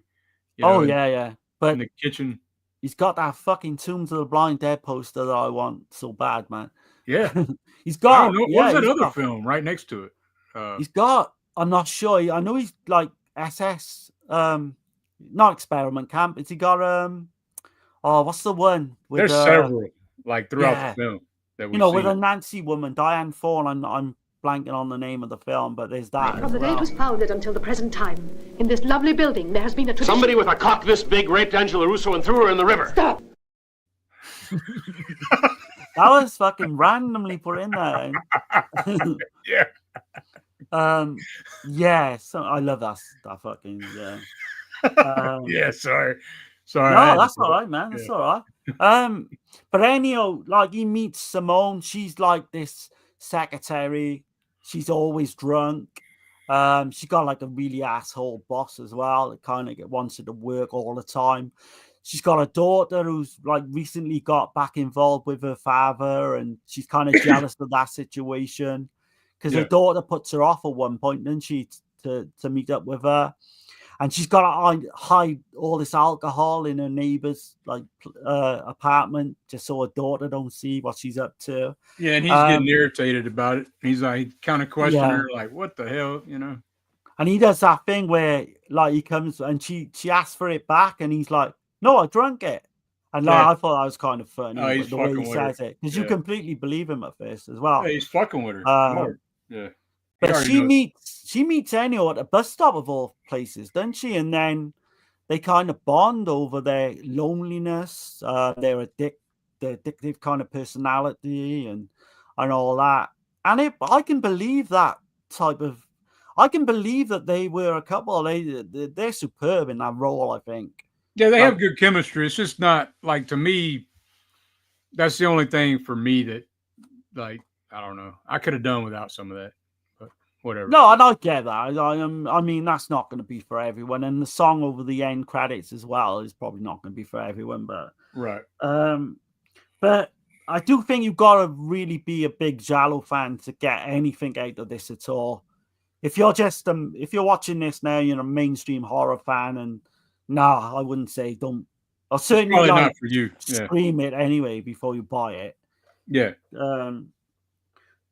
Speaker 3: But
Speaker 2: in the kitchen,
Speaker 3: he's got that fucking Tomb of the Blind Dead poster that I want so bad, man.
Speaker 2: Yeah,
Speaker 3: he's got.
Speaker 2: I don't know, what's that other film right next to it?
Speaker 3: He's got. I'm not sure. I know he's like SS. Not experiment camp. Has he got what's the one? With,
Speaker 2: there's several like throughout the film that we
Speaker 3: with a Nancy woman, Diane Fawn. I'm blanking on the name of the film, but there's that.
Speaker 12: From the day it was founded until the present time, in this lovely building, there has been a tradition.
Speaker 13: Somebody with a cock this big raped Angela Russo and threw her in the river.
Speaker 12: Stop!
Speaker 3: That was fucking randomly put in there.
Speaker 2: Yeah.
Speaker 3: So I love that fucking
Speaker 2: yeah. Sorry.
Speaker 3: No, that's all right, man. That's all right. But anyhow, like he meets Simone. She's like this secretary. She's always drunk. She's got like a really asshole boss as well. That kind of wants her to work all the time. She's got a daughter who's like recently got back involved with her father, and she's kind of jealous of that situation because her daughter puts her off at one point, doesn't she, to meet up with her. And she's got to hide all this alcohol in her neighbor's like apartment just so her daughter don't see what she's up to.
Speaker 2: Yeah, and he's getting irritated about it. He's like kind of questioning her, like, "What the hell?"
Speaker 3: And he does that thing where like he comes and she asks for it back, and he's like, "No, I drank it." And like, I thought that was kind of funny the way he says it, because you completely believe him at first as well.
Speaker 2: Yeah, he's fucking with her. Yeah.
Speaker 3: But she meets Ennio at a bus stop of all places, doesn't she? And then they kind of bond over their loneliness, their addictive kind of personality, and all that. And I can believe that type of. I can believe that they were a couple. They're superb in that role, I think.
Speaker 2: Yeah, they have good chemistry. It's just not like, to me, that's the only thing for me that, like, I don't know. I could have done without some of that, but whatever.
Speaker 3: No, and I get that. I mean, that's not going to be for everyone. And the song over the end credits as well is probably not going to be for everyone. But
Speaker 2: right.
Speaker 3: But I do think you've got to really be a big Giallo fan to get anything out of this at all. If you're just if you're watching this now, you're a mainstream horror fan, and I wouldn't say don't. I'll certainly
Speaker 2: probably not for you. Yeah.
Speaker 3: Stream it anyway before you buy it.
Speaker 2: Yeah.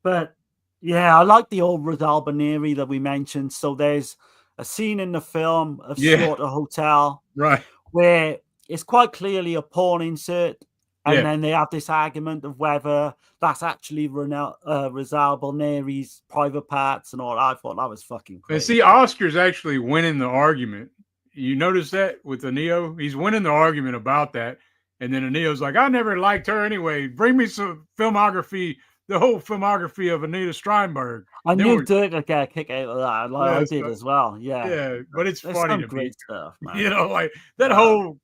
Speaker 3: But yeah, I like the old Rosalba Neri that we mentioned. So there's a scene in the film of Slaughter Hotel,
Speaker 2: right,
Speaker 3: where it's quite clearly a porn insert. And then they have this argument of whether that's actually Rosalba Neri's private parts and all. I thought that was fucking crazy.
Speaker 2: And see, Oscar's actually winning the argument. You notice that with the Neo? He's winning the argument about that. And then the Neo's like, I never liked her anyway. Bring me some filmography, the whole filmography of Anita Steinberg.
Speaker 3: I knew Dirk would get a kick out of that. Like I did as well. Yeah.
Speaker 2: Yeah, but it's
Speaker 3: There's
Speaker 2: funny
Speaker 3: some
Speaker 2: to
Speaker 3: great
Speaker 2: me.
Speaker 3: stuff, man.
Speaker 2: You know, like that whole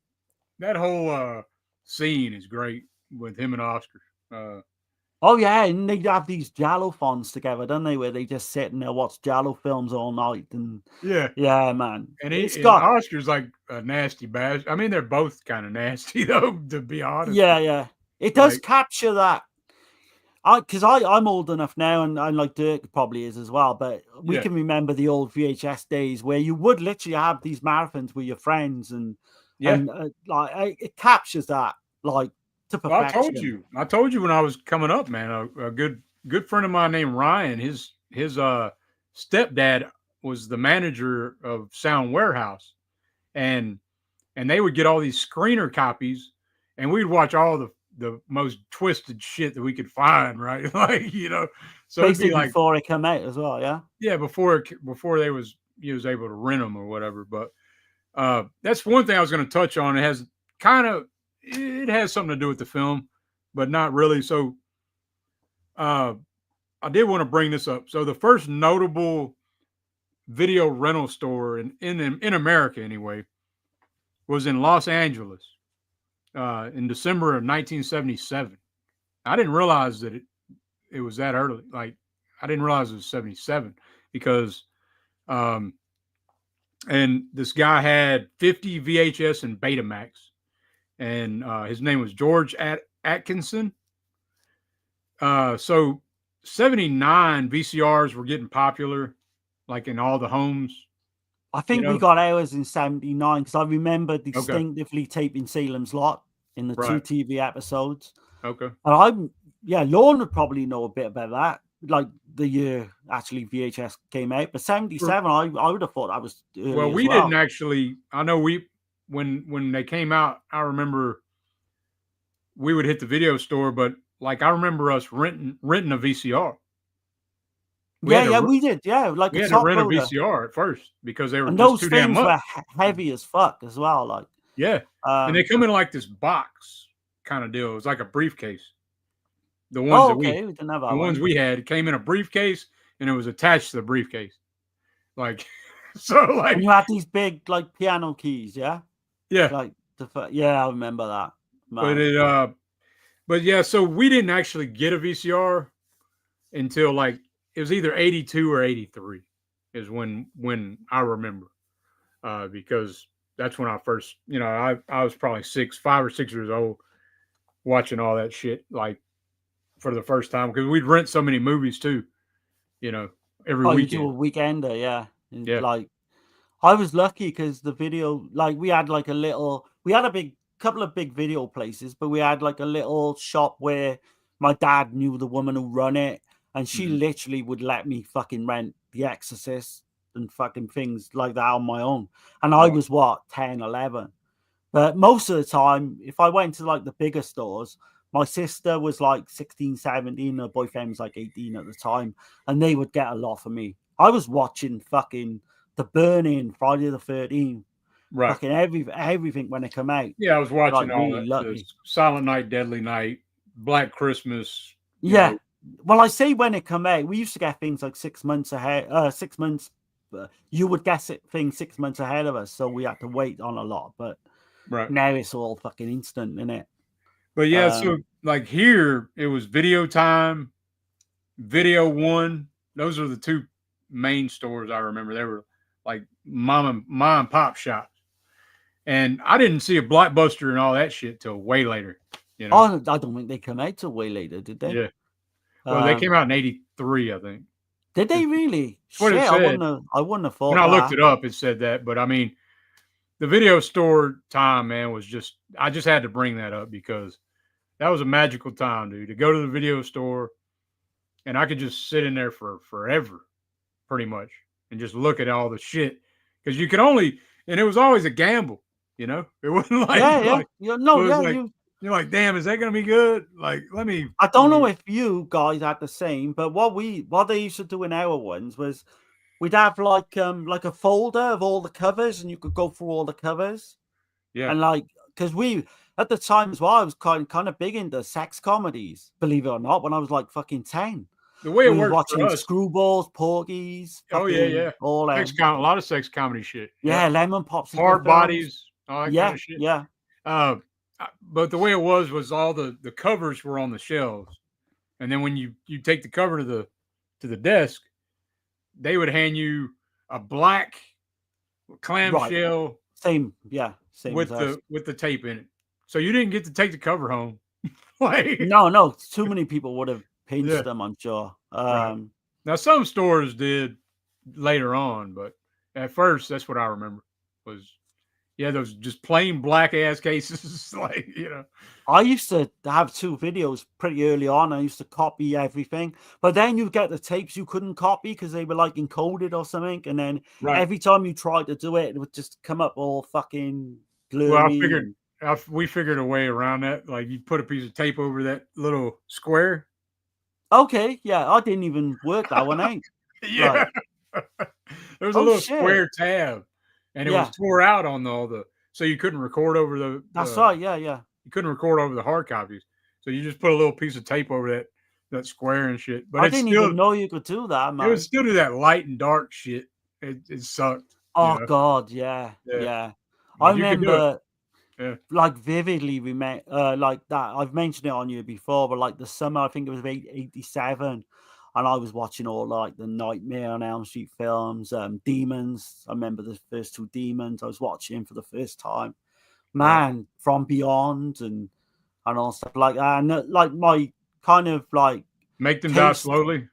Speaker 2: scene is great with him and Oscar.
Speaker 3: Oh yeah, and they have these Giallo fonts together, don't they? Where they just sit and they watch Giallo films all night, and yeah, man.
Speaker 2: And Oscar's like a nasty bastard. I mean, they're both kind of nasty, though, to be honest.
Speaker 3: Yeah. It does capture that. Because I'm old enough now, and like Dirk probably is as well. But we can remember the old VHS days where you would literally have these marathons with your friends, and like it captures that like to perfection.
Speaker 2: Well, I told you when I was coming up, man. A good friend of mine named Ryan. His stepdad was the manager of Sound Warehouse, and they would get all these screener copies, and we'd watch all the most twisted shit that we could find, right? Like, you know, so
Speaker 3: basically
Speaker 2: it'd be like,
Speaker 3: before it came out as well,
Speaker 2: yeah, before he was able to rent them or whatever. But that's one thing I was going to touch on. It has something to do with the film, but not really. So I did want to bring this up. So the first notable video rental store in America anyway was in Los Angeles. In December of 1977. I didn't realize that it was that early. Like, I didn't realize it was 77 because, and this guy had 50 VHS and Betamax, and his name was George Atkinson. So 79 VCRs were getting popular, like in all the homes.
Speaker 3: I think we got ours in 79 because I remember distinctively taping Salem's Lot in the two TV episodes.
Speaker 2: Okay.
Speaker 3: And Lorne would probably know a bit about that, like the year actually VHS came out. But 77, I would have thought that was early.
Speaker 2: Well, we didn't actually. I know when they came out, I remember we would hit the video store, but like I remember us renting a VCR.
Speaker 3: We did. Yeah, like
Speaker 2: we had to rent a VCR at first because they were
Speaker 3: and
Speaker 2: just
Speaker 3: those
Speaker 2: too damn
Speaker 3: things
Speaker 2: much.
Speaker 3: were heavy as fuck as well. Like
Speaker 2: and they come in like this box kind of deal. It was like a briefcase. The ones
Speaker 3: we didn't have
Speaker 2: ones we had came in a briefcase and it was attached to the briefcase. Like
Speaker 3: and you had these big like piano keys, like I remember that. Man.
Speaker 2: But so we didn't actually get a VCR until like it was either 82 or 83 is when I remember, because that's when I first, I was probably 5 or 6 years old watching all that shit like for the first time because we'd rent so many movies too, every weekend.
Speaker 3: You do a weekender, yeah. Like I was lucky because the video, like we had a couple of big video places, but we had like a little shop where my dad knew the woman who run it. And she literally would let me fucking rent The Exorcist and fucking things like that on my own. And I was 10, 11. But most of the time, if I went to like the bigger stores, my sister was like 16, 17. Her boyfriend was like 18 at the time. And they would get a lot for me. I was watching fucking The Burning, Friday the 13th.
Speaker 2: Right.
Speaker 3: Fucking everything when it come out.
Speaker 2: Yeah, I was watching
Speaker 3: Like,
Speaker 2: all
Speaker 3: really
Speaker 2: that.
Speaker 3: lucky.
Speaker 2: The Silent Night, Deadly Night, Black Christmas. you
Speaker 3: Yeah.
Speaker 2: know.
Speaker 3: Well, I say when it come out, we used to get things like 6 months ahead. 6 months. You would guess it things 6 months ahead of us, so we had to wait on a lot. But
Speaker 2: Right.
Speaker 3: now it's all fucking instant, isn't it?
Speaker 2: But yeah, so like here it was Video Time, Video One. Those are the two main stores I remember. They were like mom and pop shops. And I didn't see a Blockbuster and all that shit till way later. You know?
Speaker 3: Oh, I don't think they come out till way later, did they?
Speaker 2: Yeah. Well, they came out in '83, I think.
Speaker 3: Did they really?
Speaker 2: That's what
Speaker 3: Shit,
Speaker 2: it said.
Speaker 3: I wouldn't have thought
Speaker 2: When I looked
Speaker 3: that.
Speaker 2: it up, it said that. But I mean, the video store time, man, was just, I just had to bring that up because that was a magical time, dude, to go to the video store and I could just sit in there for forever, pretty much, and just look at all the shit. Because you could only, and it was always a gamble, you know? It wasn't like,
Speaker 3: You're
Speaker 2: like, damn, is that going to be good? Like, let me.
Speaker 3: I don't know if you guys had the same, but what they used to do in our ones was we'd have like a folder of all the covers, and you could go through all the covers.
Speaker 2: Yeah.
Speaker 3: And like, because we at the time as well, I was kind of big into sex comedies, believe it or not, when I was like fucking 10.
Speaker 2: The way it
Speaker 3: we were
Speaker 2: worked for
Speaker 3: watching
Speaker 2: us.
Speaker 3: Screwballs, Porgies.
Speaker 2: Oh yeah, yeah.
Speaker 3: All
Speaker 2: a lot of sex comedy shit.
Speaker 3: Yeah, Lemon Pops,
Speaker 2: Hard Bodies, all that kind of shit.
Speaker 3: Yeah.
Speaker 2: But the way it was all the covers were on the shelves, and then when you take the cover to the desk, they would hand you a black clamshell,
Speaker 3: right. Same
Speaker 2: with the tape in it, so you didn't get to take the cover home. Like,
Speaker 3: no, too many people would have pinched them, I'm sure.
Speaker 2: Right. Now some stores did later on, but at first that's what I remember was. Yeah, those just plain black ass cases, like, you know.
Speaker 3: I used to have 2 videos pretty early on. I used to copy everything, but then you get the tapes you couldn't copy because they were like encoded or something, and then every time you tried to do it, it would just come up all fucking blurry.
Speaker 2: Well, we figured a way around that. Like, you put a piece of tape over that little square.
Speaker 3: Okay, yeah, I didn't even work that one out.
Speaker 2: Yeah, there was a little square tab. And it was tore out on so you couldn't record over the.
Speaker 3: That's right. Yeah.
Speaker 2: You couldn't record over the hard copies, so you just put a little piece of tape over that square and shit. But
Speaker 3: I didn't even know you could do that, man.
Speaker 2: It would still do that light and dark shit. It sucked.
Speaker 3: Oh God, yeah. I remember, like vividly, like that. I've mentioned it on you before, but like the summer, I think it was 87. And I was watching all like the Nightmare on Elm Street films, Demons. I remember the first 2 Demons. I was watching for the first time. Man, From Beyond and all stuff like that. And like my kind of like
Speaker 2: Make Them Die Slowly.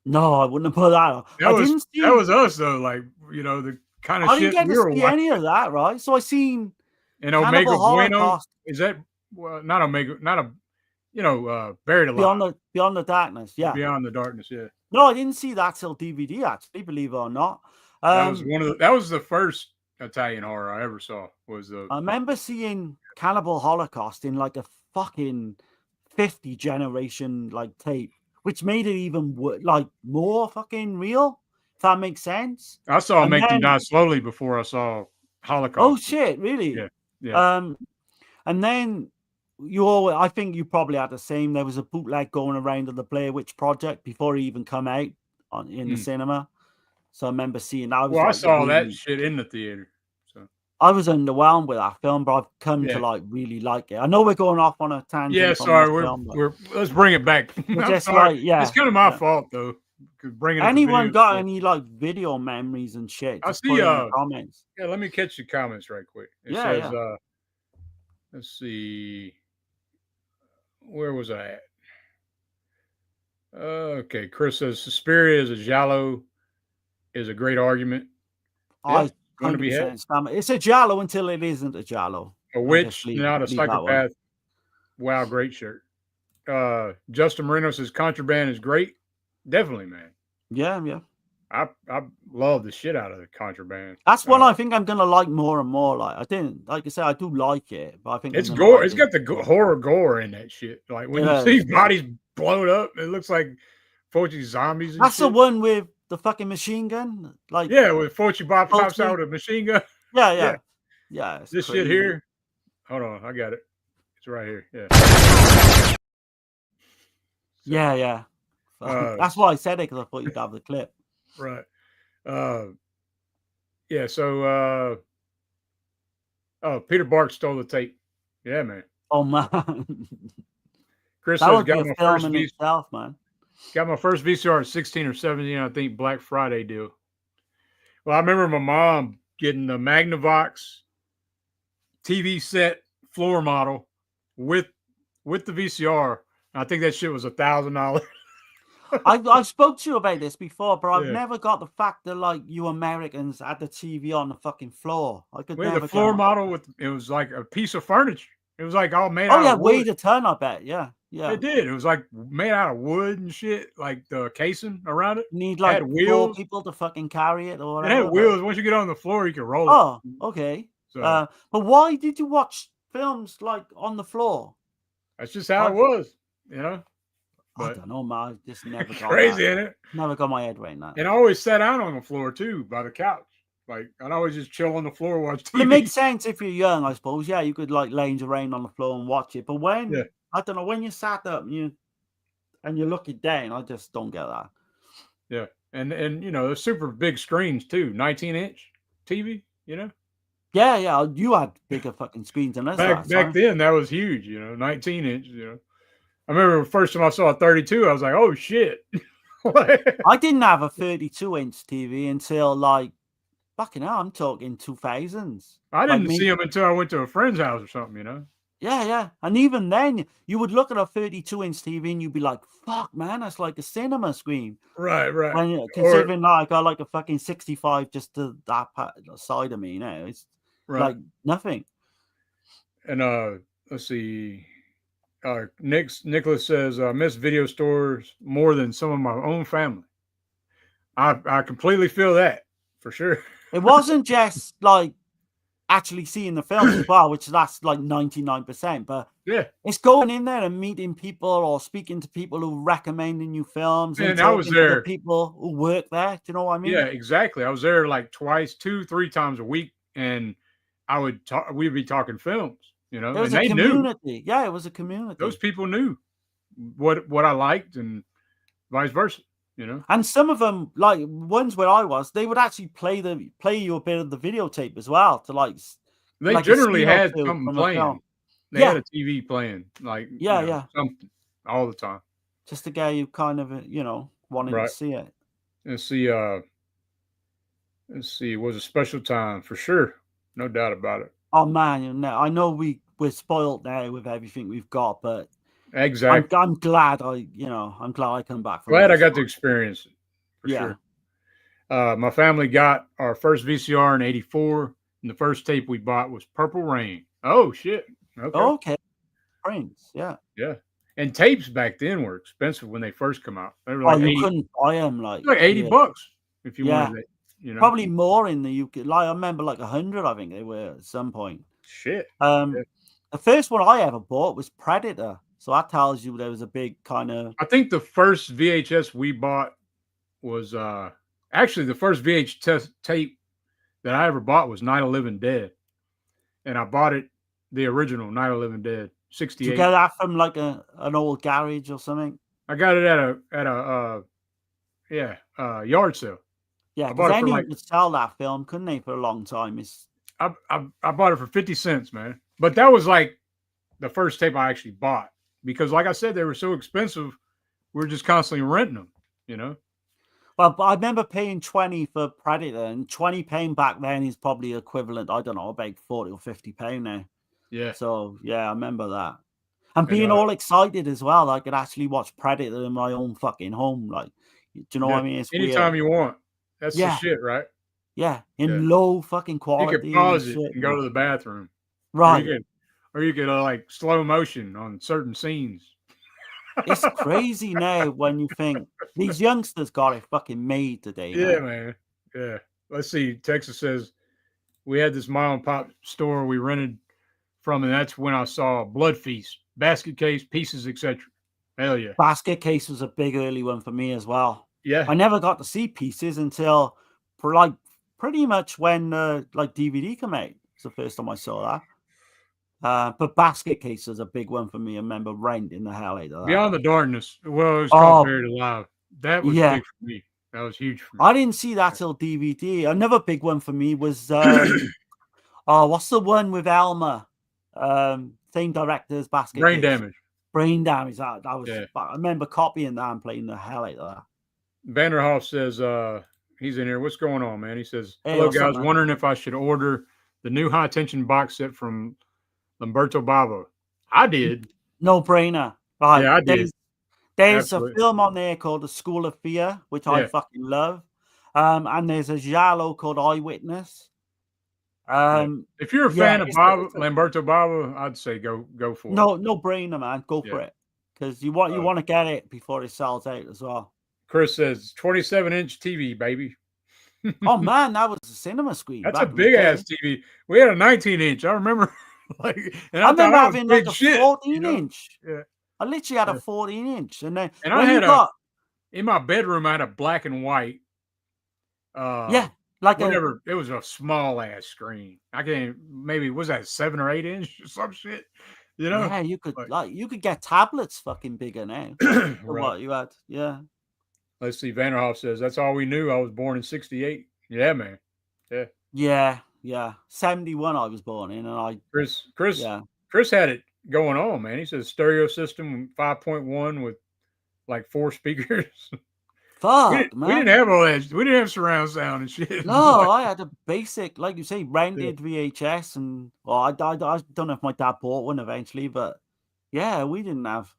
Speaker 3: No, I wouldn't have put that on.
Speaker 2: That was us though. Like, you know, the kind of shit
Speaker 3: I didn't get to see any of that, right? So I seen
Speaker 2: and Omega Bueno. Is that not Omega? Not a. You know, Buried Alive.
Speaker 3: Beyond the Darkness, yeah.
Speaker 2: Beyond the Darkness, yeah.
Speaker 3: No, I didn't see that till DVD, actually, believe it or not.
Speaker 2: That was the first Italian horror I ever saw. I
Speaker 3: remember seeing Cannibal Holocaust in like a fucking 50 generation like tape, which made it even like more fucking real. If that makes sense.
Speaker 2: I saw Make Them Die Slowly before I saw Holocaust.
Speaker 3: Oh shit, really?
Speaker 2: Yeah.
Speaker 3: And then I think you probably had the same. There was a bootleg going around of the Blair Witch Project before it even come out in the cinema. So I remember seeing that.
Speaker 2: I saw that shit in the theater. So
Speaker 3: I was underwhelmed with that film, but I've come to like really like it. I know we're going off on a tangent.
Speaker 2: Yeah, sorry, let's bring it back.
Speaker 3: Just like,
Speaker 2: it's kind of my fault though.
Speaker 3: Anyone got any like video memories and shit?
Speaker 2: I see
Speaker 3: comments.
Speaker 2: Yeah, let me catch the comments right quick. It says, let's see. Where was I at? Okay, Chris says Suspiria is a Giallo is a great argument.
Speaker 3: I 100%. It's a Giallo until it isn't a Giallo.
Speaker 2: A witch, not a psychopath. Wow, great shirt. Justin Marino says Contraband is great. Definitely, man.
Speaker 3: Yeah.
Speaker 2: I love the shit out of the Contraband.
Speaker 3: That's one I think I'm gonna like more and more. Like I said, I do like it, but I think
Speaker 2: it's gore. It's got the horror gore in that shit. Like when you see bodies blown up, it looks like Fauci zombies.
Speaker 3: That's the one with the fucking machine gun. Like
Speaker 2: with Fauci pops out with a machine gun.
Speaker 3: Yeah,
Speaker 2: Yeah.
Speaker 3: It's
Speaker 2: This
Speaker 3: crazy.
Speaker 2: shit here. Hold on, I got it. It's right here. Yeah.
Speaker 3: Yeah. That's why I said it, because I thought you'd have the clip.
Speaker 2: Right. Yeah. So, oh, Peter Bark stole the tape. Yeah, man.
Speaker 3: Oh man,
Speaker 2: Chris
Speaker 3: that
Speaker 2: says
Speaker 3: would be
Speaker 2: got
Speaker 3: a
Speaker 2: my
Speaker 3: film
Speaker 2: first
Speaker 3: in itself, man.
Speaker 2: got my first VCR at 16 or 17. I think Black Friday deal. Well, I remember my mom getting the Magnavox TV set floor model with the VCR. I think that shit was $1,000.
Speaker 3: I spoke to you about this before, but I've
Speaker 2: Yeah.
Speaker 3: never got the fact that like you Americans had the TV on the fucking floor. I could
Speaker 2: We had
Speaker 3: never
Speaker 2: the floor
Speaker 3: get
Speaker 2: model with it was like a piece of furniture. It was like all made
Speaker 3: Oh
Speaker 2: out
Speaker 3: yeah,
Speaker 2: of wood.
Speaker 3: weighed a ton, I bet. Yeah.
Speaker 2: It did. It was like made out of wood and shit, like the casing around it.
Speaker 3: You need
Speaker 2: It
Speaker 3: like
Speaker 2: had
Speaker 3: 4
Speaker 2: wheels.
Speaker 3: people to fucking carry it or
Speaker 2: It
Speaker 3: whatever.
Speaker 2: had wheels. Once you get on the floor, you can roll it.
Speaker 3: Oh, okay.
Speaker 2: So
Speaker 3: But why did you watch films like on the floor?
Speaker 2: that's just how it was, you know.
Speaker 3: I
Speaker 2: But
Speaker 3: don't know, man. I just never got
Speaker 2: crazy,
Speaker 3: that.
Speaker 2: ain't it?
Speaker 3: Never got my head around that.
Speaker 2: And I always sat down on the floor too, by the couch. Like I'd always just chill on the floor, watch TV.
Speaker 3: But it makes sense if you're young, I suppose. Yeah, you could like lounge around on the floor and watch it. But when I don't know, when you sat up and you're looking down, I just don't get that.
Speaker 2: Yeah, and you know, the super big screens too, 19-inch TV. You know.
Speaker 3: Yeah. You had bigger fucking screens than us.
Speaker 2: Back then, that was huge. You know, 19-inch. You know, I remember the first time I saw a 32, I was like, oh shit.
Speaker 3: I didn't have a 32-inch TV until like fucking hell, I'm talking 2000s.
Speaker 2: I didn't see them until I went to a friend's house or something, you know?
Speaker 3: Yeah. And even then, you would look at a 32-inch TV and you'd be like, fuck, man, that's like a cinema screen.
Speaker 2: Right.
Speaker 3: When, considering like I got like a fucking 65 just to that side of me, you know, it's like nothing.
Speaker 2: And let's see. Nicholas says, I miss video stores more than some of my own family. I completely feel that, for sure.
Speaker 3: It wasn't just like actually seeing the films as well, which that's like 99%, but it's going in there and meeting people or speaking to people who recommending you films and
Speaker 2: I was there.
Speaker 3: To the people who work there. Do you know what I mean?
Speaker 2: Yeah, exactly. I was there like twice, 2-3 times a week, and we'd be talking films, you know.
Speaker 3: There was
Speaker 2: and
Speaker 3: a
Speaker 2: they
Speaker 3: community.
Speaker 2: knew.
Speaker 3: Yeah, it was a community.
Speaker 2: Those people knew what I liked and vice versa. You know,
Speaker 3: and some of them, like ones where I was, they would actually play you a bit of the videotape as well to like.
Speaker 2: They
Speaker 3: like
Speaker 2: generally had something playing. They had a TV playing, like something all the time,
Speaker 3: just to get you kind of wanting to see it.
Speaker 2: Let's see. It was a special time for sure, no doubt about it.
Speaker 3: Oh man, I know we're spoiled now with everything we've got, but.
Speaker 2: Exactly.
Speaker 3: I'm glad I'm glad I come back.
Speaker 2: Glad I got to experience it. For sure. My family got our first VCR in '84, and the first tape we bought was Purple Rain. Oh shit.
Speaker 3: Okay. Prince. Yeah.
Speaker 2: And tapes back then were expensive when they first come out. They were like
Speaker 3: you couldn't buy them like
Speaker 2: $80 if you wanted it. You know,
Speaker 3: probably more in the UK. Like I remember like 100. I think they were at some point.
Speaker 2: Shit.
Speaker 3: The first one I ever bought was Predator. So that tells you there was a big kind of.
Speaker 2: I think the first VHS we bought was actually the first VHS tape that I ever bought was Night of the Living Dead, and I bought it the original Night of the Living Dead '68.
Speaker 3: Did you get that from like an old garage or something?
Speaker 2: I got it at a yard sale.
Speaker 3: Yeah, because anyone could sell that film, couldn't they, for a long time?
Speaker 2: I bought it for 50 cents, man. But that was like the first tape I actually bought. Because, like I said, they were so expensive, we were just constantly renting them, you know?
Speaker 3: Well, I remember paying 20 for Predator, and 20 pound back then is probably equivalent, I don't know, about 40 or 50 pound now.
Speaker 2: Yeah.
Speaker 3: So, yeah, I remember that. And being all excited as well, I could actually watch Predator in my own fucking home. Like, do you know what I mean? It's
Speaker 2: anytime
Speaker 3: weird.
Speaker 2: you want. That's the shit, right?
Speaker 3: Yeah, in low fucking quality.
Speaker 2: You could pause it and go to the bathroom.
Speaker 3: Right.
Speaker 2: Or you could like slow motion on certain scenes.
Speaker 3: It's crazy now when you think these youngsters got it fucking made today.
Speaker 2: Yeah, man. Yeah. Let's see. Texas says we had this mom and pop store we rented from, and that's when I saw Blood Feast, Basket Case, Pieces, etc. Hell yeah.
Speaker 3: Basket Case was a big early one for me as well.
Speaker 2: Yeah.
Speaker 3: I never got to see Pieces until for like pretty much when like DVD came out. It's the first time I saw that. But Basket Case was a big one for me. I remember renting the hell out of that.
Speaker 2: Beyond the Darkness. Well, it was called Buried Alive. That was big for me. That was huge for me.
Speaker 3: I didn't see that till DVD. Another big one for me was what's the one with Elmer? Same director's Basket
Speaker 2: Brain
Speaker 3: Case.
Speaker 2: Damage.
Speaker 3: Brain Damage. That was. I remember copying that and playing the hell out of that.
Speaker 2: Vanderhoff says he's in here. What's going on, man? He says, hello, guys. Wondering if I should order the new High Tension box set from Lamberto Bava. I did.
Speaker 3: No brainer. Right.
Speaker 2: Yeah, I did.
Speaker 3: There's a film on there called The School of Fear, which I fucking love. And there's a Giallo called Eyewitness.
Speaker 2: If you're a fan of Lamberto Bava, I'd say go for it.
Speaker 3: No brainer, man. Go for it. Because you want to get it before it sells out as well.
Speaker 2: Chris says 27-inch TV, baby.
Speaker 3: Oh man, that was a cinema screen.
Speaker 2: That's a big ass TV. We had a 19-inch. I remember,
Speaker 3: I remember having like a 14-inch.
Speaker 2: Yeah,
Speaker 3: I literally had a 14-inch, and then
Speaker 2: I had in my bedroom. I had a black and white.
Speaker 3: Like
Speaker 2: whatever. It was a small ass screen. I can't. Maybe was that 7 or 8 inch or some shit. You know?
Speaker 3: Yeah, you could get tablets fucking bigger now.
Speaker 2: Right.
Speaker 3: What you had? Yeah.
Speaker 2: Let's see. Vanderhoff says that's all we knew. I was born in '68. Yeah, man.
Speaker 3: Yeah. 71 I was born in, and
Speaker 2: Chris had it going on, man. He says stereo system 5.1 with like 4 speakers.
Speaker 3: Fuck, man.
Speaker 2: We didn't have all that. We didn't have surround sound and shit.
Speaker 3: No, I had a basic, like you say, rented VHS, and I don't know if my dad bought one eventually, but yeah, we didn't have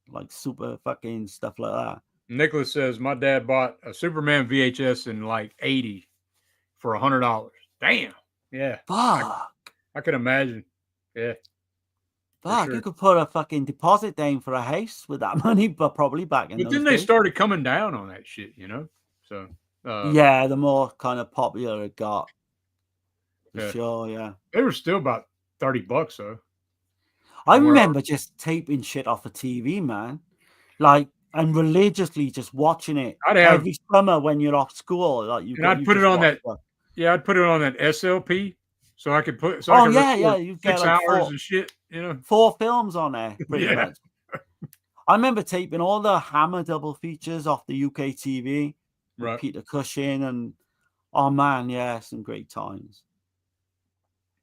Speaker 3: like super fucking stuff like that.
Speaker 2: Nicholas says my dad bought a Superman VHS in like '80 for $100. Damn. Yeah.
Speaker 3: Fuck.
Speaker 2: I can imagine. Yeah.
Speaker 3: Fuck,
Speaker 2: sure.
Speaker 3: You could put a fucking deposit down for a house with that money, but probably back in
Speaker 2: But
Speaker 3: those
Speaker 2: then they
Speaker 3: days.
Speaker 2: started coming down on that shit, you know? So
Speaker 3: yeah, the more kind of popular it got. For sure, yeah.
Speaker 2: They were still about $30 though.
Speaker 3: I remember just taping shit off a TV, man. Like, and religiously just watching it every summer when you're off school. Like
Speaker 2: I'd put it on that. Yeah, I'd put it on that SLP, so I could put. So
Speaker 3: you get
Speaker 2: 6
Speaker 3: like
Speaker 2: hours and shit. You know,
Speaker 3: 4 films on there, pretty much. I remember taping all the Hammer double features off the UK TV. Right. Peter Cushing and oh man, some great times.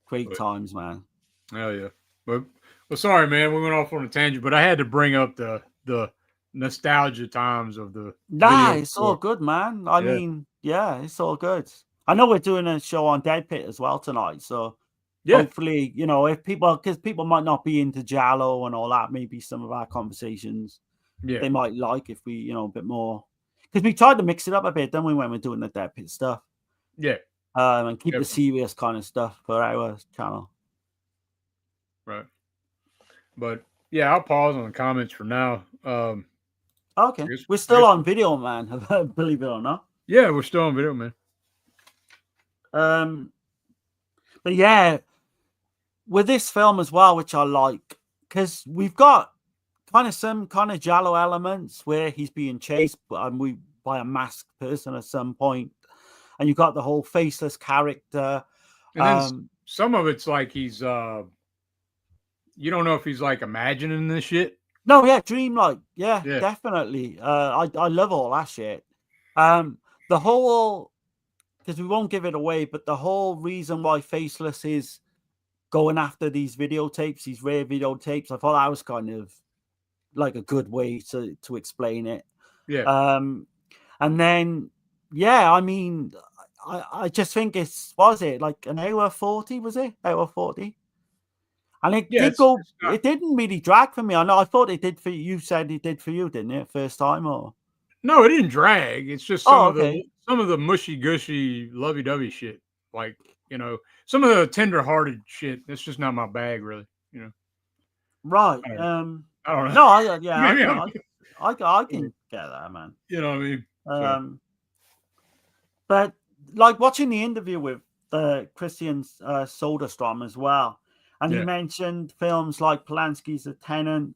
Speaker 3: Great times, man.
Speaker 2: Hell yeah. Well, sorry, man, we went off on a tangent, but I had to bring up the nostalgia times of the.
Speaker 3: It's all good, man. I mean, it's all good. I know we're doing a show on Dead Pit as well tonight, so hopefully, if because people might not be into Giallo and all that, maybe some of our conversations they might like if we, a bit more, because we tried to mix it up a bit, then we when we're doing the Dead Pit stuff, and keep the serious kind of stuff for our channel,
Speaker 2: right? But I'll pause on the comments for now.
Speaker 3: Okay, we're still on video, man. Believe it or not.
Speaker 2: Yeah, we're still on video, man.
Speaker 3: But yeah, with this film as well, which I like, because we've got some kind of Giallo elements where he's being chased by a masked person at some point, and you've got the whole faceless character.
Speaker 2: And then some of it's like he's you don't know if he's like imagining this shit.
Speaker 3: No, dreamlike. Yeah, definitely. I love all that shit. The whole, because we won't give it away, but the whole reason why Faceless is going after these videotapes, these rare videotapes, I thought that was kind of like a good way to explain it.
Speaker 2: Yeah.
Speaker 3: And then, I mean, I just think was it like an hour 40? Was it hour 40? And it did go. It didn't really drag for me. I know. I thought it did for you. You said it did for you, didn't it? First time, or
Speaker 2: no? It didn't drag. It's just some of the mushy gushy, lovey dovey shit. Like some of the tender hearted shit. That's just not my bag, really.
Speaker 3: Right.
Speaker 2: I don't know.
Speaker 3: No. I can get that, man.
Speaker 2: You know what I mean?
Speaker 3: But like watching the interview with Christian Soderstrom as well. And he mentioned films like Polanski's The Tenant,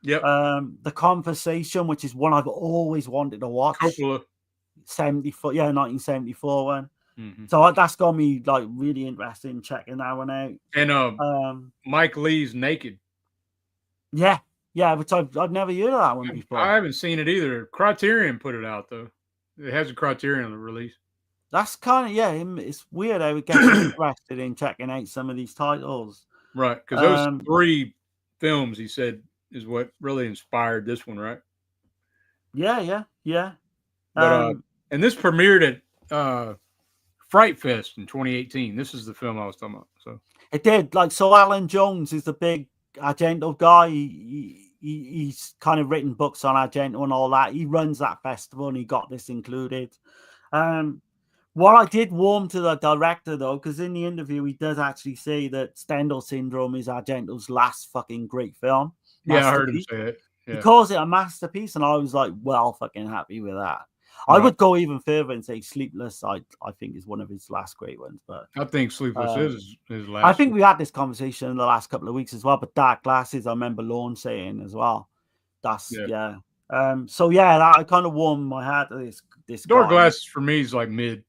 Speaker 3: The Conversation, which is one I've always wanted to watch.
Speaker 2: Coppola.
Speaker 3: 1974 one. So that's got me like really interested in checking that one out.
Speaker 2: And Mike Lee's Naked.
Speaker 3: Yeah, which I've never heard of that one before.
Speaker 2: I haven't seen it either. Criterion put it out though. It has a Criterion release.
Speaker 3: That's kind of it's weird how it gets me interested in checking out some of these titles.
Speaker 2: Right, because those 3 films he said is what really inspired this one, right?
Speaker 3: Yeah.
Speaker 2: But and this premiered at Fright Fest in 2018. This is the film I was talking about. So
Speaker 3: it did. Like, so Alan Jones is the big Argento guy. He's kind of written books on Argento and all that. He runs that festival, and he got this included. What I did warm to the director, though, because in the interview he does actually say that Stendhal Syndrome is Argento's last fucking great film.
Speaker 2: Yeah, I heard him say it. Yeah.
Speaker 3: He calls it a masterpiece, and I was like, well, fucking happy with that. I would go even further and say Sleepless, I think, is one of his last great ones. But
Speaker 2: I think Sleepless is his last.
Speaker 3: I think we had this conversation in the last couple of weeks as well. But Dark Glasses, I remember Lorne saying as well. That's so that I kind of warmed my heart to this.
Speaker 2: Dark Glasses for me is like mid.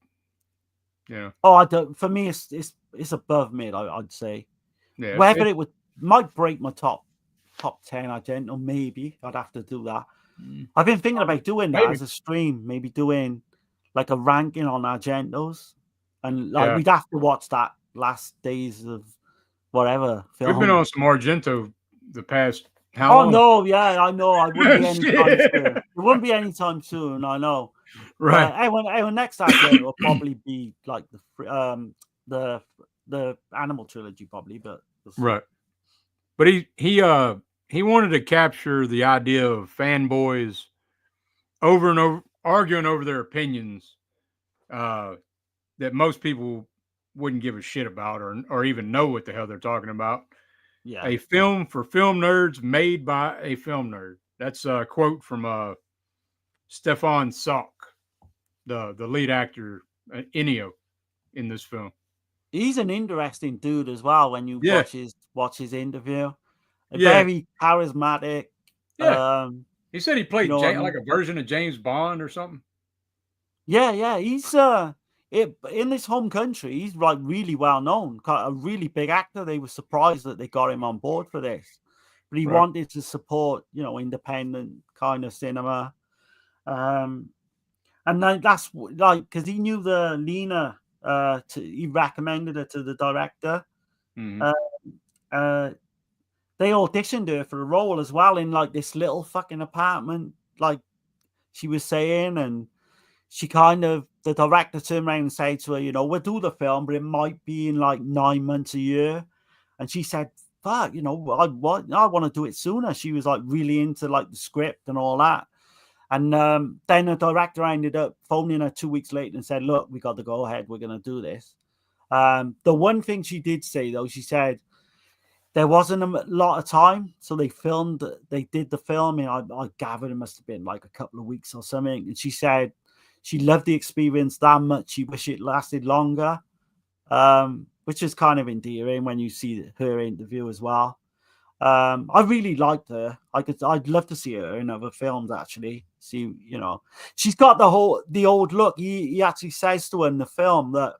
Speaker 2: Yeah.
Speaker 3: Oh, I don't. For me, it's above mid. I'd say.
Speaker 2: Yeah.
Speaker 3: Whether it might break my top 10 Argento, maybe I'd have to do that. I've been thinking about doing that as a stream, maybe doing like a ranking on Argentos, and like we'd have to watch that Last Days of whatever film.
Speaker 2: We've been on some Argento the past how long?
Speaker 3: No, yeah, I know. I wouldn't be anytime soon. It wouldn't be anytime soon. I know.
Speaker 2: Right.
Speaker 3: Our next Argento will probably be like the Animal trilogy, probably, but
Speaker 2: right. But he wanted to capture the idea of fanboys over and over arguing over their opinions that most people wouldn't give a shit about or even know what the hell they're talking about.
Speaker 3: Yeah.
Speaker 2: A film for film nerds made by a film nerd. That's a quote from Stefan Sauk, the lead actor, Ennio, in this film.
Speaker 3: He's an interesting dude as well when you watch his interview.
Speaker 2: Yeah.
Speaker 3: Very charismatic.
Speaker 2: Yeah. He said he played
Speaker 3: like
Speaker 2: a version of James Bond or something.
Speaker 3: Yeah. He's in his home country, he's like really well known, a really big actor. They were surprised that they got him on board for this, but he wanted to support, independent kind of cinema. And then that's like because he knew the Lena. He recommended her to the director. They auditioned her for a role as well in like this little fucking apartment, like she was saying, and she the director turned around and said to her, we'll do the film, but it might be in like 9 months, a year. And she said, fuck, I want to do it sooner. She was like really into like the script and all that. And then the director ended up phoning her 2 weeks later and said, look, we got to go ahead. We're going to do this. The one thing she did say, though, she said there wasn't a lot of time. So they did the filming. I gathered it must have been like a couple of weeks or something. And she said she loved the experience that much. She wished it lasted longer, which is kind of endearing when you see her interview as well. I really liked her. I'd love to see her in other films, actually. See, she's got the old look. He actually says to her in the film that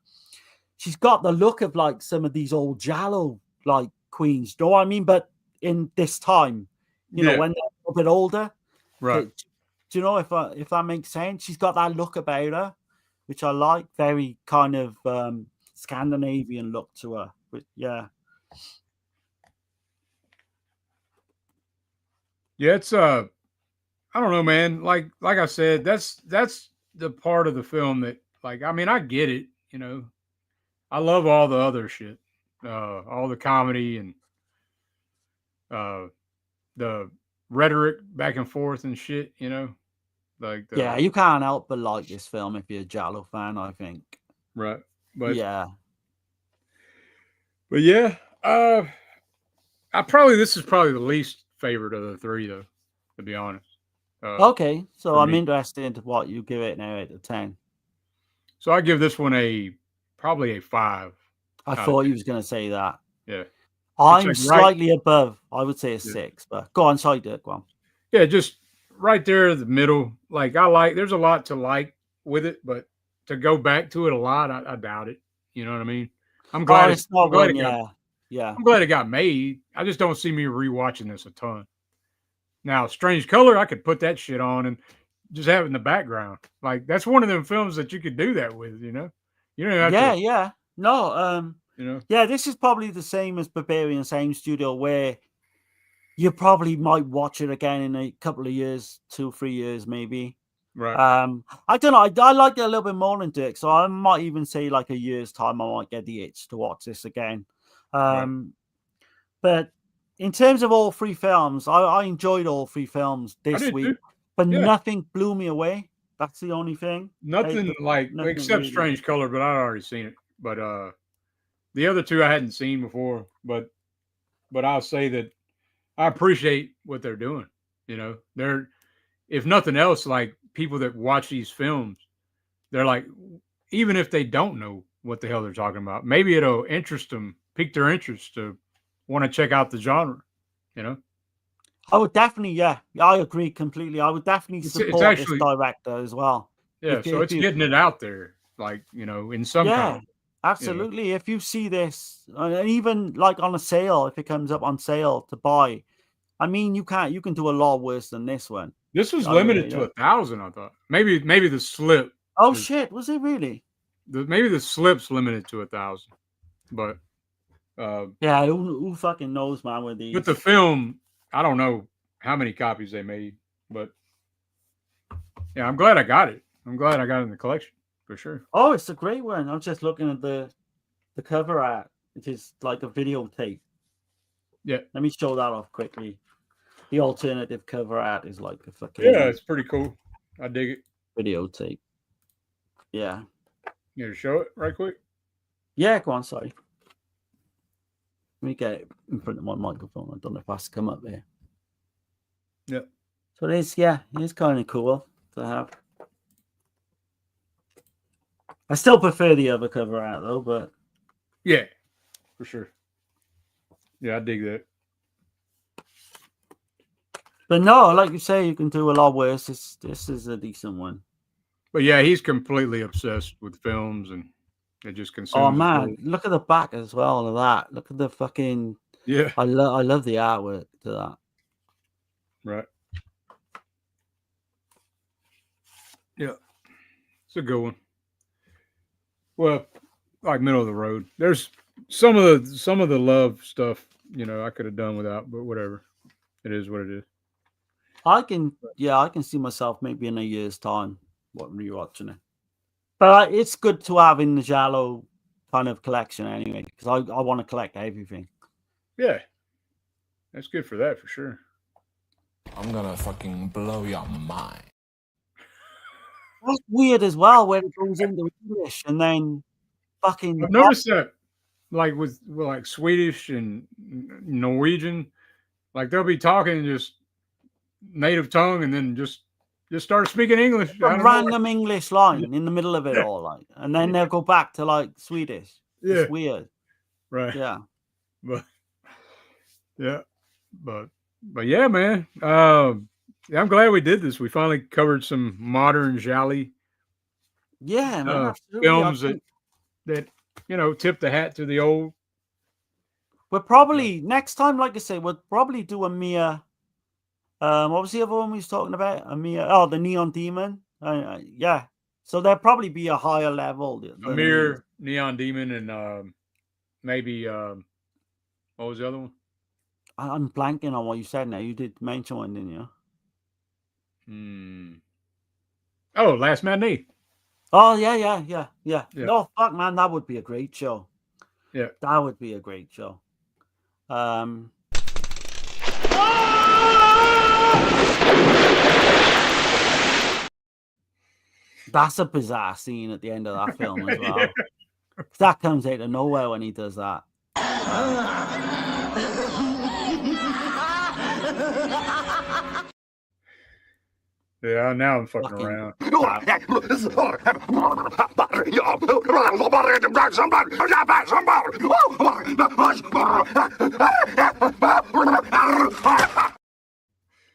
Speaker 3: she's got the look of like some of these old Giallo like queens. Do you know what I mean? But in this time, when they're a bit older,
Speaker 2: right?
Speaker 3: Do you know if that makes sense? She's got that look about her, which I like. Very kind of Scandinavian look to her. But yeah.
Speaker 2: Yeah, it's I don't know, man. Like I said, that's the part of the film that, like, I mean, I get it, I love all the other shit, all the comedy and the rhetoric back and forth and shit, like
Speaker 3: you can't help but like this film if you're a Giallo fan, I think.
Speaker 2: Right, but
Speaker 3: yeah,
Speaker 2: this is probably the least favorite of the three, though, to be honest.
Speaker 3: Okay, so I'm interested into what you give it now out of 10.
Speaker 2: So I give this one probably a 5.
Speaker 3: I thought you was going to say that.
Speaker 2: Yeah,
Speaker 3: I'm like slightly above. I would say a 6, but go on, sorry, Dirk. Go on.
Speaker 2: Yeah, just right there in the middle. Like there's a lot to like with it, but to go back to it a lot, I doubt it. You know what I mean? I'm
Speaker 3: Oh,
Speaker 2: glad
Speaker 3: it's not
Speaker 2: I'm glad
Speaker 3: one,
Speaker 2: it got,
Speaker 3: yeah. Yeah.
Speaker 2: I'm glad it got made. I just don't see me rewatching this a ton. Now, Strange Color, I could put that shit on and just have it in the background. Like that's one of them films that you could do that with. You know, you don't have
Speaker 3: Yeah,
Speaker 2: to.
Speaker 3: yeah. No,
Speaker 2: You know,
Speaker 3: yeah, this is probably the same as Berberian, same studio, where you probably might watch it again in a couple of years, 2-3 years, maybe.
Speaker 2: right?
Speaker 3: I don't know. I like it a little bit more than Dick, so I might even say like a year's time, I might get the itch to watch this again.
Speaker 2: Right.
Speaker 3: But in terms of all three films, I enjoyed all three films
Speaker 2: I
Speaker 3: this
Speaker 2: did
Speaker 3: week,
Speaker 2: too.
Speaker 3: but
Speaker 2: Yeah.
Speaker 3: nothing blew me away. That's the only thing.
Speaker 2: Nothing like
Speaker 3: nothing
Speaker 2: except
Speaker 3: really.
Speaker 2: Strange Color, but I'd already seen it. But the other two I hadn't seen before. But I'll say that I appreciate what they're doing. You know, they're if nothing else, like people that watch these films, they're like, even if they don't know what the hell they're talking about, maybe it'll interest them, pique their interest to want to check out the genre. You know,
Speaker 3: I would definitely, yeah, I agree completely. I would definitely
Speaker 2: it's
Speaker 3: support
Speaker 2: actually
Speaker 3: this director as well.
Speaker 2: yeah. So it's getting it out there, like you know, in some
Speaker 3: Yeah,
Speaker 2: kind.
Speaker 3: absolutely. If you see this, and even like on a sale, if it comes up on sale to buy, I mean, you can do a lot worse than this one.
Speaker 2: This was
Speaker 3: Oh,
Speaker 2: limited
Speaker 3: yeah,
Speaker 2: to 1,000. I thought maybe the slip.
Speaker 3: Oh shit, was it really?
Speaker 2: Maybe the slip's limited to 1,000, but
Speaker 3: yeah, who fucking knows, man? With these,
Speaker 2: with the film, I don't know how many copies they made, but yeah, I'm glad I got it. I'm glad I got it in the collection for sure.
Speaker 3: Oh, it's a great one. I'm just looking at the cover art, which is like a videotape.
Speaker 2: Yeah,
Speaker 3: let me show that off quickly. The alternative cover art is like a fucking
Speaker 2: it's pretty cool. I dig it.
Speaker 3: Videotape. Yeah.
Speaker 2: You to show it right quick?
Speaker 3: Yeah, go on, sorry. Let me get it in front of my microphone. I don't know if it has to come up there.
Speaker 2: Yeah.
Speaker 3: So it's kind of cool to have. I still prefer the other cover art though, but
Speaker 2: yeah, for sure. Yeah, I dig that.
Speaker 3: But no, like you say, you can do a lot worse. This is a decent one.
Speaker 2: But yeah, he's completely obsessed with films and it just consumes.
Speaker 3: Oh man, look at the back as well of that. Look at the fucking
Speaker 2: yeah.
Speaker 3: I love the artwork to that.
Speaker 2: Right. Yeah, it's a good one. Well, like middle of the road. There's some of the love stuff, you know, I could have done without, but whatever. It is what it is.
Speaker 3: I can see myself maybe in a year's time rewatching it. But it's good to have in the Giallo kind of collection anyway, because I want to collect everything.
Speaker 2: Yeah, that's good for that for sure.
Speaker 11: I'm gonna fucking blow your mind.
Speaker 3: That's weird as well, when it goes into English and then fucking.
Speaker 2: I've noticed that, like with like Swedish and Norwegian, like they'll be talking just native tongue and then just start speaking English.
Speaker 3: A random English line in the middle of it all, like, and then they'll go back to like Swedish.
Speaker 2: Yeah.
Speaker 3: It's weird.
Speaker 2: Right.
Speaker 3: Yeah.
Speaker 2: But yeah, man. Yeah, I'm glad we did this. We finally covered some modern Giallo.
Speaker 3: Yeah, man, absolutely.
Speaker 2: Films that you know tip the hat to the old.
Speaker 3: We'll probably next time, like I say, we'll probably do a Mia. What was the other one we was talking about? A Mia. Oh, the Neon Demon. Yeah. So there'll probably be a higher level.
Speaker 2: Amir, Neon Demon, and maybe what was the other one?
Speaker 3: I'm blanking on what you said now. You did mention one, didn't you?
Speaker 2: Oh, Last Matinee.
Speaker 3: Oh, yeah. No, fuck, man, that would be a great show.
Speaker 2: Yeah.
Speaker 3: That would be a great show. That's a bizarre scene at the end of that film as well. That comes out of nowhere when he does that.
Speaker 2: Yeah, now I'm fucking around.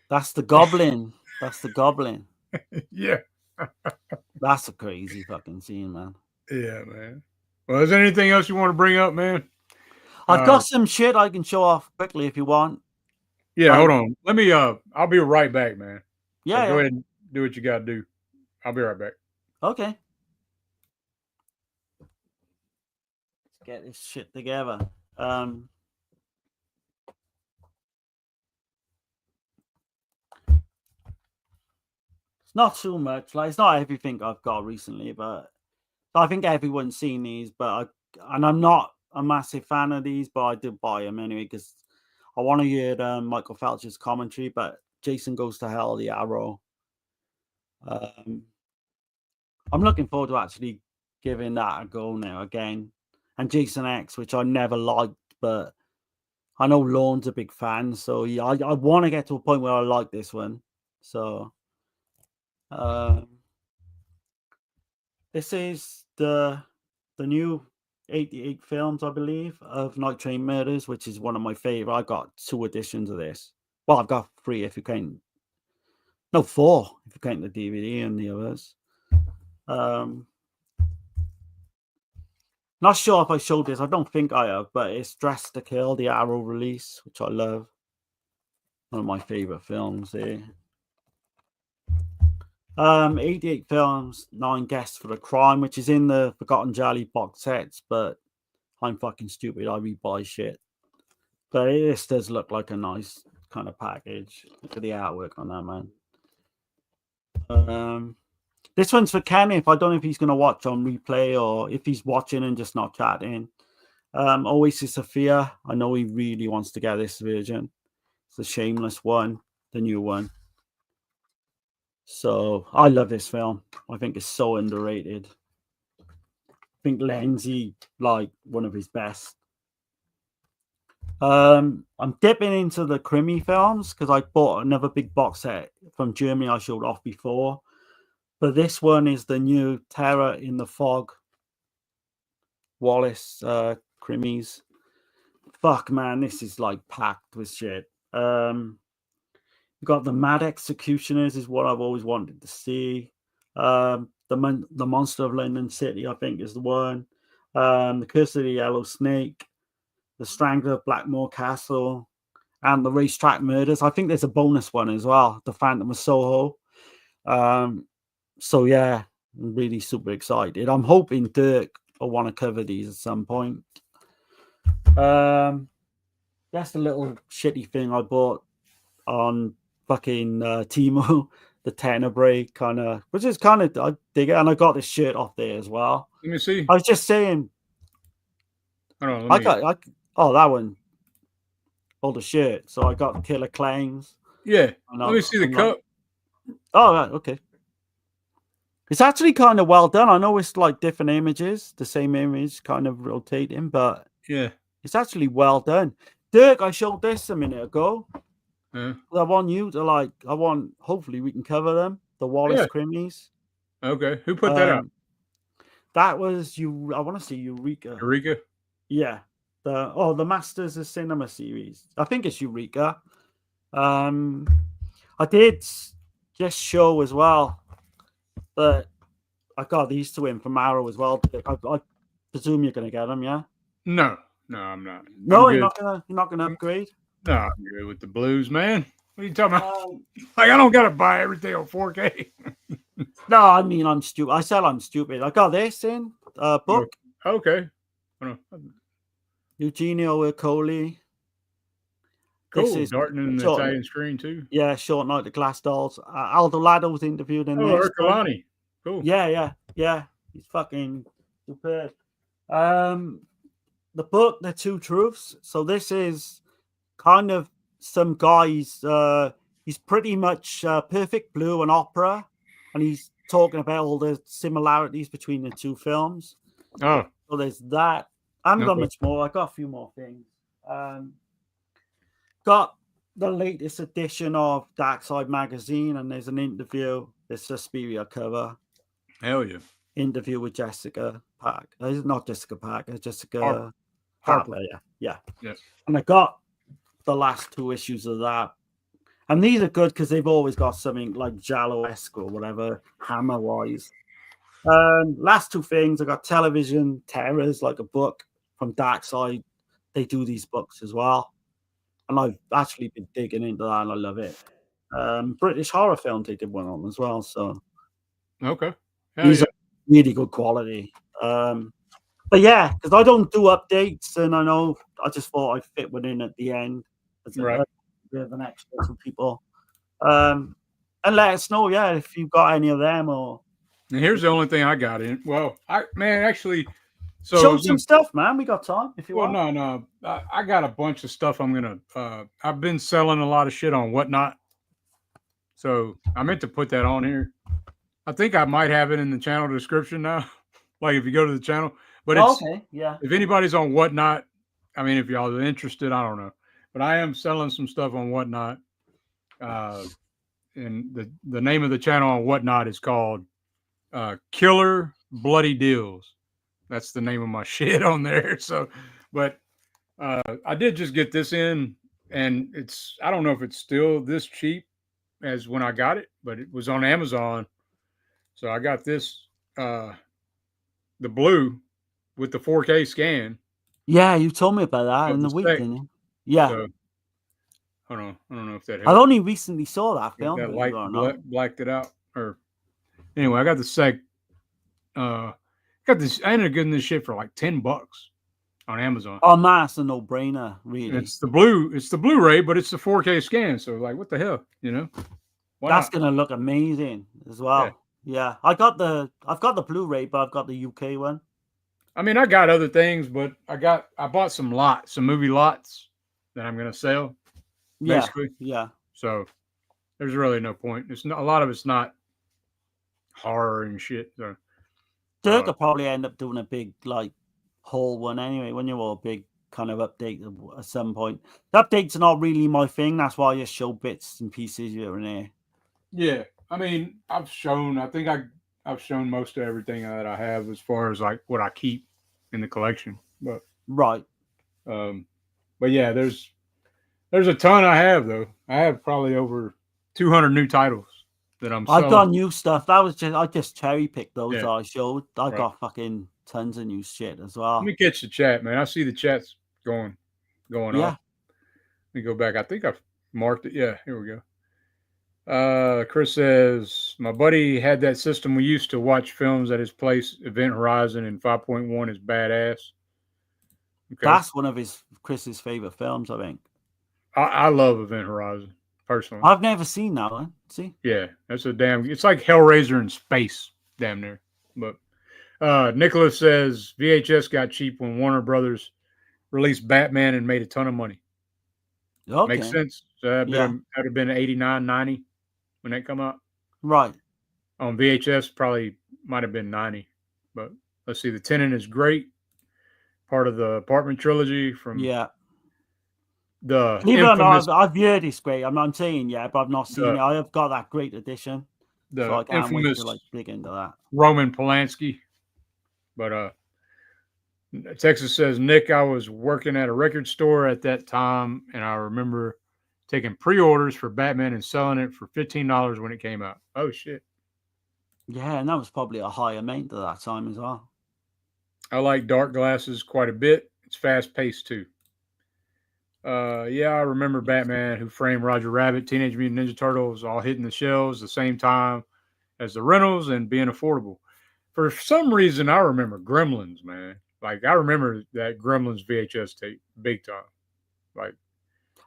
Speaker 3: That's the goblin. That's the goblin.
Speaker 2: Yeah.
Speaker 3: That's a crazy fucking scene, man.
Speaker 2: Yeah, man. Well, is there anything else you want to bring up, man?
Speaker 3: I've got some shit I can show off quickly if you want.
Speaker 2: Yeah, hold on. Let me. I'll be right back, man.
Speaker 3: Yeah,
Speaker 2: Go ahead and do what you got to do. I'll be right back.
Speaker 3: Okay. Let's get this shit together. It's not too much. Like, it's not everything I've got recently, but I think everyone's seen these. And I'm not a massive fan of these, but I did buy them anyway because I want to hear Michael Felcher's commentary. But Jason Goes to Hell, The Arrow. I'm looking forward to actually giving that a go now again. And Jason X, which I never liked, but I know Lorne's a big fan, so yeah, I want to get to a point where I like this one. So this is the new 88 films, I believe, of Night Train Murders, which is one of my favorite. I got 2 editions of this. Well, I've got 3 if you count. No, 4 if you count the DVD and the others. Not sure if I showed this. I don't think I have, but it's Dressed to Kill, the Arrow release, which I love. One of my favorite films here. 88 films, 9 guests for the crime, which is in the Forgotten Jolly box sets, but I'm fucking stupid. I rebuy shit. But this does look like a nice kind of package. Look at the artwork on that, man. This one's for Kenneth. I don't know if he's going to watch on replay or if he's watching and just not chatting. Oasis of Fear. I know he really wants to get this version. It's the Shameless one, the new one. So I love this film. I think it's so underrated. I think Lenzi, like, one of his best. I'm dipping into the Krimi films because I bought another big box set from Germany I showed off before. But this one is the new Terror in the Fog Wallace Krimis. Fuck, man, this is like packed with shit. You got The Mad Executioners is what I've always wanted to see. The Monster of London City, I think, is the one. The Curse of the Yellow Snake. The Strangler of Blackmore Castle. And The Racetrack Murders. I think there's a bonus one as well. The Phantom of Soho. So yeah, I'm really super excited. I'm hoping Dirk will want to cover these at some point. That's the little shitty thing I bought on fucking Timo, the Tenebrae kind of, which is kind of, I dig it. And I got this shirt off there as well.
Speaker 2: Let me see.
Speaker 3: I was just saying.
Speaker 2: Hold on,
Speaker 3: that one. Oh, the shirt. So I got Killer Claims.
Speaker 2: Yeah. Let me see the cup.
Speaker 3: Oh, right, okay. It's actually kind of well done. I know it's like different images, the same image kind of rotating, but
Speaker 2: yeah,
Speaker 3: it's actually well done. Dirk, I showed this a minute ago.
Speaker 2: I
Speaker 3: want you to hopefully we can cover them. The Wallace Krimis.
Speaker 2: Okay. Who put that out?
Speaker 3: That was you. I want to see Eureka.
Speaker 2: Eureka?
Speaker 3: Yeah. The Masters of Cinema series. I think it's Eureka. I did just show as well. But I got these 2 in from Arrow as well. I presume you're going to get them, yeah?
Speaker 2: No, I'm not.
Speaker 3: No, you're not gonna upgrade.
Speaker 2: No, I'm good with the blues, man. What are you talking about? Like, I don't gotta buy everything on 4K.
Speaker 3: No, I mean I'm stupid. I said I'm stupid. I got this in book.
Speaker 2: Okay.
Speaker 3: Eugenio Ercole.
Speaker 2: Cool. Darting in the Italian screen too.
Speaker 3: Yeah, Short Night, The Glass Dolls. Aldo Lado was interviewed in this.
Speaker 2: Ercolani. Cool.
Speaker 3: Yeah. He's fucking superb. The book, The Two Truths. So this is kind of some guys. He's pretty much Perfect Blue and Opera, and he's talking about all the similarities between the 2 films.
Speaker 2: Oh,
Speaker 3: so there's that. I haven't got much more. I got a few more things. Got the latest edition of Dark Side magazine, and there's an interview. It's a Suspiria cover.
Speaker 2: Hell yeah!
Speaker 3: Interview with Jessica Park. Not Jessica Parker. Jessica Harper. Yeah. And I got the last 2 issues of that, and these are good because they've always got something like Giallo-esque or whatever, Hammer-wise. Last two things, I got Television Terrors, like a book from Dark Side. They do these books as well, and I've actually been digging into that, and I love it. British horror films they did one on as well, so
Speaker 2: Okay.
Speaker 3: these are really good quality. But yeah, because I don't do updates, and I know I just thought I'd fit one in at the end as a bit of an extra for people. And let us know, yeah, if you've got any of them or.
Speaker 2: And here's the only thing I got in. Well, actually, so
Speaker 3: show some stuff, man. We got time if you want.
Speaker 2: No. I got a bunch of stuff I'm gonna. I've been selling a lot of shit on Whatnot, so I meant to put that on here. I think I might have it in the channel description now. Like if you go to the channel, but it's
Speaker 3: okay, yeah.
Speaker 2: If anybody's on Whatnot, I mean, if y'all are interested, I don't know, but I am selling some stuff on Whatnot. And the name of the channel on Whatnot is called Killer Bloody Deals. That's the name of my shit on there. So, but I did just get this in, and I don't know if it's still this cheap as when I got it, but it was on Amazon. So I got this, the blue with the 4K scan.
Speaker 3: Yeah, you told me about that in the week, didn't you? Yeah.
Speaker 2: So, hold on. I don't know if that helps.
Speaker 3: I only recently saw that film.
Speaker 2: That light blacked it out. Or anyway, I got the sec. Got this. I ended up getting this shit for like $10 on Amazon.
Speaker 3: Oh man, it's a no-brainer, really.
Speaker 2: It's the Blu-ray, but it's the 4K scan. So like, what the hell, you know?
Speaker 3: That's gonna look amazing as well. Yeah. I've got the Blu-ray, but I've got the UK one.
Speaker 2: I mean, I got other things, but I bought some movie lots that I'm gonna sell. Basically.
Speaker 3: Yeah.
Speaker 2: So there's really no point. It's not, a lot of it's not horror and shit. So
Speaker 3: Dirk will probably end up doing a big like whole one anyway, when you're a big kind of update at some point. The updates are not really my thing. That's why I just show bits and pieces here and there.
Speaker 2: Yeah. I mean, I think I've shown most of everything that I have as far as like what I keep in the collection. But
Speaker 3: right.
Speaker 2: But yeah, there's a ton I have though. I have probably over 200 new titles that I'm selling.
Speaker 3: I've got new stuff. I just cherry picked those that I showed. I
Speaker 2: Right.
Speaker 3: got fucking tons of new shit as well.
Speaker 2: Let me catch the chat, man. I see the chat's going
Speaker 3: Yeah.
Speaker 2: off. Let me go back. I think I've marked it. Yeah, here we go. Chris says, my buddy had that system we used to watch films at his place, Event Horizon, and 5.1 is badass. Okay.
Speaker 3: That's one of Chris's favorite films, I think.
Speaker 2: I love Event Horizon, personally.
Speaker 3: I've never seen that one. See?
Speaker 2: Yeah, it's like Hellraiser in space, damn near. But Nicholas says VHS got cheap when Warner Brothers released Batman and made a ton of money.
Speaker 3: Okay.
Speaker 2: Makes sense. So that'd have been 89, 90 when that come out.
Speaker 3: Right.
Speaker 2: On VHS, probably might have been 90. But let's see. The Tenant is great. Part of the Apartment trilogy from the
Speaker 3: Even
Speaker 2: infamous.
Speaker 3: I've heard it's great. I'm saying but I've not seen it. I have got that great edition. So I can't wait to like dig into that.
Speaker 2: Roman Polanski. But Texas says, Nick, I was working at a record store at that time, and I remember taking pre-orders for Batman and selling it for $15 when it came out. Oh shit.
Speaker 3: Yeah, and that was probably a high amount at that time as well.
Speaker 2: I like Dark Glasses quite a bit. It's fast paced too. I remember Batman, Who Framed Roger Rabbit, Teenage Mutant Ninja Turtles all hitting the shelves the same time as the rentals and being affordable. For some reason, I remember Gremlins, man. Like, I remember that Gremlins VHS tape big time. Like,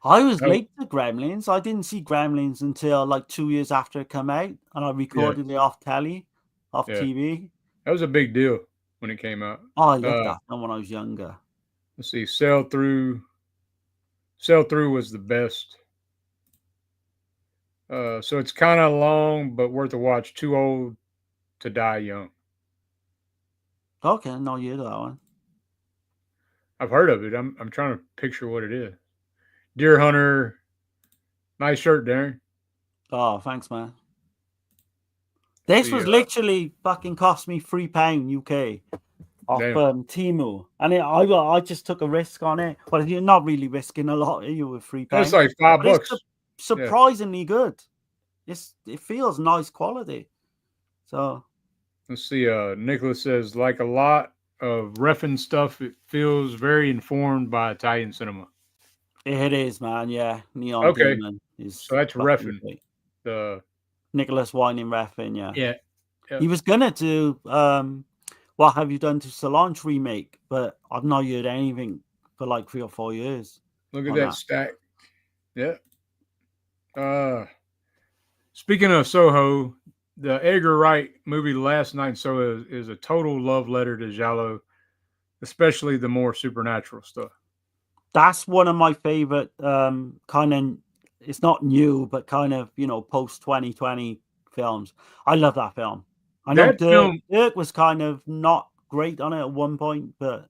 Speaker 3: I was late to Gremlins. I didn't see Gremlins until like 2 years after it came out, and I recorded it off TV.
Speaker 2: That was a big deal when it came out.
Speaker 3: Oh, I loved that film when I was younger.
Speaker 2: Let's see, Sell Through was the best. So it's kind of long, but worth a watch. Too Old to Die Young.
Speaker 3: Okay, no, you that one.
Speaker 2: I've heard of it. I'm trying to picture what it is. Deer Hunter. Nice shirt, Darren.
Speaker 3: Oh, thanks, man. This was literally fucking cost me £3 UK off Temu, and I just took a risk on it. Well, you're not really risking a lot, you with £3.
Speaker 2: It's like $5.
Speaker 3: It's surprisingly good. It feels nice quality. So
Speaker 2: Let's see. Nicholas says, like a lot of Refn stuff, it feels very informed by Italian cinema.
Speaker 3: It is, man. Yeah, Neon
Speaker 2: Okay,
Speaker 3: Demon is
Speaker 2: so that's
Speaker 3: fucking
Speaker 2: Refn.
Speaker 3: great.
Speaker 2: The
Speaker 3: Nicholas Winding Refn, yeah.
Speaker 2: yeah.
Speaker 3: He was gonna do What Have You Done to Solange remake, but I've not heard anything for like 3 or 4 years.
Speaker 2: Look at that stack. Yeah. Speaking of Soho, the Edgar Wright movie Last Night in Soho is a total love letter to Giallo, especially the more supernatural stuff.
Speaker 3: That's one of my favorite kind of, it's not new, but kind of, post 2020 films. I love that film. I know Dirk was kind of not great on it at one point, but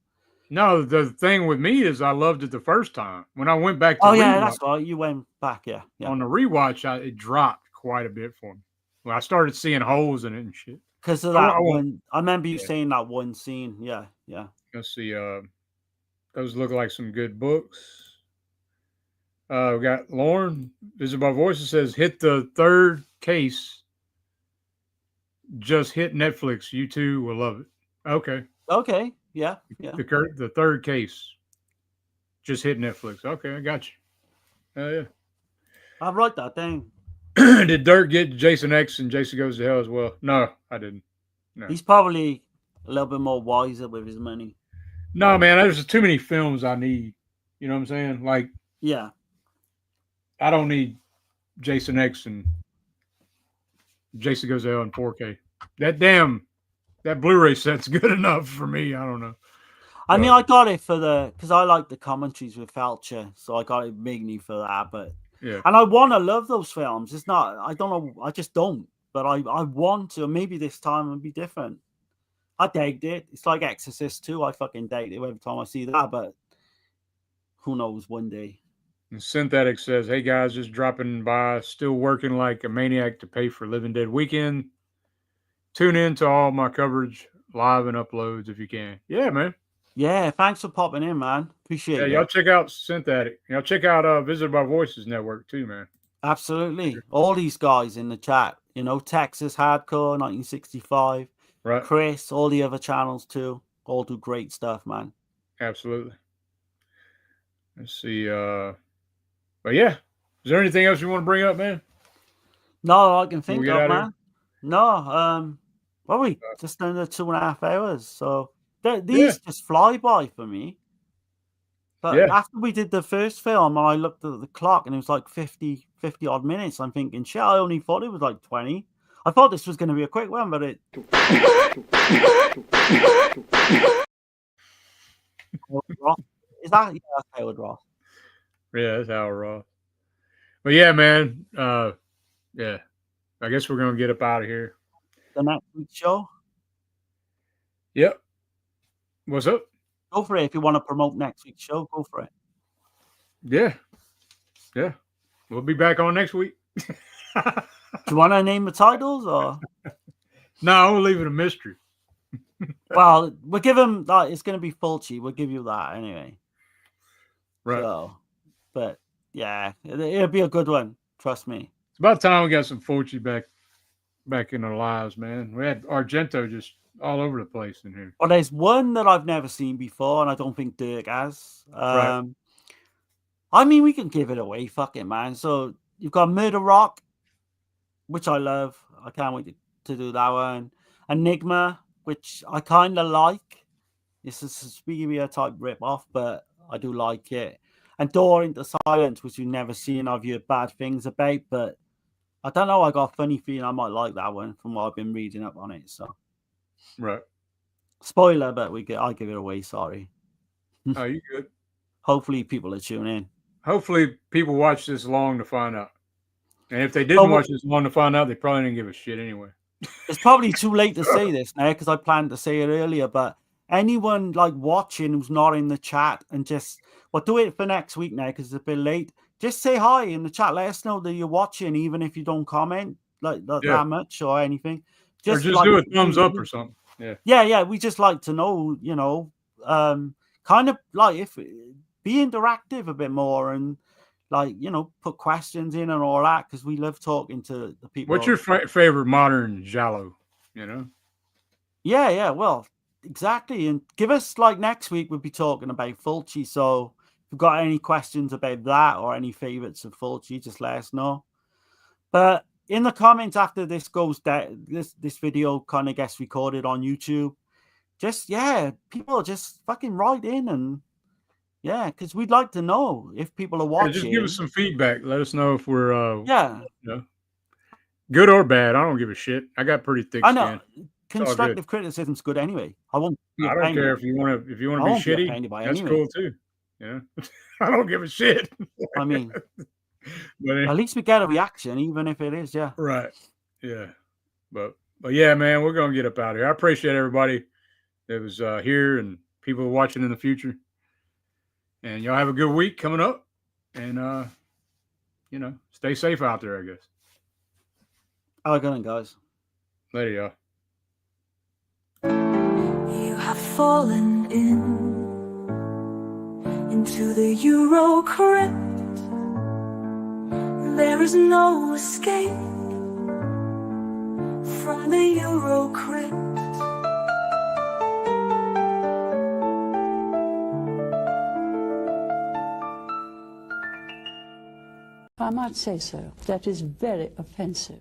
Speaker 2: no, the thing with me is I loved it the first time. When I went back to
Speaker 3: rewatch, that's right. You went back, yeah.
Speaker 2: On the rewatch, it dropped quite a bit for me. Well, I started seeing holes in it and shit.
Speaker 3: Because of that one, I remember you saying that one scene. Yeah.
Speaker 2: Let's see. Those look like some good books. We got Lauren, Visit by Voices says, hit the third case. Just hit Netflix. You too will love it. Okay.
Speaker 3: Yeah.
Speaker 2: The third case. Just hit Netflix. Okay, I got you. Yeah.
Speaker 3: I'll write that down.
Speaker 2: Did Dirk get Jason X and Jason Goes to Hell as well? No, I didn't. No.
Speaker 3: He's probably a little bit more wiser with his money.
Speaker 2: No, man, there's too many films I need. You know what I'm saying? Like,
Speaker 3: yeah.
Speaker 2: I don't need Jason X and Jason Goes to Hell in 4K. That Blu-ray set's good enough for me. I don't know.
Speaker 3: I mean, I got it because I like the commentaries with Felcher, so I got it mainly for that. But
Speaker 2: yeah,
Speaker 3: and I want to love those films. It's not, I don't know, I just don't. But I want to. Maybe this time it'll be different. I digged it. It's like Exorcist 2. I fucking dig it every time I see that. But who knows, one day.
Speaker 2: And Synthetic says, hey guys, just dropping by, still working like a maniac to pay for Living Dead Weekend. Tune in to all my coverage, live and uploads if you can. Yeah, man.
Speaker 3: Yeah, thanks for popping in, man. Appreciate it.
Speaker 2: Yeah, y'all check out Synthetic. Y'all check out Visit by Voices Network too, man.
Speaker 3: Absolutely. All these guys in the chat, Texas Hardcore, 1965.
Speaker 2: Right.
Speaker 3: Chris, all the other channels too. All do great stuff, man.
Speaker 2: Absolutely. Let's see. But yeah, is there anything else you want to bring up, man?
Speaker 3: No, I can think of, man. No, well, we just under 2.5 hours, so these just fly by for me. But after we did the first film, and I looked at the clock, and it was like 50 odd minutes. I'm thinking, shit, I only thought it was like 20. I thought this was going to be a quick one, but it. Is that Howard Ross?
Speaker 2: Yeah, that's Howard Ross. But yeah, man. Yeah. I guess we're gonna get up out of here.
Speaker 3: The next week's show?
Speaker 2: Yep. What's up?
Speaker 3: Go for it. If you want to promote next week's show, go for it.
Speaker 2: Yeah. We'll be back on next week.
Speaker 3: Do you want to name the titles or?
Speaker 2: No, we'll leave it a mystery.
Speaker 3: Well, we'll give him that. It's going to be Fulci. We'll give you that anyway.
Speaker 2: Right.
Speaker 3: So, but yeah, it'll be a good one. Trust me.
Speaker 2: It's about time we got some Fulci back in our lives, man. We had Argento just all over the place in here.
Speaker 3: Well, there's one that I've never seen before, and I don't think Dirk has.
Speaker 2: Right.
Speaker 3: I mean, we can give it away. Fuck it, man. So you've got Murder Rock, which I love. I can't wait to do that one. Enigma, which I kind of like. It's a Suspiria type rip-off, but I do like it. And Door into Silence, which you've never seen. I've heard bad things about, but I don't know. I got a funny feeling I might like that one from what I've been reading up on it. So,
Speaker 2: right.
Speaker 3: Spoiler, but I'll give it away. Sorry.
Speaker 2: Oh, you good?
Speaker 3: Hopefully, people are tuning in.
Speaker 2: Hopefully, people watch this long to find out. And if they didn't watch this long to find out, they probably didn't give a shit anyway.
Speaker 3: It's probably too late to say this now because I planned to say it earlier. But anyone like watching who's not in the chat and just, well, do it for next week now because it's a bit late. Just say hi in the chat. Let us know that you're watching, even if you don't comment that much or anything.
Speaker 2: Just do a thumbs up or something.
Speaker 3: Yeah. We just like to know, kind of like if be interactive a bit more and like, put questions in and all that because we love talking to the people.
Speaker 2: What's your favorite modern Giallo?
Speaker 3: Yeah, well, exactly. And give us, like, next week, we'll be talking about Fulci. So if you've got any questions about that or any favorites of Fulci, just let us know. But in the comments after this goes down, this video kind of gets recorded on YouTube. Just, people just fucking write in and because we'd like to know if people are watching.
Speaker 2: Just give us some feedback. Let us know if we're
Speaker 3: Yeah.
Speaker 2: Good or bad. I don't give a shit. I got pretty thick
Speaker 3: I know.
Speaker 2: skin.
Speaker 3: Constructive criticism's good anyway. I won't be
Speaker 2: I don't care if you want to be shitty. That's cool too. Yeah. I don't give a shit.
Speaker 3: I mean,
Speaker 2: but
Speaker 3: at least we get a reaction, even if it is,
Speaker 2: right. Yeah. But yeah, man, we're gonna get up out of here. I appreciate everybody that was here and people watching in the future. And y'all have a good week coming up. And stay safe out there, I guess.
Speaker 3: How going, guys?
Speaker 2: Later, y'all.
Speaker 1: You have fallen into the Euro crypt. There is no escape from the Euro crypt.
Speaker 14: I might say so. That is very offensive.